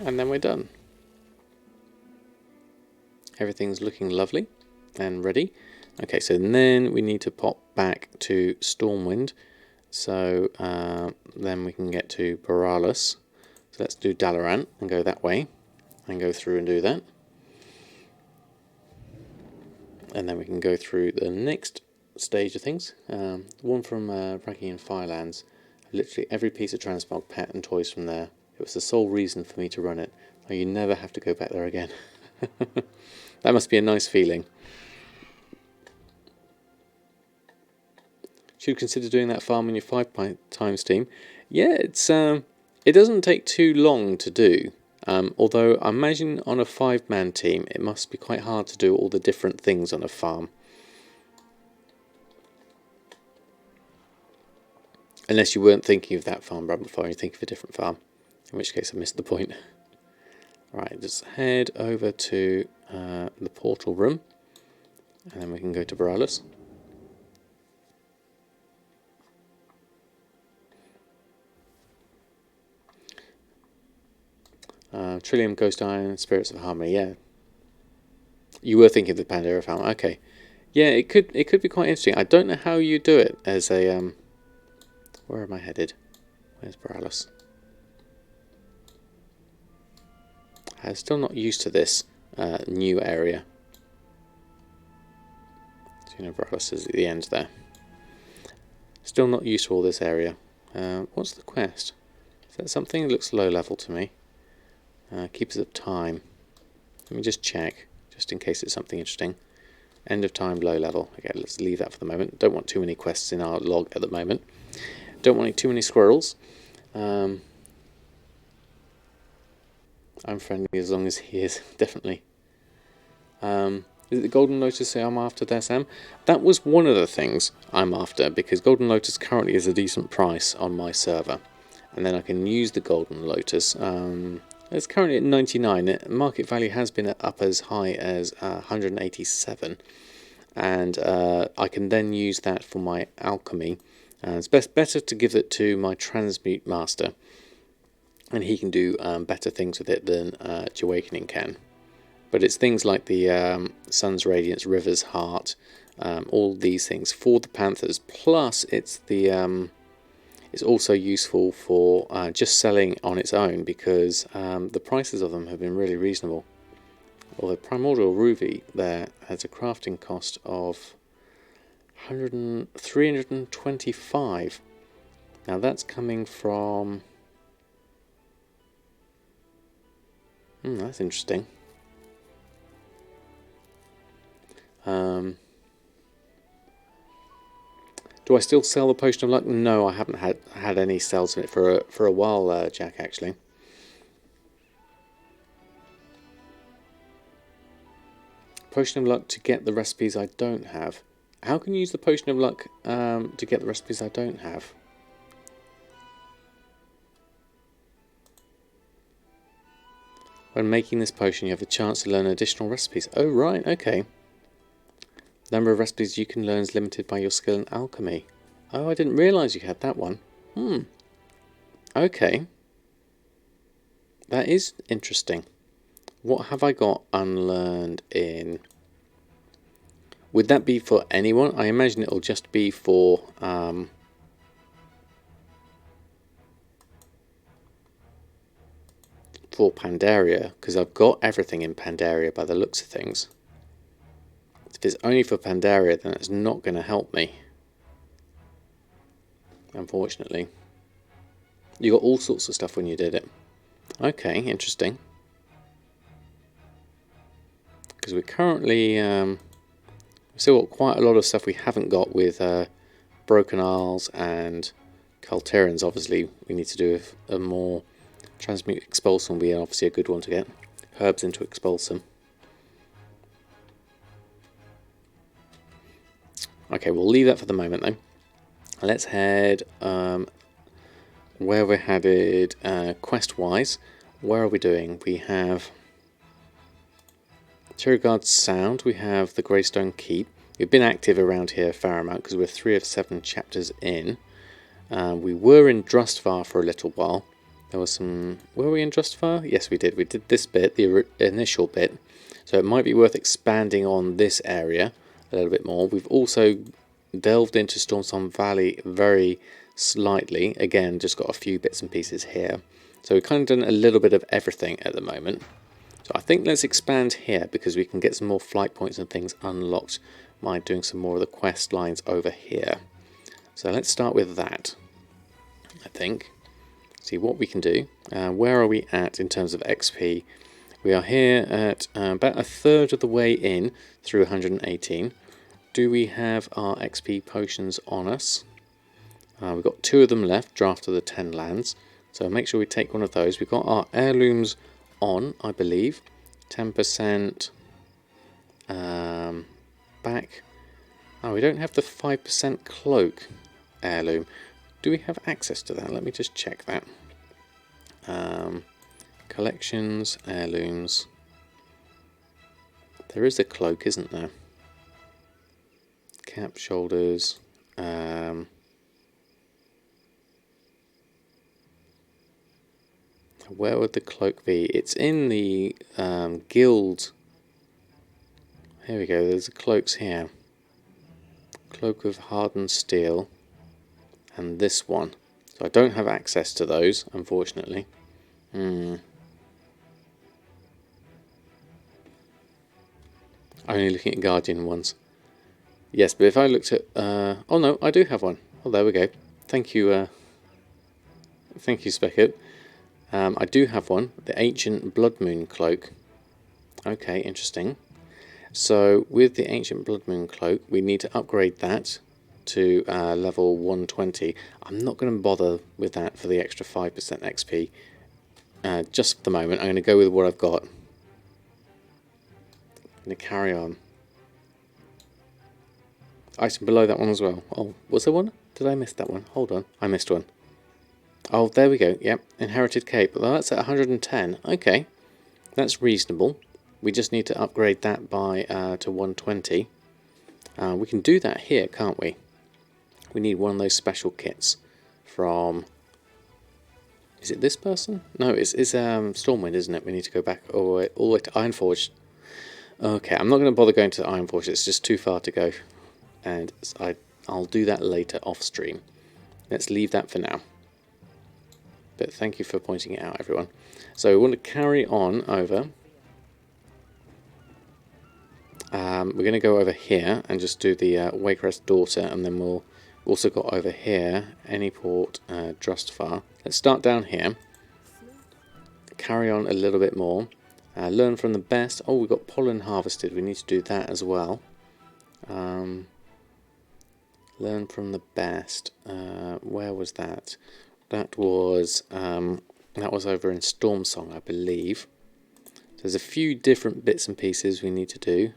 And then we're done. Everything's looking lovely and ready. Okay, so then we need to pop back to Stormwind. So then we can get to Borealis. So let's do Dalaran and go that way. And go through and do that. And then we can go through the next stage of things. The one from Raggy and Firelands. Literally every piece of transmog, pet and toys from there. It was the sole reason for me to run it. Oh, you never have to go back there again. That must be a nice feeling. Should consider doing that farm in your 5 times team. Yeah, it doesn't take too long to do. Although I imagine on a 5-man team it must be quite hard to do all the different things on a farm. Unless you weren't thinking of that farm run before, you think of a different farm. In which case I missed the point. Right, just head over to the portal room. And then we can go to Borealis. Trillium, Ghost Iron, Spirits of Harmony, yeah. You were thinking of the Pandora farm, okay. Yeah, it could be quite interesting. I don't know how you do it as a where am I headed? Where's Borealis? I'm still not used to this new area. So, you know, Borealis is at the end there. Still not used to all this area. What's the quest? Is that something that looks low level to me? Keepers of Time. Let me just check, just in case it's something interesting. End of Time, low level. Okay, let's leave that for the moment. Don't want too many quests in our log at the moment. Don't want too many squirrels. I'm friendly as long as he is, definitely. Is it the Golden Lotus that I'm after there, Sam? That was one of the things I'm after, because Golden Lotus currently is a decent price on my server. And then I can use the Golden Lotus. It's currently at 99. Market value has been up as high as 187. And I can then use that for my Alchemy. It's better to give it to my Transmute Master. And he can do better things with it than Jahwakening can. But it's things like the Sun's Radiance, River's Heart, all these things for the Panthers. Plus, it's also useful for just selling on its own, because the prices of them have been really reasonable. Although Primordial Ruby there has a crafting cost of 325. Now that's coming from... that's interesting. Do I still sell the Potion of Luck? No, I haven't had any sales of it for a while, Jack, actually. Potion of Luck to get the recipes I don't have. How can you use the Potion of Luck to get the recipes I don't have? When making this potion, you have a chance to learn additional recipes. Oh, right, okay. The number of recipes you can learn is limited by your skill in alchemy. Oh, I didn't realise you had that one. Okay. That is interesting. What have I got unlearned in? Would that be for anyone? I imagine it'll just be for... for Pandaria, because I've got everything in Pandaria by the looks of things. If it's only for Pandaria, then it's not going to help me, unfortunately. You got all sorts of stuff when you did it. Okay, interesting. Because we're currently we've still got quite a lot of stuff we haven't got with Broken Isles and Calterians. Obviously, we need to do a more... Transmute Expulsum will be obviously a good one to get. Herbs into Expulsum. Okay, we'll leave that for the moment though. Let's head where we're headed quest-wise. Where are we doing? We have Cherryguard Sound. We have the Greystone Keep. We've been active around here a fair amount because we're 3 of 7 chapters in. We were in Drustvar for a little while. There was some... Were we in Drustvar? Yes, we did. We did this bit, the initial bit. So it might be worth expanding on this area a little bit more. We've also delved into Stormsong Valley very slightly. Again, just got a few bits and pieces here. So we've kind of done a little bit of everything at the moment. So I think let's expand here because we can get some more flight points and things unlocked by doing some more of the quest lines over here. So let's start with that, I think. See what we can do. Where are we at in terms of XP? We are here at about a third of the way in through 118. Do we have our XP potions on us? We've got 2 of them left, draft of the 10 lands. So make sure we take one of those. We've got our heirlooms on, I believe. 10% back. Oh, we don't have the 5% cloak heirloom. Do we have access to that? Let me just check that. Collections, heirlooms. There is a cloak, isn't there? Cap, shoulders. Where would the cloak be? It's in the guild. Here we go, there's the cloaks here. Cloak of hardened steel. And this one. So I don't have access to those, unfortunately. Only looking at Guardian ones. Yes, but if I looked at... oh no, I do have one. Oh, there we go. Thank you, Speckett. I do have one, the Ancient Blood Moon Cloak. Okay, interesting. So with the Ancient Blood Moon Cloak, we need to upgrade that to level 120. I'm not going to bother with that for the extra 5% XP. Just for the moment, I'm going to go with what I've got. I'm going to carry on. Item below that one as well. Oh, was there one? Did I miss that one? Hold on, I missed one. Oh, there we go. Yep, Inherited Cape. Well, that's at 110. Okay, that's reasonable. We just need to upgrade that by to 120. We can do that here, can't we? We need one of those special kits from... Is it this person? No, it's Stormwind, isn't it? We need to go back all the way to Ironforge. Okay, I'm not going to bother going to Ironforge. It's just too far to go. And I'll do that later off stream. Let's leave that for now. But thank you for pointing it out, everyone. So we want to carry on over. We're going to go over here and just do the Wakerest Daughter, and then we'll also got over here Anyport Drustvar. Let's start down here. Carry on a little bit more. Learn from the best. Oh, we've got pollen harvested. We need to do that as well. Learn from the best. Where was that? That was over in Stormsong, I believe. There's a few different bits and pieces we need to do.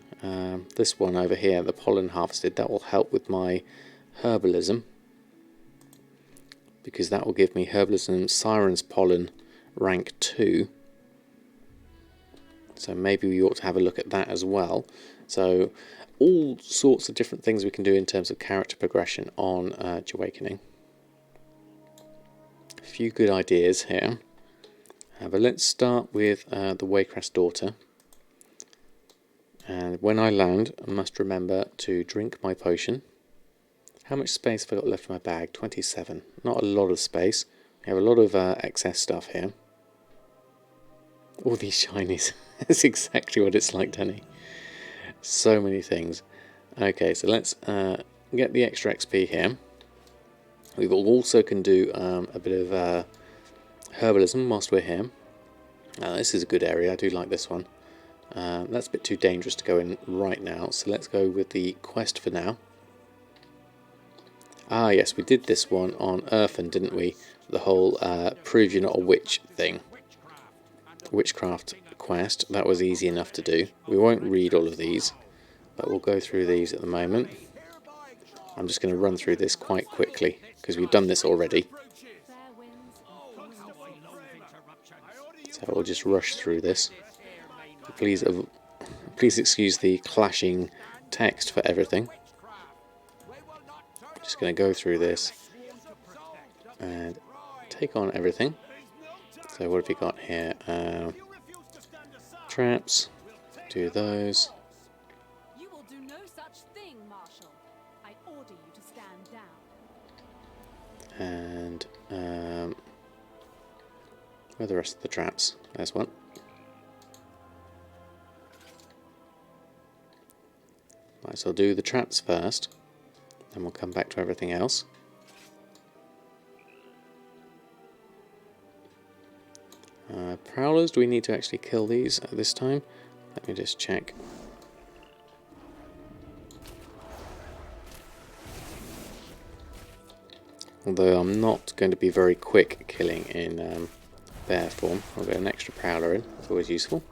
This one over here, the pollen harvested, that will help with my herbalism, because that will give me herbalism Siren's pollen rank 2. So maybe we ought to have a look at that as well. So all sorts of different things we can do in terms of character progression on Jahwakening. A few good ideas here. But let's start with the Wakerest Daughter. And when I land, I must remember to drink my potion. How much space have I got left in my bag? 27. Not a lot of space. We have a lot of excess stuff here. All these shinies. That's exactly what it's like, Danny. So many things. Okay, so let's get the extra XP here. We also can do a bit of herbalism whilst we're here. This is a good area. I do like this one. That's a bit too dangerous to go in right now, so let's go with the quest for now. Ah yes, we did this one on Erfen, didn't we? The whole prove you're not a witch thing. Witchcraft quest. That was easy enough to do. We won't read all of these, but we'll go through these at the moment. I'm just going to run through this quite quickly, because we've done this already. So we'll just rush through this. Please excuse the clashing text for everything. Just going to go through this. and take on everything. So what have we got here? Traps, do those. You will do no such thing, Marshal. I order you to stand down. And where are the rest of the traps? There's one. Right, so I'll do the traps first, then we'll come back to everything else. Prowlers, do we need to actually kill these at this time? Let me just check. Although I'm not going to be very quick killing in bear form, I'll get an extra prowler in, it's always useful.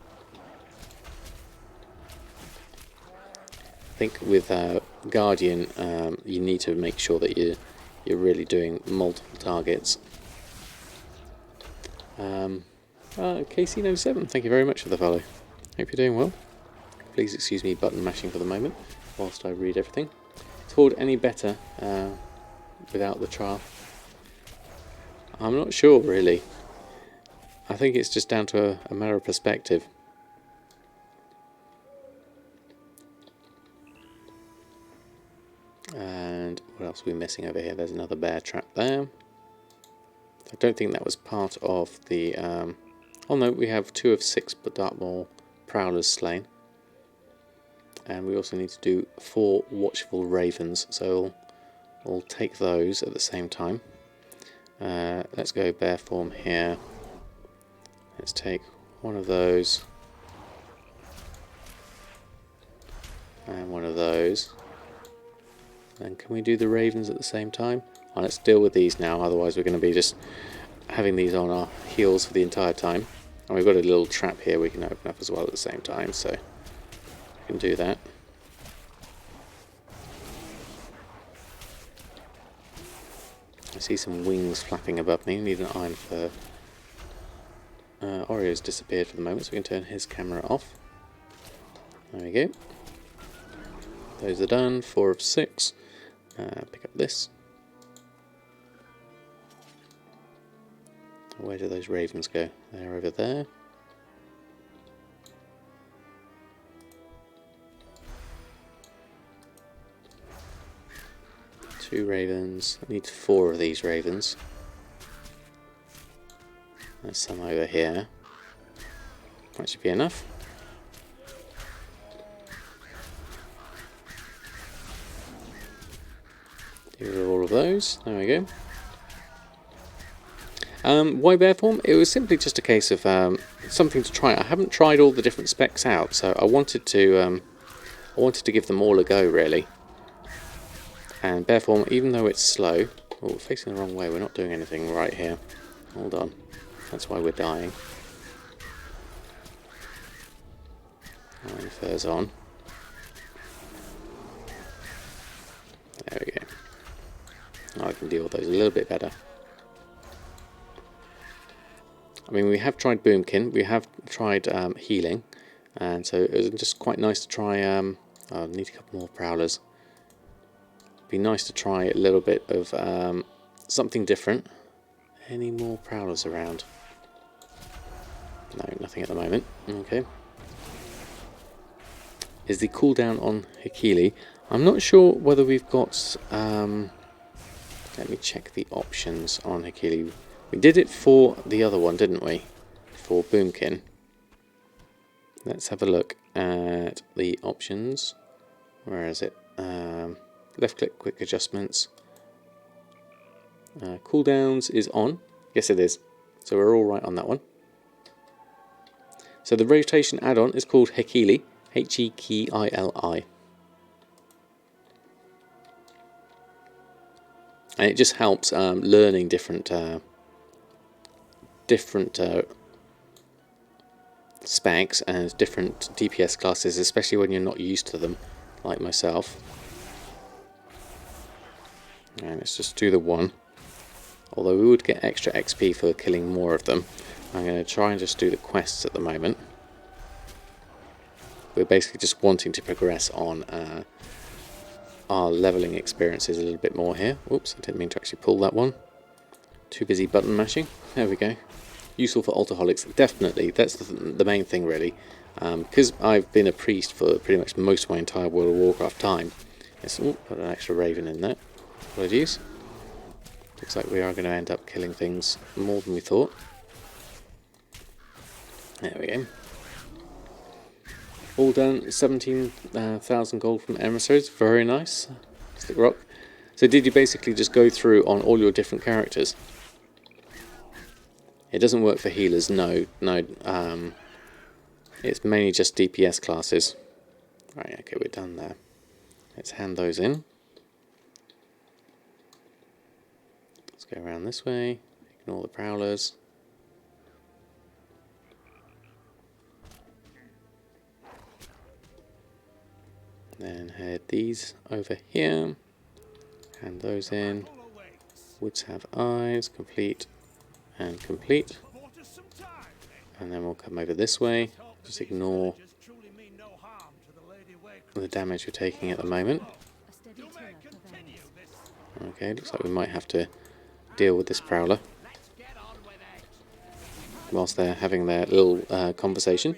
I think with Guardian you need to make sure that you're really doing multiple targets. KC97, thank you very much for the follow. Hope you're doing well. Please excuse me button mashing for the moment whilst I read everything. Toward any better without the trial? I'm not sure really. I think it's just down to a matter of perspective. And what else are we missing over here? There's another bear trap there. I don't think that was part of the... oh no, we have 2 of 6 Dartmoor Prowlers slain. And we also need to do 4 Watchful Ravens, so we'll take those at the same time. Let's go bear form here. Let's take one of those. And one of those. And can we do the Ravens at the same time? Oh, let's deal with these now, otherwise we're going to be just having these on our heels for the entire time. And we've got a little trap here we can open up as well at the same time, so we can do that. I see some wings flapping above me. Need an iron fur. Oreo's disappeared for the moment, so we can turn his camera off. There we go. Those are done. 4 of 6. Pick up this. Where do those ravens go? They're over there. Two ravens. I need 4 of these ravens. There's some over here. That should be enough. Here are all of those. There we go. Why bear form? It was simply just a case of something to try. I haven't tried all the different specs out, so I wanted to give them all a go really. And bear form, even though it's slow, oh, we're facing the wrong way. We're not doing anything right here. Hold on, that's why we're dying. Iron fur's on. There we go. Now I can deal with those a little bit better. I mean, we have tried Boomkin, we have tried healing, and so it was just quite nice to try. I need a couple more prowlers. It'd be nice to try a little bit of something different. Any more prowlers around? No, nothing at the moment. Okay. Is the cooldown on Hikili? I'm not sure whether we've got. Let me check the options on Hikili. We did it for the other one, didn't we? For Boomkin. Let's have a look at the options. Where is it? Left click, quick adjustments. Cooldowns is on. Yes, it is. So we're all right on that one. So the rotation add-on is called Hekili. Hekili. And it just helps learning different specs and different DPS classes, especially when you're not used to them, like myself. And let's just do the one. Although we would get extra XP for killing more of them, I'm going to try and just do the quests at the moment. We're basically just wanting to progress on our leveling experiences a little bit more here. Oops, I didn't mean to actually pull that one. Too busy button mashing. There we go. Useful for alcoholics, definitely. That's the main thing, really. Because I've been a priest for pretty much most of my entire World of Warcraft time. Let's put an extra raven in there. Apologies. Looks like we are going to end up killing things more than we thought. There we go. All done. 17,000 gold from emissaries. Very nice. Stick rock. So did you basically just go through on all your different characters? It doesn't work for healers, no. It's mainly just DPS classes. Right, okay, we're done there. Let's hand those in. Let's go around this way. Ignore the prowlers. Then head these over here. Hand those in. Woods have eyes. Complete and complete. And then we'll come over this way. Just ignore the damage we're taking at the moment. Okay, looks like we might have to deal with this prowler whilst they're having their little conversation.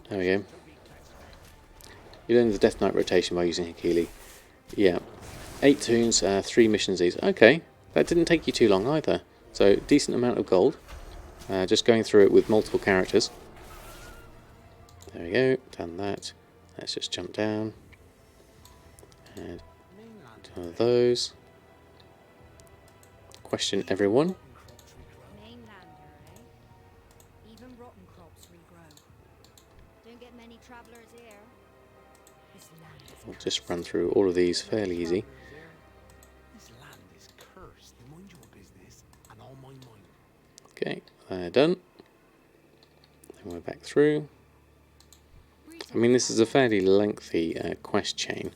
There we go. You learn the Death Knight rotation by using Hakili. Yeah. 8 tunes, 3 missions these. Okay, that didn't take you too long either. So, decent amount of gold. Just going through it with multiple characters. There we go, done that. Let's just jump down. And do one of those. Question everyone. Mainlander, eh? Even rotten crops regrow. Don't get many travelers here. This land is We'll just run through all of these fairly easy. This land is cursed. Mind your business and all my mind. Okay, done. Then we're back through. I mean, this is a fairly lengthy quest chain,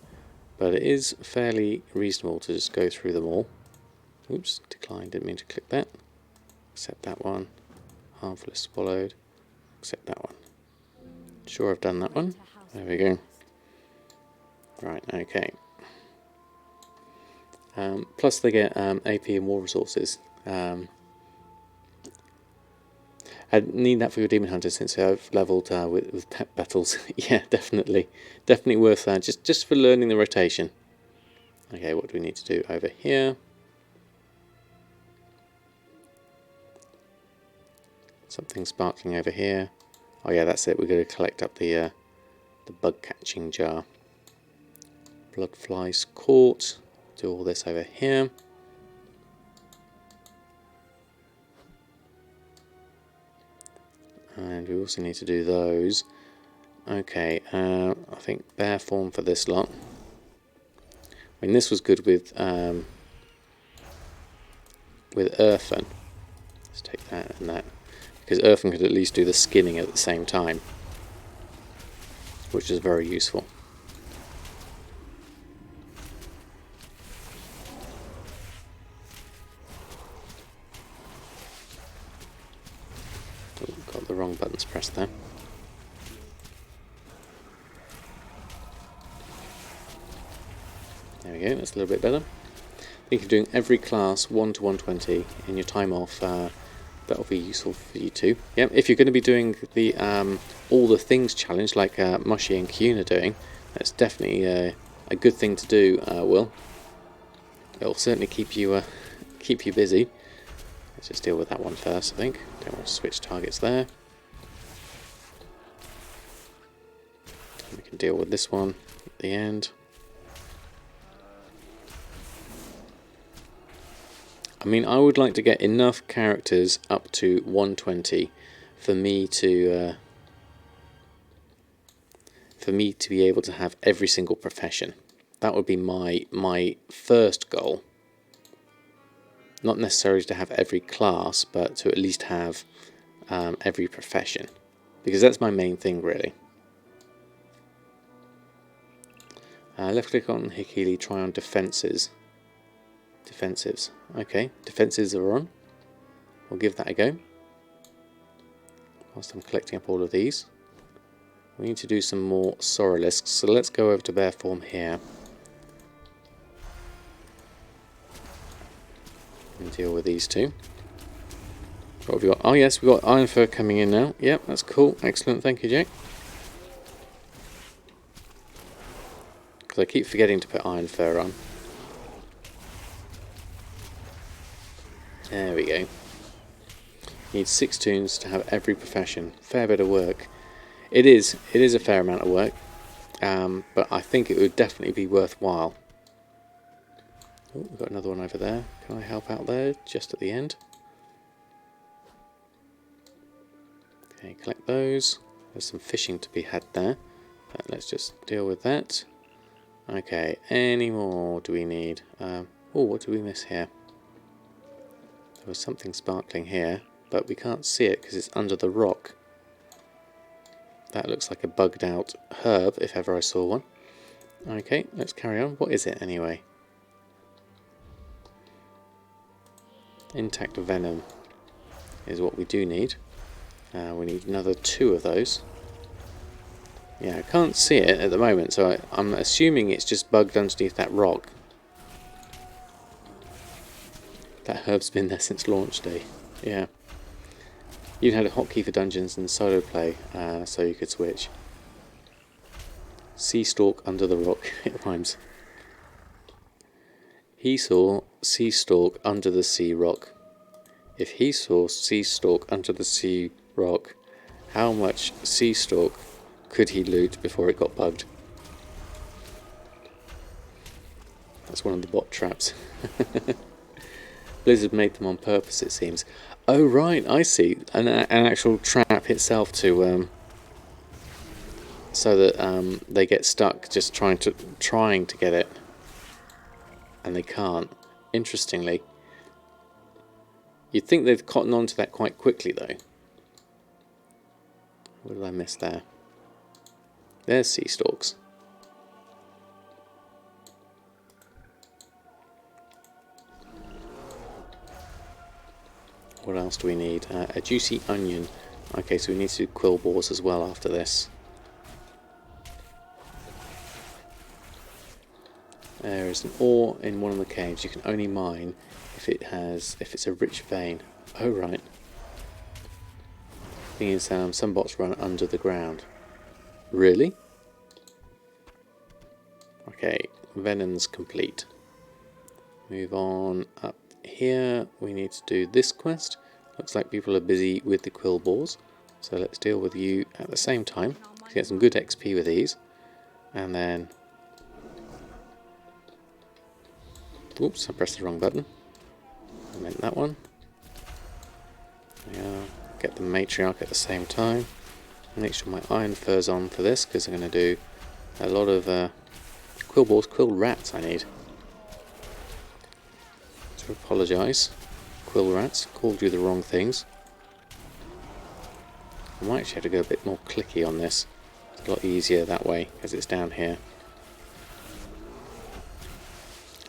but it is fairly reasonable to just go through them all. Oops, declined, didn't mean to click that. Accept that one. Harmful swallowed. Accept that one. Sure, I've done that one. There we go. Right, okay. Plus they get AP and war resources. I need that for your demon hunter since I've leveled with pet battles. Yeah, definitely. Definitely worth that, just for learning the rotation. Okay, what do we need to do over here? Something sparkling over here. Oh yeah, that's it. We're going to collect up the bug catching jar. Blood flies caught. Do all this over here. And we also need to do those. Okay, I think bear form for this lot. I mean, this was good with Erfen. Let's take that and that. Because Erfen could at least do the skinning at the same time, which is very useful. Oh, got the wrong buttons pressed there. There we go, that's a little bit better. I think you're doing every class 1 to 120 in your time off. That'll be useful for you too. Yeah, if you're going to be doing the all the things challenge like Mushy and Kyun are doing, that's definitely a good thing to do. Will it'll certainly keep you busy. Let's just deal with that one first. I think don't want to switch targets there. We can deal with this one at the end. I mean, I would like to get enough characters up to 120 for me to be able to have every single profession. That would be my first goal. Not necessarily to have every class, but to at least have every profession, because that's my main thing really. Left click on Hakili, try on defenses. Defensives. Okay, defenses are on. We'll give that a go. Whilst I'm collecting up all of these. We need to do some more Soralisks, so let's go over to bear form here. And deal with these two. What have we got? Oh yes, we've got iron fur coming in now. Yep, that's cool. Excellent, thank you, Jack. Because I keep forgetting to put iron fur on. There we go. Need 6 toons to have every profession. Fair bit of work. It is a fair amount of work, but I think it would definitely be worthwhile. Oh, we've got another one over there. Can I help out there just at the end? Okay, collect those. There's some fishing to be had there. Let's just deal with that. Okay, any more do we need? Oh, what do we miss here? There was something sparkling here, but we can't see it because it's under the rock. That looks like a bugged out herb, if ever I saw one. Okay, let's carry on. What is it anyway? Intact venom is what we do need. We need another 2 of those. Yeah, I can't see it at the moment, so I'm assuming it's just bugged underneath that rock. That herb's been there since launch day. Yeah. You had a hotkey for dungeons and solo play, so you could switch. Sea stalk under the rock. It rhymes. He saw sea stalk under the sea rock. If he saw sea stalk under the sea rock, how much sea stalk could he loot before it got bugged? That's one of the bot traps. Blizzard made them on purpose, it seems. Oh right, I see. An actual trap itself to so that they get stuck just trying to get it, and they can't. Interestingly, you'd think they'd cotton on to that quite quickly, though. What did I miss there? There's sea stalks. What else do we need? A juicy onion. Okay, so we need to do quill boars as well after this. There is an ore in one of the caves. You can only mine if it's a rich vein. Oh right. Thing is, some bots run under the ground. Really? Okay, venom's complete. Move on up here. We need to do this quest. Looks like people are busy with the quill boars, so let's deal with you at the same time. Get some good XP with these, and then oops, I pressed the wrong button. I meant that one. Yeah, get the matriarch at the same time. Make sure my iron fur's on for this, because I'm going to do a lot of quill boars, quill rats I need. To apologise, quill rats, called you the wrong things. I might actually have to go a bit more clicky on this. It's a lot easier that way, because it's down here.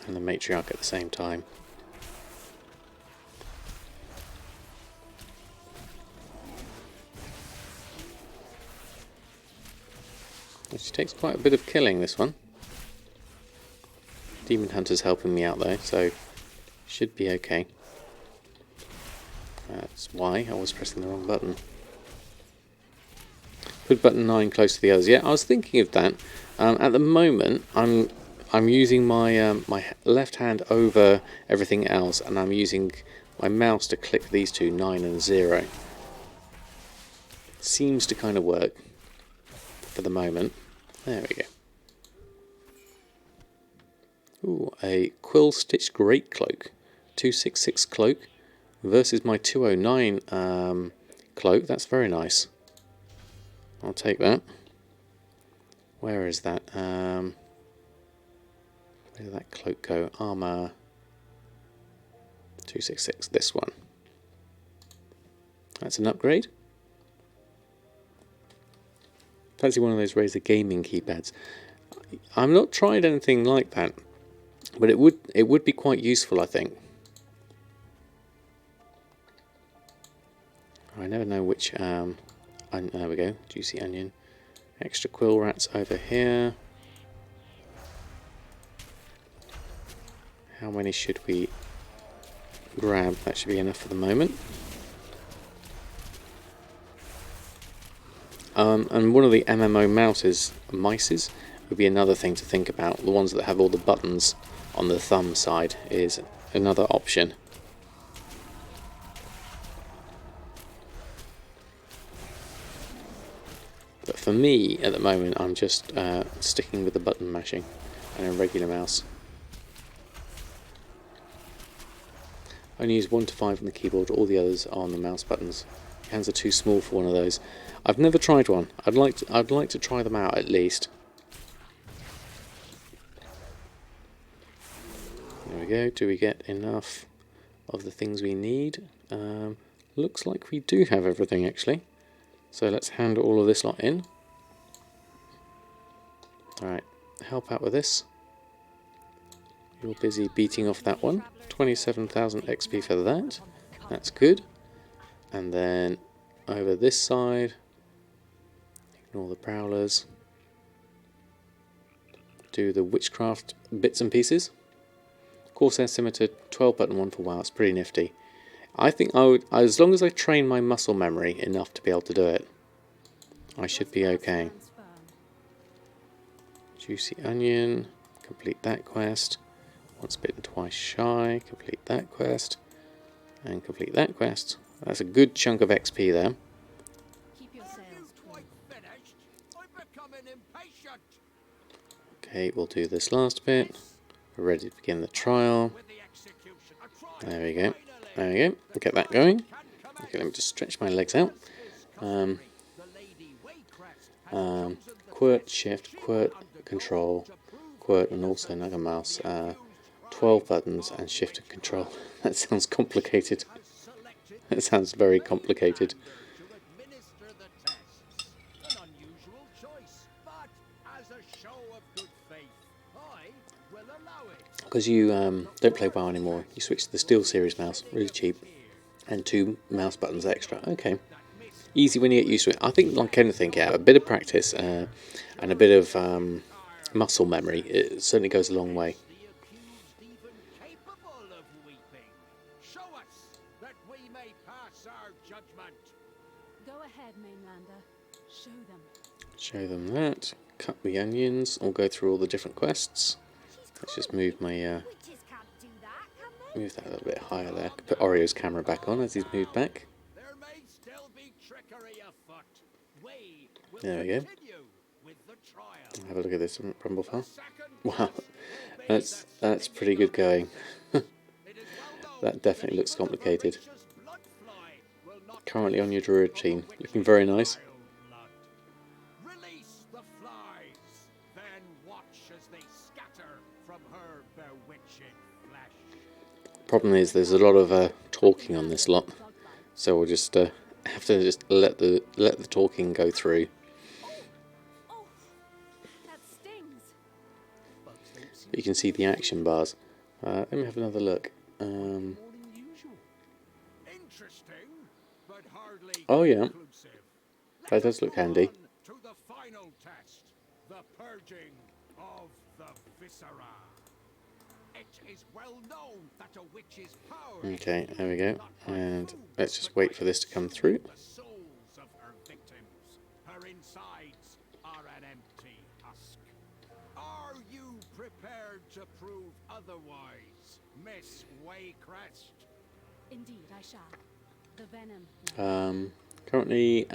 And the matriarch at the same time. Which takes quite a bit of killing, this one. Demon Hunter's helping me out though, so should be okay. That's why I was pressing the wrong button. Put button 9 close to the others. Yeah, I was thinking of that. At the moment, I'm using my my left hand over everything else, and I'm using my mouse to click these two, 9 and 0. Seems to kind of work for the moment. There we go. Ooh, a quill stitched great cloak, 266 cloak versus my 209 cloak. That's very nice. I'll take that. Where is that? Where did that cloak go? Armor 266. This one. That's an upgrade. Fancy one of those Razer gaming keypads. I've not tried anything like that, but it would be quite useful, I think. I never know which. There we go. Juicy onion. Extra quill rats over here. How many should we grab? That should be enough for the moment. And one of the MMO mices would be another thing to think about. The ones that have all the buttons on the thumb side is another option. But for me, at the moment, I'm just sticking with the button mashing and a regular mouse. I only use 1 to 5 on the keyboard, all the others are on the mouse buttons. Hands are too small for one of those. I've never tried one. I'd like to try them out at least. There we go. Do we get enough of the things we need? Looks like we do have everything actually. So let's hand all of this lot in. Alright, help out with this. You're busy beating off that one. 27,000 XP for that. That's good. And then over this side, ignore the prowlers. Do the witchcraft bits and pieces. Corsair Scimitar, 12 button one for WoW. It's pretty nifty. I think I would, as long as I train my muscle memory enough to be able to do it, I should be okay. Juicy Onion, complete that quest. Once bitten, twice shy, complete that quest. And complete that quest. That's a good chunk of XP there. Keep your sails trim. Okay, we'll do this last bit. We're ready to begin the trial. There we go. There we go. Get that going. Okay, let me just stretch my legs out. Quirt, shift, quirt, control, quirt, and also another mouse. 12 buttons and shift and control. That sounds complicated. That sounds very complicated. Because you don't play WoW anymore, you switch to the Steel Series mouse, really cheap, and 2 mouse buttons extra. Okay, easy when you get used to it. I think, like anything, yeah, a bit of practice and a bit of muscle memory, it certainly goes a long way. Go ahead, Mainlander. Show them. Show them that. Cut the onions. I'll go through all the different quests. Let's just move my move that a little bit higher there. Put Oreo's camera back on as he's moved back. There we go. Have a look at this rumble file. Wow, that's pretty good going. That definitely looks complicated. Currently on your druid team, looking very nice. Release the flies, then watch as they scatter from her bewitching flesh. Problem is, there's a lot of talking on this lot, so we'll just have to just let the talking go through. Oh, that stings. You can see the action bars. Let me have another look. Oh yeah, that does look handy. To the final test, the purging of the viscera. It is well known that a witch's power. Okay, there we go. And let's just wait for this to come through. The souls of her victims. Her insides are an empty husk. Are you prepared to prove otherwise, Miss Waycrest? Indeed, I shall. The venom. Currently,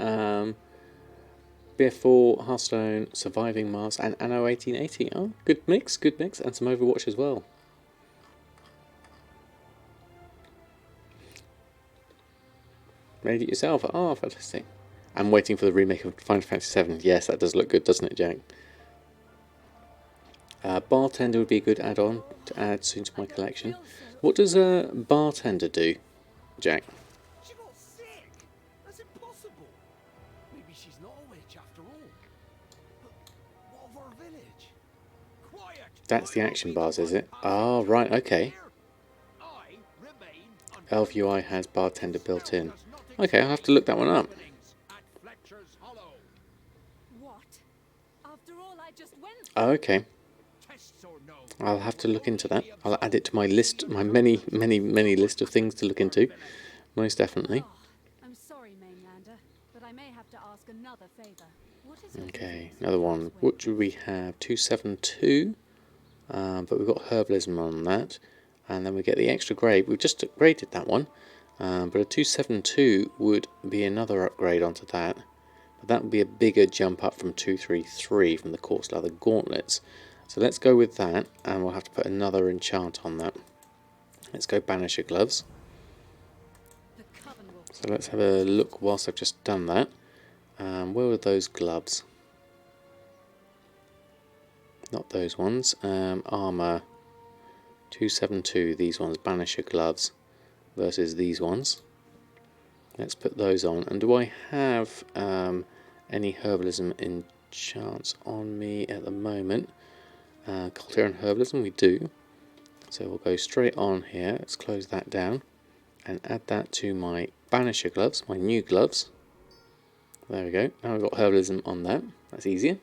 BF4, Hearthstone, Surviving Mars, and Anno 1880. Oh, good mix, and some Overwatch as well. Made it yourself? Oh, fantastic. I'm waiting for the remake of Final Fantasy VII. Yes, that does look good, doesn't it, Jack? Bartender would be a good add-on to add soon to my collection. What does a bartender do, Jack? She got sick. That's impossible. Maybe she's not a witch after all. But what of our village? Quiet. That's the action bars, is it? Oh, right, okay. I remain Elf UI has bartender built in. Okay, I'll have to look that one up. at Fletcher's Hollow. What? After all I just went through. Oh, okay. Tests or no. I'll have to look into that. I'll add it to my list, my many list of things to look into. Most definitely. Oh, I'm sorry, Mainlander, but I may have to ask ask another favor. What is your Okay, business another with one. Earth's What Wind? do we have? 272. But we've got herbalism on that. And then we get the extra grade. We've just upgraded that one. But a 272 would be another upgrade onto that. But that would be a bigger jump up from 233 from the coarse leather gauntlets. So let's go with that, and we'll have to put another enchant on that. Let's go Banisher gloves. The coven will So let's have a look whilst I've just done that. Where were those gloves? Not those ones. Armour 272, these ones, Banisher gloves versus these ones. Let's put those on. And do I have any herbalism enchants on me at the moment? Culture and herbalism, we do. So we'll go straight on here. Let's close that down and add that to my Banisher gloves, my new gloves. There we go. Now we've got herbalism on that. That's easier.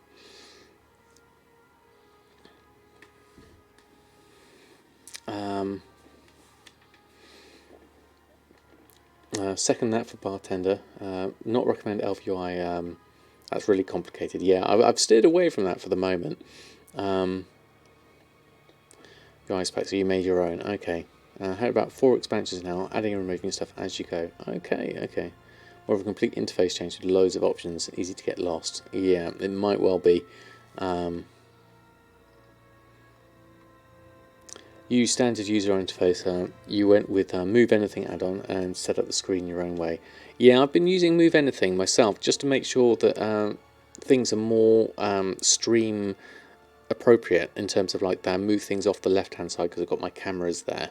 Second that for bartender. Not recommend elf UI. That's really complicated. Yeah, I've steered away from that for the moment. UI specs, so you made your own. Okay. How about 4 expansions now, adding and removing stuff as you go. Okay. More of a complete interface change with loads of options, easy to get lost. Yeah, it might well be. Use standard user interface. You went with Move Anything add-on and set up the screen your own way. Yeah, I've been using Move Anything myself just to make sure that things are more stream appropriate in terms of like that. Move things off the left hand side because I've got my cameras there.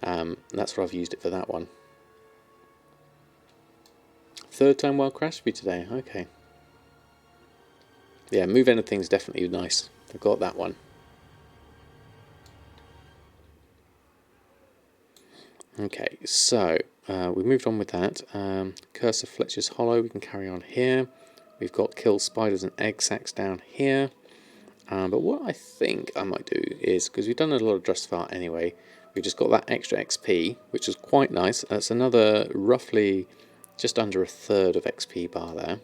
That's what I've used it for that one. Third time wild crash for you today. Okay. Yeah, Move Anything's definitely nice. I've got that one. Okay, so we moved on with that. Curse of Fletcher's Hollow, we can carry on here. We've got Kill Spiders and Egg Sacs down here. But what I think I might do is, because we've done a lot of Drustvar anyway, we've just got that extra XP, which is quite nice. That's another roughly just under a third of XP bar there.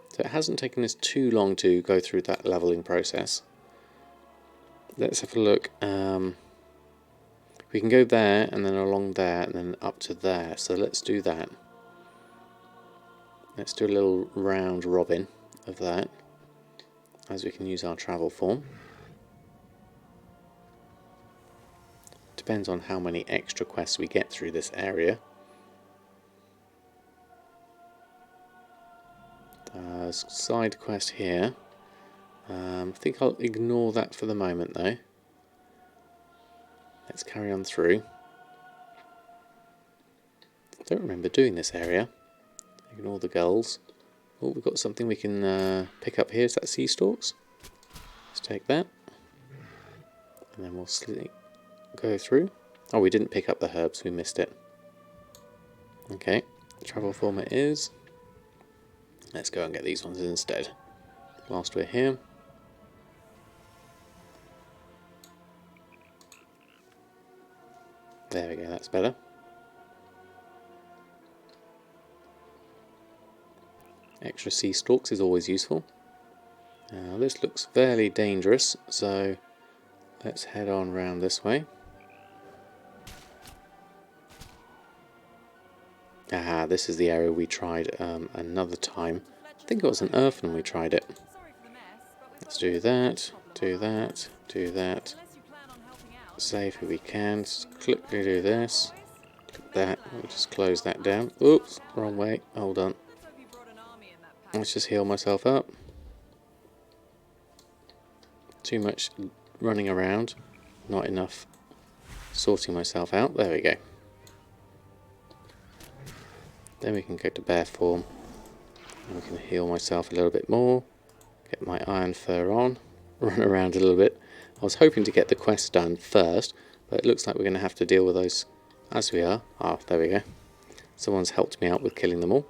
So it hasn't taken us too long to go through that leveling process. Let's have a look. We can go there and then along there and then up to there. So let's do that. Let's do a little round robin of that, as we can use our travel form. Depends on how many extra quests we get through this area. Side quest here. I think I'll ignore that for the moment though. Let's carry on through. I don't remember doing this area. Ignore the gulls. Oh, we've got something we can pick up here. Is that sea stalks? Let's take that. And then we'll go through. Oh, we didn't pick up the herbs. We missed it. Okay. Travel form it is. Let's go and get these ones instead. Whilst we're here. There we go, that's better. Extra sea stalks is always useful. Now this looks fairly dangerous, so let's head on round this way. Ah, this is the area we tried another time. I think it was an Erfen we tried it. Let's do that, do that, do that. Save if we can. Just click to do this. Click that. We'll just close that down. Oops, wrong way. Hold on. Let's just heal myself up. Too much running around. Not enough sorting myself out. There we go. Then we can go to bear form. And we can heal myself a little bit more. Get my iron fur on. Run around a little bit. I was hoping to get the quest done first, but it looks like we're going to have to deal with those as we are. Ah, there we go. Someone's helped me out with killing them all.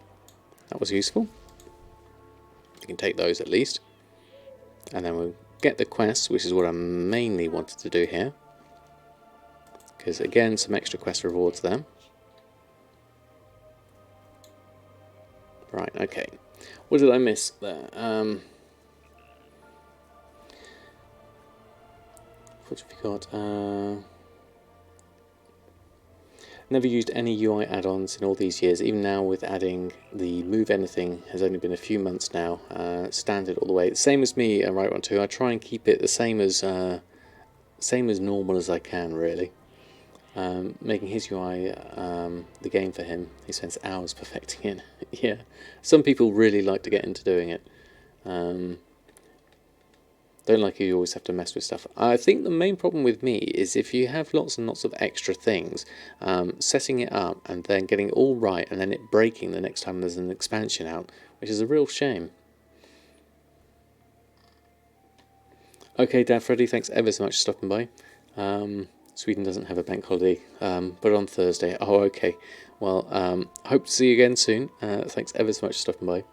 That was useful. We can take those at least. And then we'll get the quests, which is what I mainly wanted to do here. Because again, some extra quest rewards there. Right, okay. What did I miss there? What have we got? Never used any UI add-ons in all these years. Even now with adding the Move Anything has only been a few months now. Standard all the way. Same as me, Right One Two. I try and keep it the same as normal as I can, really. Making his UI the game for him. He spends hours perfecting it. Yeah, some people really like to get into doing it. Don't like you always have to mess with stuff. I think the main problem with me is if you have lots and lots of extra things, setting it up and then getting it all right and then it breaking the next time there's an expansion out, which is a real shame. Okay, Dad Freddy, thanks ever so much for stopping by. Sweden doesn't have a bank holiday, but on Thursday. Oh, okay. Well, hope to see you again soon. Thanks ever so much for stopping by.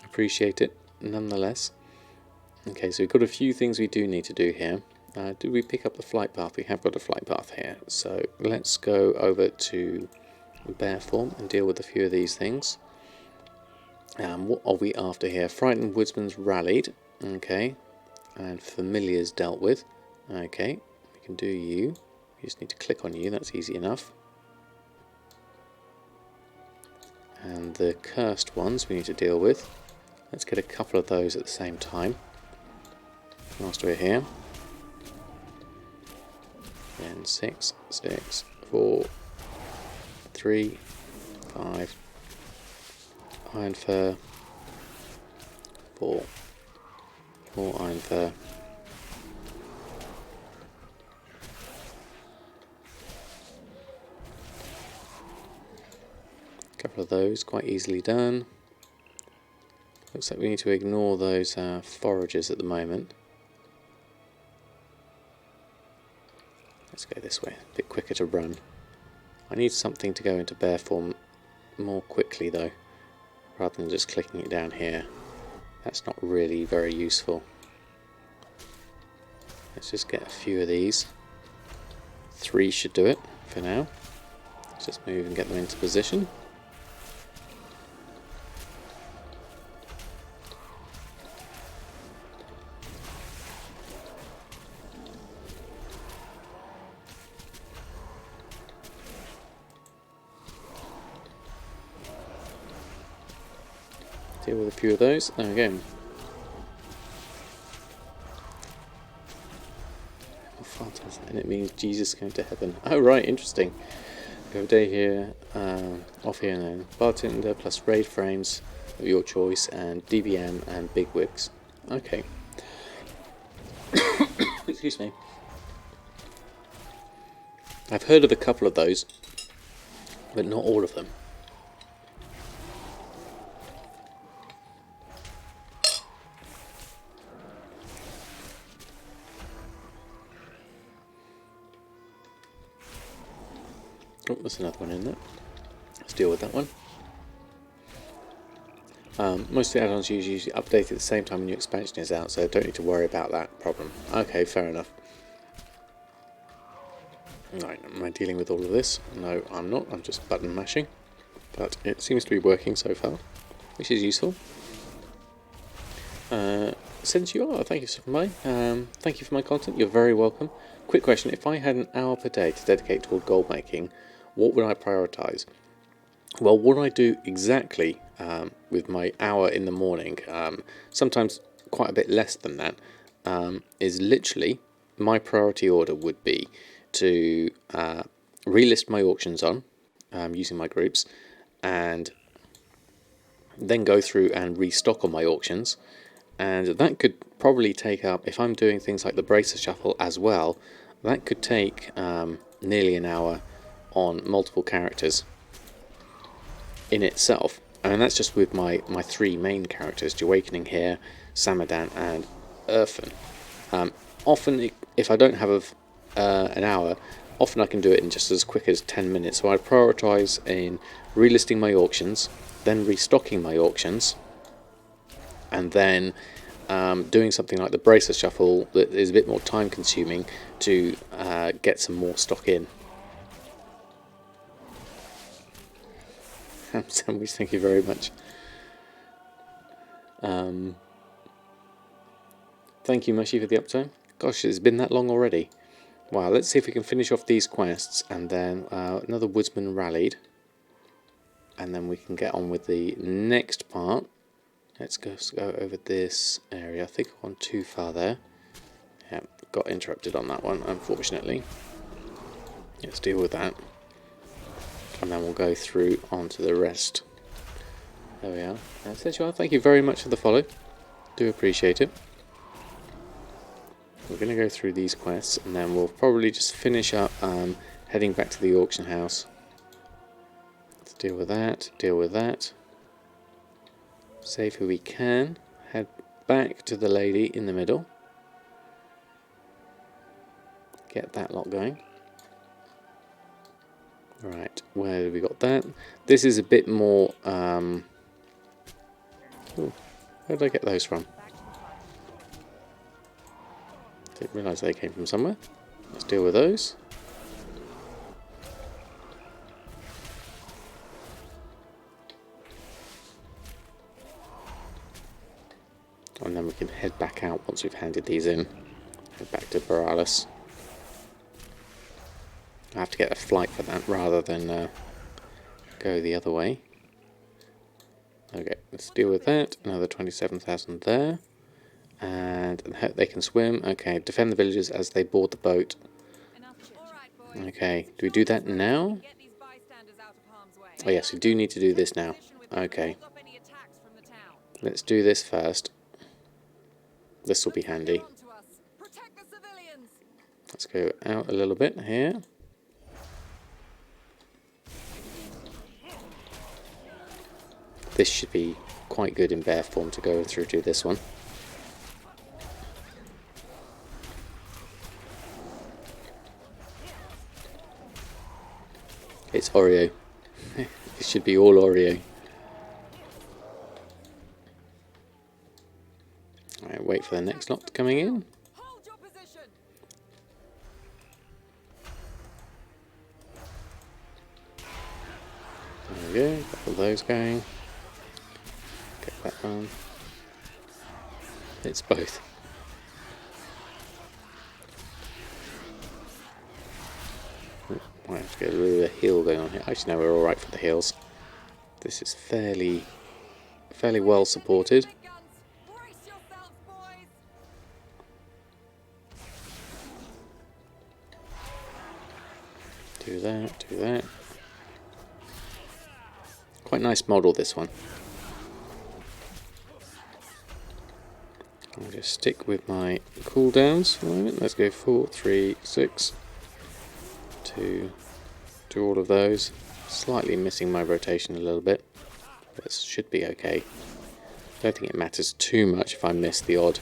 Appreciate it, nonetheless. Okay, so we've got a few things we do need to do here. Did we pick up the flight path? We have got a flight path here. So let's go over to bear form and deal with a few of these things. What are we after here? Frightened Woodsman's rallied. Okay. And Familiar's dealt with. Okay, we can do you. You just need to click on you, that's easy enough. And the cursed ones we need to deal with. Let's get a couple of those at the same time. Whilst we're here. Then 6, 6, 4, 3, 5. Iron fur. 4. 4 iron fur. A couple of those, quite easily done. Looks like we need to ignore those foragers at the moment. Let's go this way, a bit quicker to run. I need something to go into bear form more quickly though, rather than just clicking it down here. That's not really very useful. Let's just get a few of these. 3 should do it for now. Let's just move and get them into position. Deal with a few of those. There we go. And it means Jesus going to heaven. Oh right, interesting. We have a day here, off here and then. Bartender plus raid frames of your choice and DBM and big wigs. Okay. Excuse me. I've heard of a couple of those, but not all of them. Oh, there's another one in there. Let's deal with that one. Most of the add-ons usually update at the same time when your expansion is out, so don't need to worry about that problem. Okay, fair enough. Right, am I dealing with all of this? No, I'm not. I'm just button mashing. But it seems to be working so far, which is useful. Since you are, thank you for thank you for my content. You're very welcome. Quick question: if I had an hour per day to dedicate toward gold making, what would I prioritise? Well, what I do exactly with my hour in the morning, sometimes quite a bit less than that, is literally my priority order would be to relist my auctions on using my groups, and then go through and restock on my auctions. And that could probably take up, if I'm doing things like the bracer shuffle as well, that could take nearly an hour on multiple characters in itself. And that's just with my 3 main characters, Jahwakening here, Samadan and Erfen. Often, if I don't have an hour, often I can do it in just as quick as 10 minutes. So I prioritise in relisting my auctions, then restocking my auctions, and then doing something like the bracer shuffle that is a bit more time consuming to get some more stock in. Ham sandwich, thank you very much. Thank you, Mushy, for the uptime. Gosh, it's been that long already. Wow, let's see if we can finish off these quests, and then another woodsman rallied. And then we can get on with the next part. Let's go over this area. I think I've gone too far there. Yeah, got interrupted on that one, unfortunately. Let's deal with that. And then we'll go through onto the rest. There we are. Sensual, thank you very much for the follow. Do appreciate it. We're going to go through these quests, and then we'll probably just finish up heading back to the auction house. Let's deal with that, deal with that. Save who we can. Head back to the lady in the middle. Get that lot going. Right, where have we got that? This is a bit more... Ooh, where did I get those from? Didn't realise they came from somewhere. Let's deal with those. And then we can head back out once we've handed these in. Head back to Borealis. I have to get a flight for that rather than go the other way. Okay, let's deal with that. Another 27,000 there. And they can swim. Okay, defend the villagers as they board the boat. Okay, do we do that now? Oh yes, we do need to do this now. Okay. Let's do this first. This will be handy. Let's go out a little bit here. This should be quite good in bear form to go through to this one. It's Oreo. It should be all Oreo. Alright, wait for the next lot coming in. There we go, got all those going. Get that one. It's both. Might have to get a little bit of heal going on here. Actually, no, we're alright for the heals. This is fairly well supported. Do that, do that. Quite nice model, this one. I'll just stick with my cooldowns for a moment. Let's go 4, 3, 6. To do all of those. Slightly missing my rotation a little bit, but it should be okay. Don't think it matters too much if I miss the odd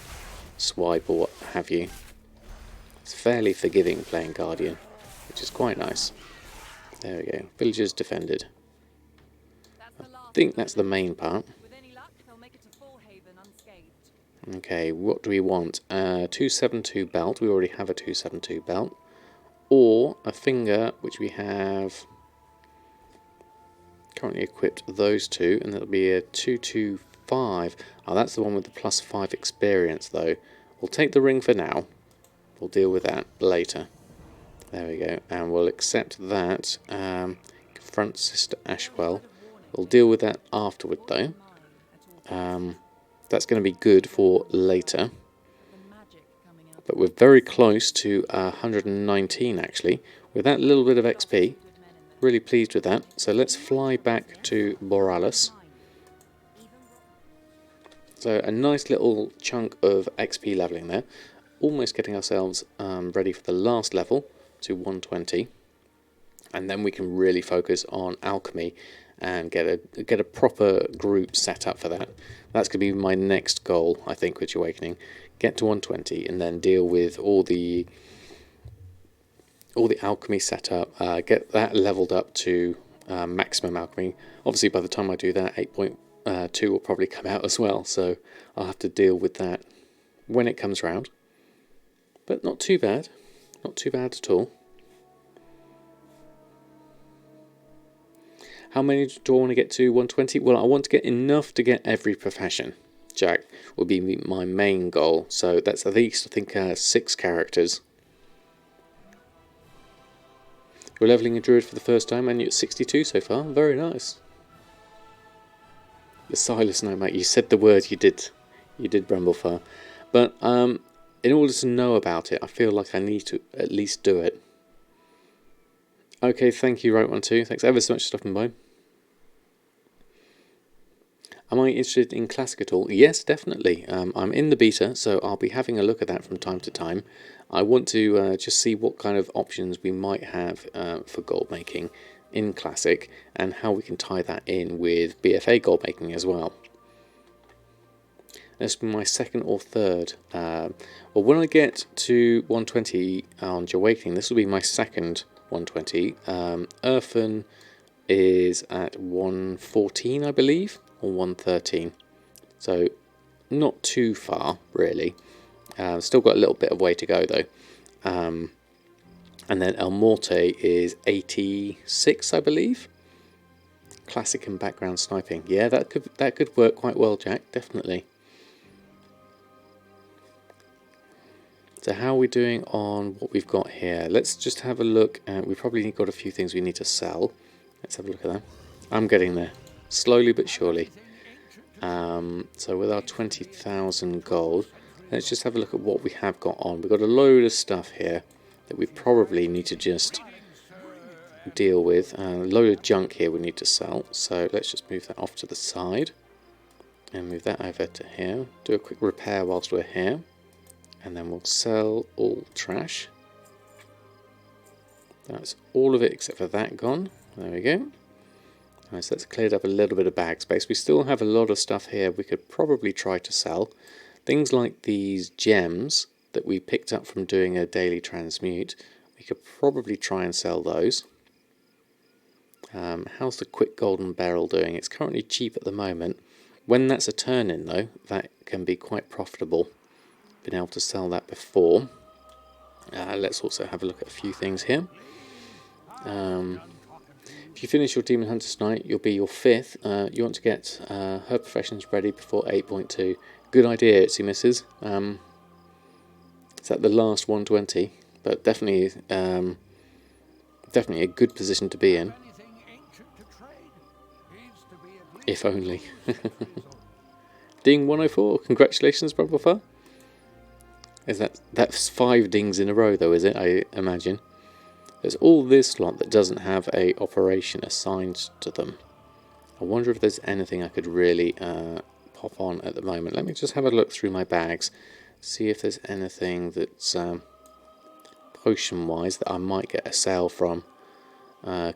swipe or what have you. It's fairly forgiving playing Guardian, which is quite nice. There we go. Villagers defended. I think that's the main part. Okay, what do we want? 272 belt. We already have a 272 belt. Or a finger, which we have currently equipped those two, and that'll be a 225. Oh, that's the one with the +5 experience, though. We'll take the ring for now. We'll deal with that later. There we go, and we'll accept that. Front Sister Ashwell. We'll deal with that afterward, though. That's going to be good for later. But we're very close to 119 actually, with that little bit of XP. Really pleased with that. So let's fly back to Borealis. So a nice little chunk of XP leveling there. Almost getting ourselves ready for the last level to 120. And then we can really focus on Alchemy and get a proper group set up for that. That's going to be my next goal, I think, with Jahwakening. Get to 120 and then deal with all the alchemy setup. Get that leveled up to maximum alchemy. Obviously, by the time I do that, 8.2 will probably come out as well. So I'll have to deal with that when it comes round. But not too bad. Not too bad at all. How many do I want to get to 120? Well, I want to get enough to get every profession. Jack will be my main goal. So that's at least, I think, 6 characters. We're leveling a druid for the first time and you're at 62 so far. Very nice. The Silas note, mate. You said the word, you did Bramblefire. But in order to know about it, I feel like I need to at least do it. Okay, thank you, Right12. Thanks ever so much for stopping by. Am I interested in Classic at all? Yes, definitely. I'm in the beta, so I'll be having a look at that from time to time. I want to just see what kind of options we might have for gold making in Classic and how we can tie that in with BfA Goldmaking as well. This will be my second or third. Well, when I get to 120 on Jahwakening, this will be my second 120. Erfen is at 114, I believe, or 113. So not too far, really. Still got a little bit of way to go, though. And then El Morte is 86, I believe. Classic and background sniping. Yeah, that could work quite well, Jack. Definitely. So how are we doing on what we've got here? Let's just have a look. We've probably got a few things we need to sell. Let's have a look at that. I'm getting there. Slowly but surely. So with our 20,000 gold, let's just have a look at what we have got on. We've got a load of stuff here that we probably need to just deal with. A load of junk here we need to sell. So let's just move that off to the side. And move that over to here. Do a quick repair whilst we're here. And then we'll sell all trash. That's all of it except for that gone. There we go. Right, so that's cleared up a little bit of bag space. We still have a lot of stuff here we could probably try to sell. Things like these gems that we picked up from doing a daily transmute. We could probably try and sell those. How's the quick golden barrel doing? It's currently cheap at the moment. When that's a turn in though, that can be quite profitable. Been able to sell that before. Let's also have a look at a few things here. If you finish your Demon Hunter tonight, you'll be your 5th. You want to get her professions ready before 8.2. Good idea, Itsy Misses. It's at the last 120, but definitely a good position to be in. If only. Ding 104. Congratulations, Bramblefire. That's 5 dings in a row though, is it? I imagine. There's all this lot that doesn't have a operation assigned to them. I wonder if there's anything I could really pop on at the moment. Let me just have a look through my bags, see if there's anything that's potion wise that I might get a sale from.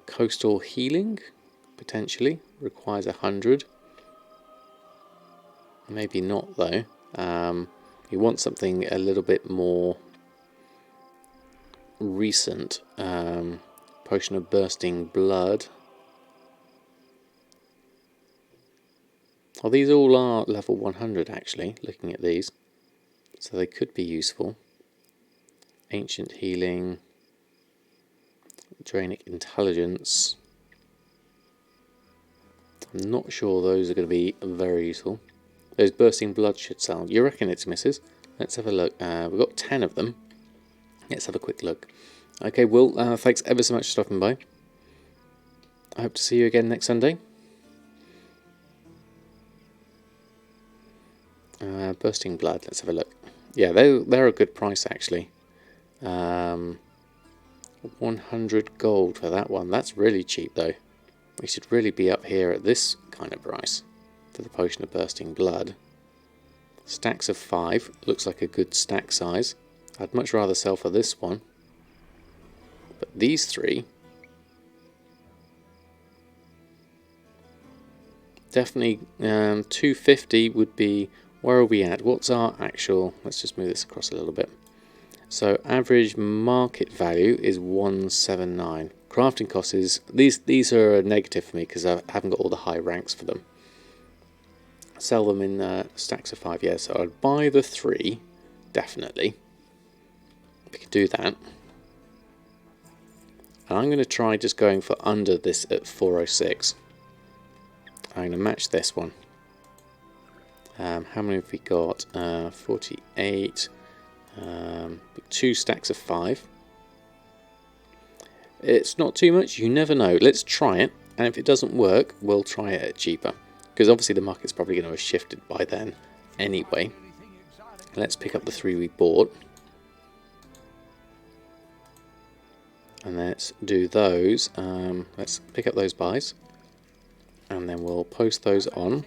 Coastal healing potentially requires 100. Maybe not though. You want something a little bit more recent. Potion of bursting blood. Well, these all are level 100 actually, looking at these. So they could be useful. Ancient healing. Drainic intelligence. I'm not sure those are going to be very useful. Those bursting blood should sound. You reckon it's misses? Let's have a look. We've got 10 of them. Let's have a quick look. Okay, Will, thanks ever so much for stopping by. I hope to see you again next Sunday. Bursting blood, let's have a look. Yeah, they're a good price actually. 100 gold for that one. That's really cheap though. We should really be up here at this kind of price for the potion of bursting blood. Stacks of 5, looks like a good stack size. I'd much rather sell for this one. But these 3, definitely 250 would be, where are we at? What's our actual, let's just move this across a little bit. So average market value is 179. Crafting cost is, these are a negative for me because I haven't got all the high ranks for them. Sell them in stacks of 5, yeah, so I'd buy the 3, definitely. We could do that. And I'm going to try just going for under this at 406. I'm going to match this one. How many have we got? 48. 2 stacks of 5. It's not too much, you never know. Let's try it, and if it doesn't work, we'll try it at cheaper. Because obviously the market's probably going to have shifted by then anyway. Let's pick up the 3 we bought. And let's do those. Let's pick up those buys. And then we'll post those on.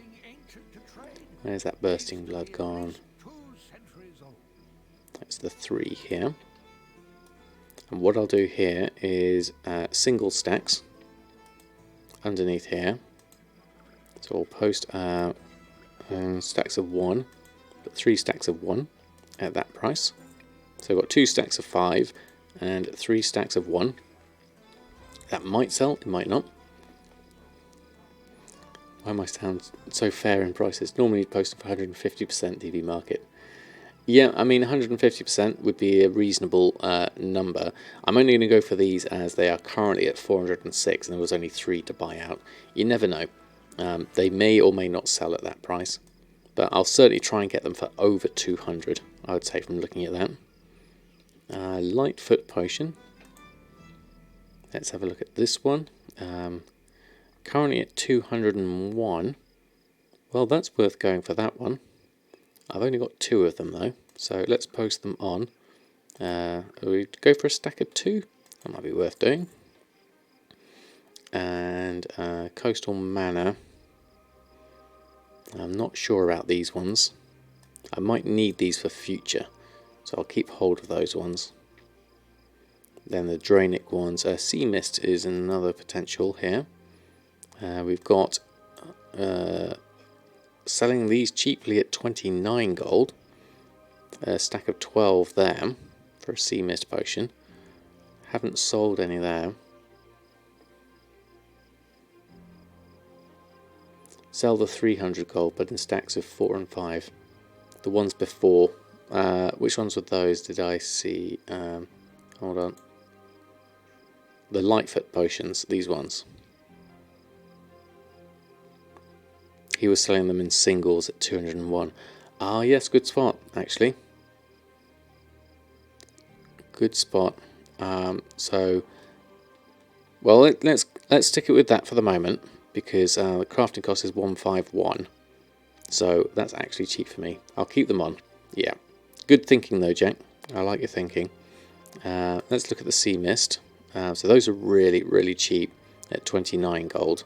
Where's that bursting blood gone? That's the 3 here. And what I'll do here is single stacks underneath here. So I'll post stacks of 1, but 3 stacks of 1 at that price. So I've got 2 stacks of 5 and 3 stacks of 1. That might sell, it might not. Why am I sound so fair in prices? Normally posting for 150% DV market. Yeah, I mean 150% would be a reasonable number. I'm only going to go for these as they are currently at 406 and there was only 3 to buy out. You never know. They may or may not sell at that price. But I'll certainly try and get them for over 200, I would say, from looking at that. Lightfoot potion. Let's have a look at this one. Currently at 201. Well, that's worth going for that one. I've only got 2 of them though, so let's post them on. We go for a stack of 2. That might be worth doing. And Coastal Manor. I'm not sure about these ones. I might need these for future, so I'll keep hold of those ones. Then the Drainic ones. Sea Mist is another potential here. We've got selling these cheaply at 29 gold. A stack of 12 there for a Sea Mist potion. Haven't sold any there. Sell the 300 gold, but in stacks of 4 and 5. The ones before. Which ones were those? Did I see? Hold on. The Lightfoot potions, these ones. He was selling them in singles at 201. Ah, yes, good spot, actually. Good spot. So, well, let's stick it with that for the moment, because the crafting cost is 151. So that's actually cheap for me. I'll keep them on. Yeah. Good thinking though, Jack. I like your thinking. Let's look at the Sea Mist. So those are really, really cheap at 29 gold.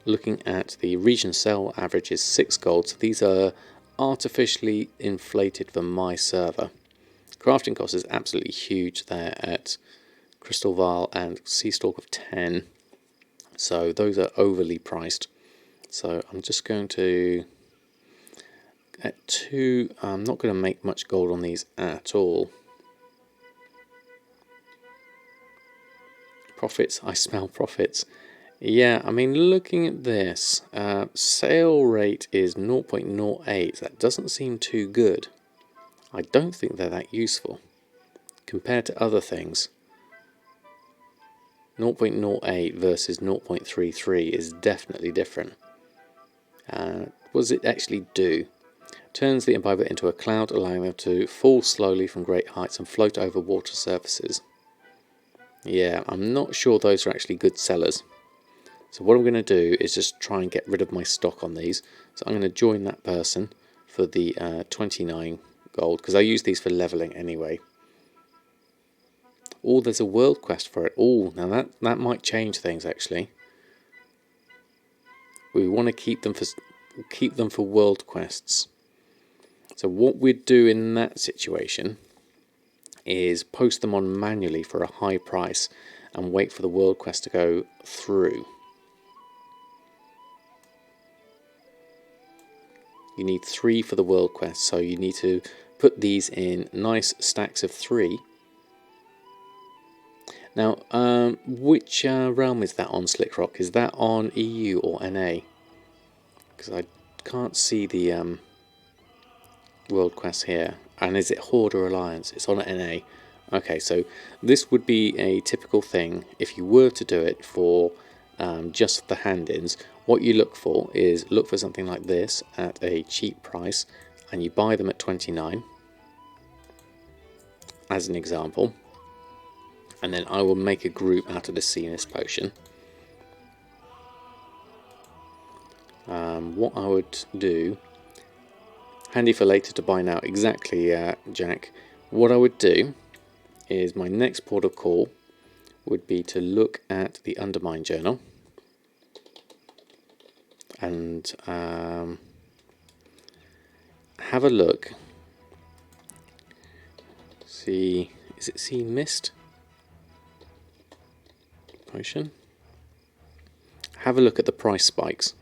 Looking at the region sell average is 6 gold. So these are artificially inflated for my server. Crafting cost is absolutely huge there at Crystal Vial and Sea Stalk of 10. So those are overly priced. So I'm just going to, at 2, I'm not going to make much gold on these at all. Profits, I smell profits. Yeah, I mean, looking at this, sale rate is 0.08. That doesn't seem too good. I don't think they're that useful compared to other things. 0.08 versus 0.33 is definitely different. What does it actually do? Turns the imbiber into a cloud, allowing them to fall slowly from great heights and float over water surfaces. Yeah, I'm not sure those are actually good sellers. So what I'm going to do is just try and get rid of my stock on these. So I'm going to join that person for the 29 gold, because I use these for leveling anyway. Oh, there's a world quest for it. Oh, now that might change things actually. We want to keep them for world quests. So what we'd do in that situation is post them on manually for a high price and wait for the world quest to go through. You need 3 for the world quest, so you need to put these in nice stacks of 3. Now, which realm is that on, Slickrock? Is that on EU or NA? Because I can't see the world quest here. And is it Horde or Alliance? It's on NA. Okay, so this would be a typical thing if you were to do it for just the hand-ins, what you look for is look for something like this at a cheap price, and you buy them at 29 as an example, and then I will make a group out of the Seamist potion. What I would do, handy for later to buy now, exactly, Jack. What I would do is my next port of call would be to look at the Undermine journal and have a look. See, is it Sea Mist potion? Have a look at the price spikes.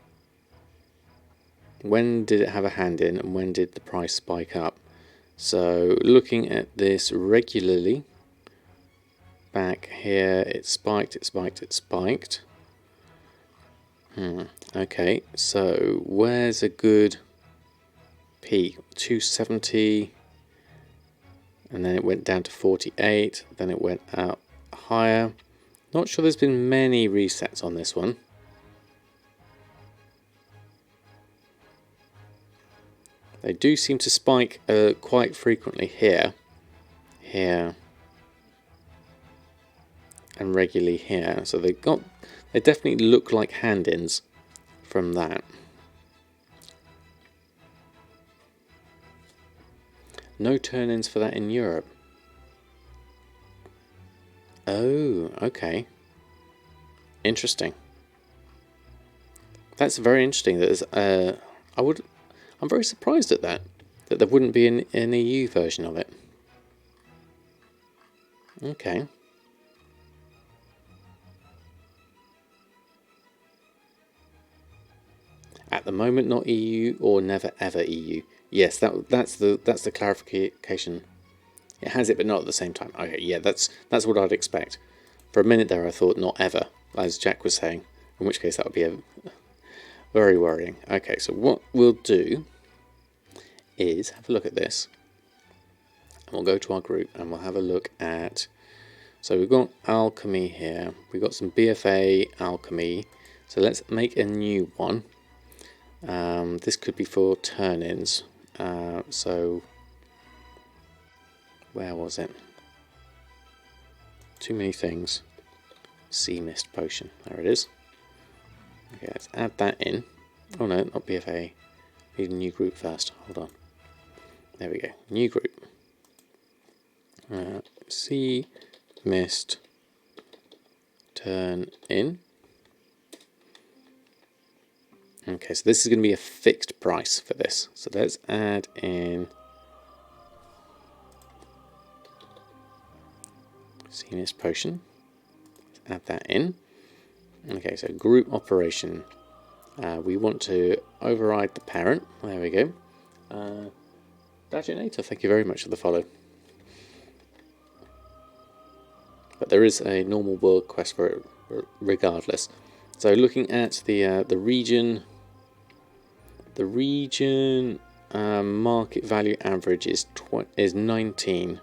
When did it have a hand in and when did the price spike up? So looking at this regularly, back here it spiked, it spiked, it spiked. Okay, so where's a good peak? 270, and then it went down to 48, then it went up higher. Not sure there's been many resets on this one. They do seem to spike quite frequently here, here, and regularly here. So they definitely look like hand-ins from that. No turn-ins for that in Europe. Oh, okay. Interesting. That's very interesting. That is, I'm very surprised at that there wouldn't be an EU version of it. Okay. At the moment, not EU or never ever EU. Yes, that's the clarification. It has it, but not at the same time. Okay, yeah, that's what I'd expect. For a minute there, I thought not ever, as Jack was saying. In which case, that would be very worrying. Okay, so what we'll do is have a look at this, and we'll go to our group and we'll have a look at. So we've got Alchemy here. We've got some BfA Alchemy. So let's make a new one. This could be for turn-ins. So where was it? Too many things. Sea Mist potion. There it is. Okay, let's add that in. Oh no, not BfA. Need a new group first. Hold on. There we go. New group. Sea Mist turn in. Okay, so this is going to be a fixed price for this. So let's add in Sea Mist potion. Let's add that in. Okay, so group operation. We want to override the parent. There we go. Daginator, thank you very much for the follow. But there is a normal world quest for it regardless. So looking at the region market value average is 19.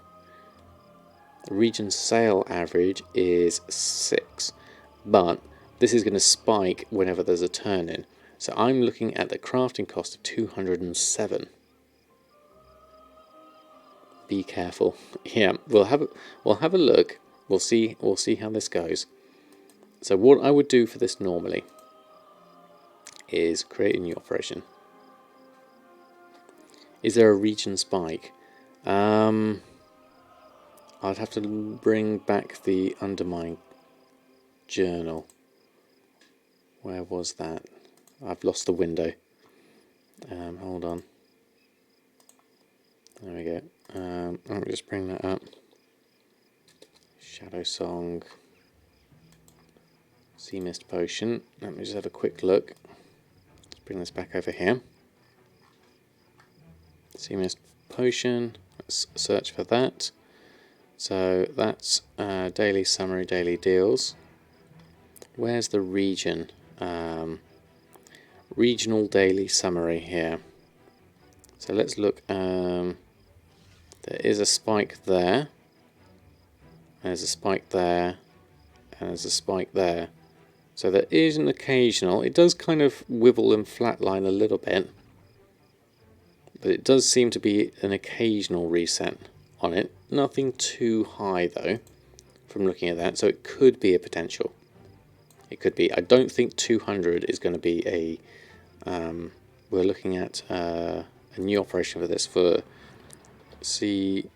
The region sale average is 6, but this is going to spike whenever there's a turn in. So I'm looking at the crafting cost of 207. Be careful. Yeah, we'll have a look. We'll see how this goes. So what I would do for this normally is create a new operation. Is there a region spike? I'd have to bring back the Undermine journal. Where was that? I've lost the window. Hold on. There we go. Let me just bring that up. Shadow Song. Sea Mist Potion. Let me just have a quick look. Let's bring this back over here. Sea Mist Potion. Let's search for that. So that's daily summary, daily deals. Where's the region? Regional daily summary here. So let's look. There is a spike there. There's a spike there. And there's a spike there. So there is an occasional, it does kind of wibble and flatline a little bit, but it does seem to be an occasional reset on it. Nothing too high though, from looking at that, so it could be a potential. It could be. I don't think 200 is going to be a... we're looking at a new operation for this, for Sea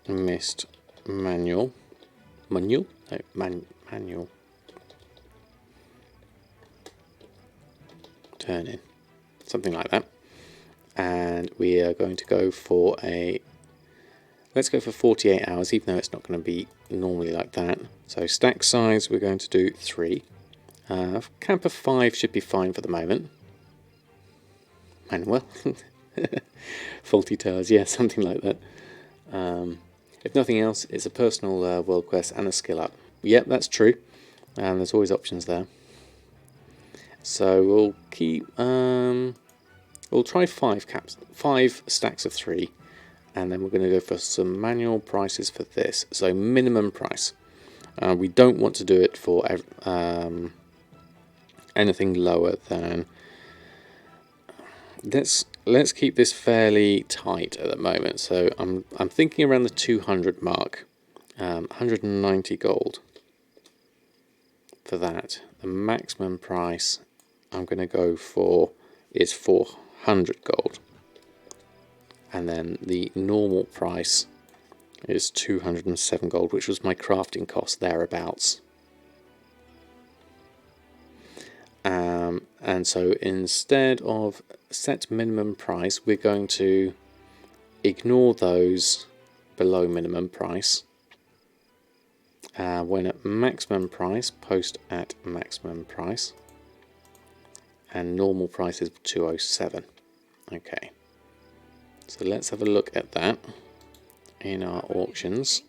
Mist Manual. Manual? No, manual. Turn in. Something like that. And we are going to go for a... Let's go for 48 hours, even though it's not going to be normally like that. So stack size, we're going to do 3. Camp of 5 should be fine for the moment. Manuel. Faulty towers, yeah, something like that. If nothing else, it's a personal world quest and a skill up. Yep, that's true. There's always options there. So we'll keep... we'll try 5 stacks of 3. And then we're going to go for some manual prices for this. So minimum price. We don't want to do it for anything lower than... Let's keep this fairly tight at the moment. So I'm thinking around the 200 mark. 190 gold for that. The maximum price I'm going to go for is 400 gold. And then the normal price is 207 gold, which was my crafting cost thereabouts. And so instead of set minimum price, we're going to ignore those below minimum price. When at maximum price, post at maximum price. And normal price is 207. Okay. So let's have a look at that in our auctions.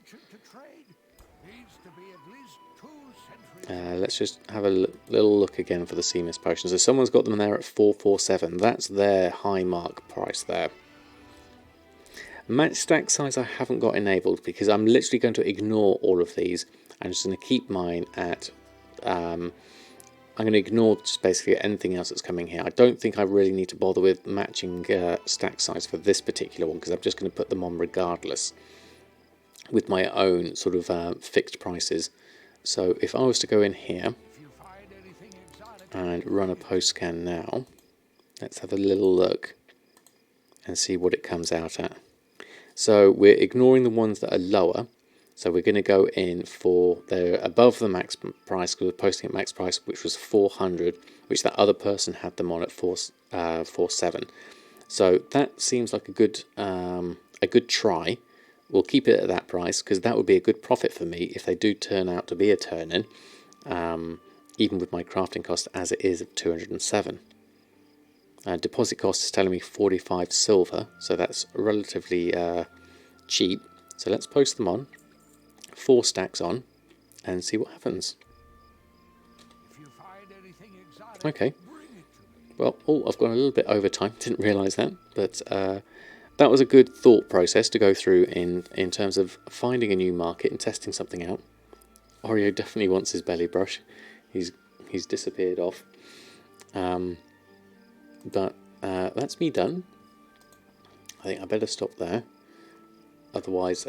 Let's just have a little look again for the Sea Mist potions. So someone's got them there at 447. That's their high mark price there. Match stack size I haven't got enabled because I'm literally going to ignore all of these. I'm just going to keep mine at... I'm going to ignore just basically anything else that's coming here. I don't think I really need to bother with matching stack size for this particular one because I'm just going to put them on regardless with my own sort of fixed prices. So if I was to go in here and run a post scan now, let's have a little look and see what it comes out at. So we're ignoring the ones that are lower. So we're going to go in for, they're above the max price because we're posting at max price, which was 400, which that other person had them on at 47. So that seems like a good try. We'll keep it at that price because that would be a good profit for me if they do turn out to be a turn-in, even with my crafting cost as it is of 207. Deposit cost is telling me 45 silver, so that's relatively cheap. So let's post them on, 4 stacks on, and see what happens. Okay. Well, I've gone a little bit over time. Didn't realise that, but that was a good thought process to go through in terms of finding a new market and testing something out. Oreo definitely wants his belly brush. He's disappeared off. But that's me done. I think I better stop there. Otherwise,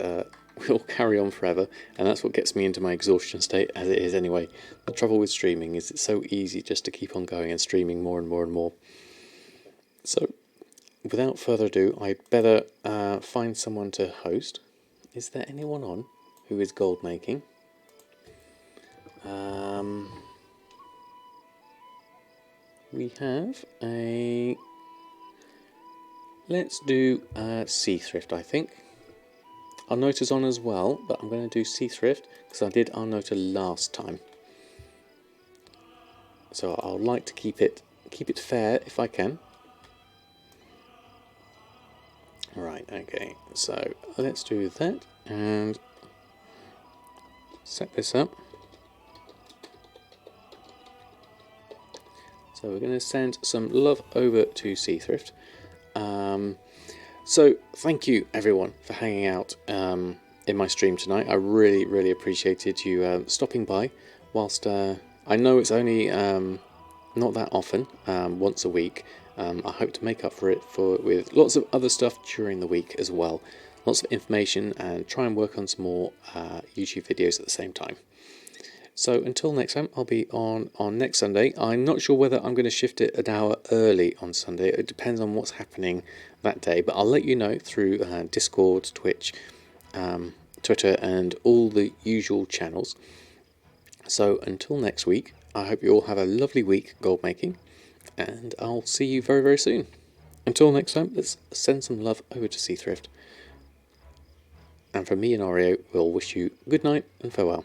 we'll carry on forever, and that's what gets me into my exhaustion state, as it is anyway. The trouble with streaming is it's so easy just to keep on going and streaming more and more and more. So, without further ado, I'd better find someone to host. Is there anyone on who is gold making? We have a... Let's do Sea Thrift, I think. Arnota's on as well, but I'm going to do Sea Thrift because I did Arnota last time. So I'll like to keep it fair if I can. Right, okay, so let's do that and set this up. So we're going to send some love over to Sea Thrift. So thank you everyone for hanging out in my stream tonight. I really appreciated you stopping by, whilst I know it's only not that often, once a week, I hope to make up for it with lots of other stuff during the week as well. Lots of information, and try and work on some more YouTube videos at the same time. So until next time, I'll be on next Sunday. I'm not sure whether I'm going to shift it an hour early on Sunday. It depends on what's happening that day, but I'll let you know through Discord, Twitch, Twitter, and all the usual channels. So until next week, I hope you all have a lovely week gold making, and I'll see you very, very soon. Until next time, let's send some love over to Sea Thrift. And from me and Oreo, we'll wish you good night and farewell.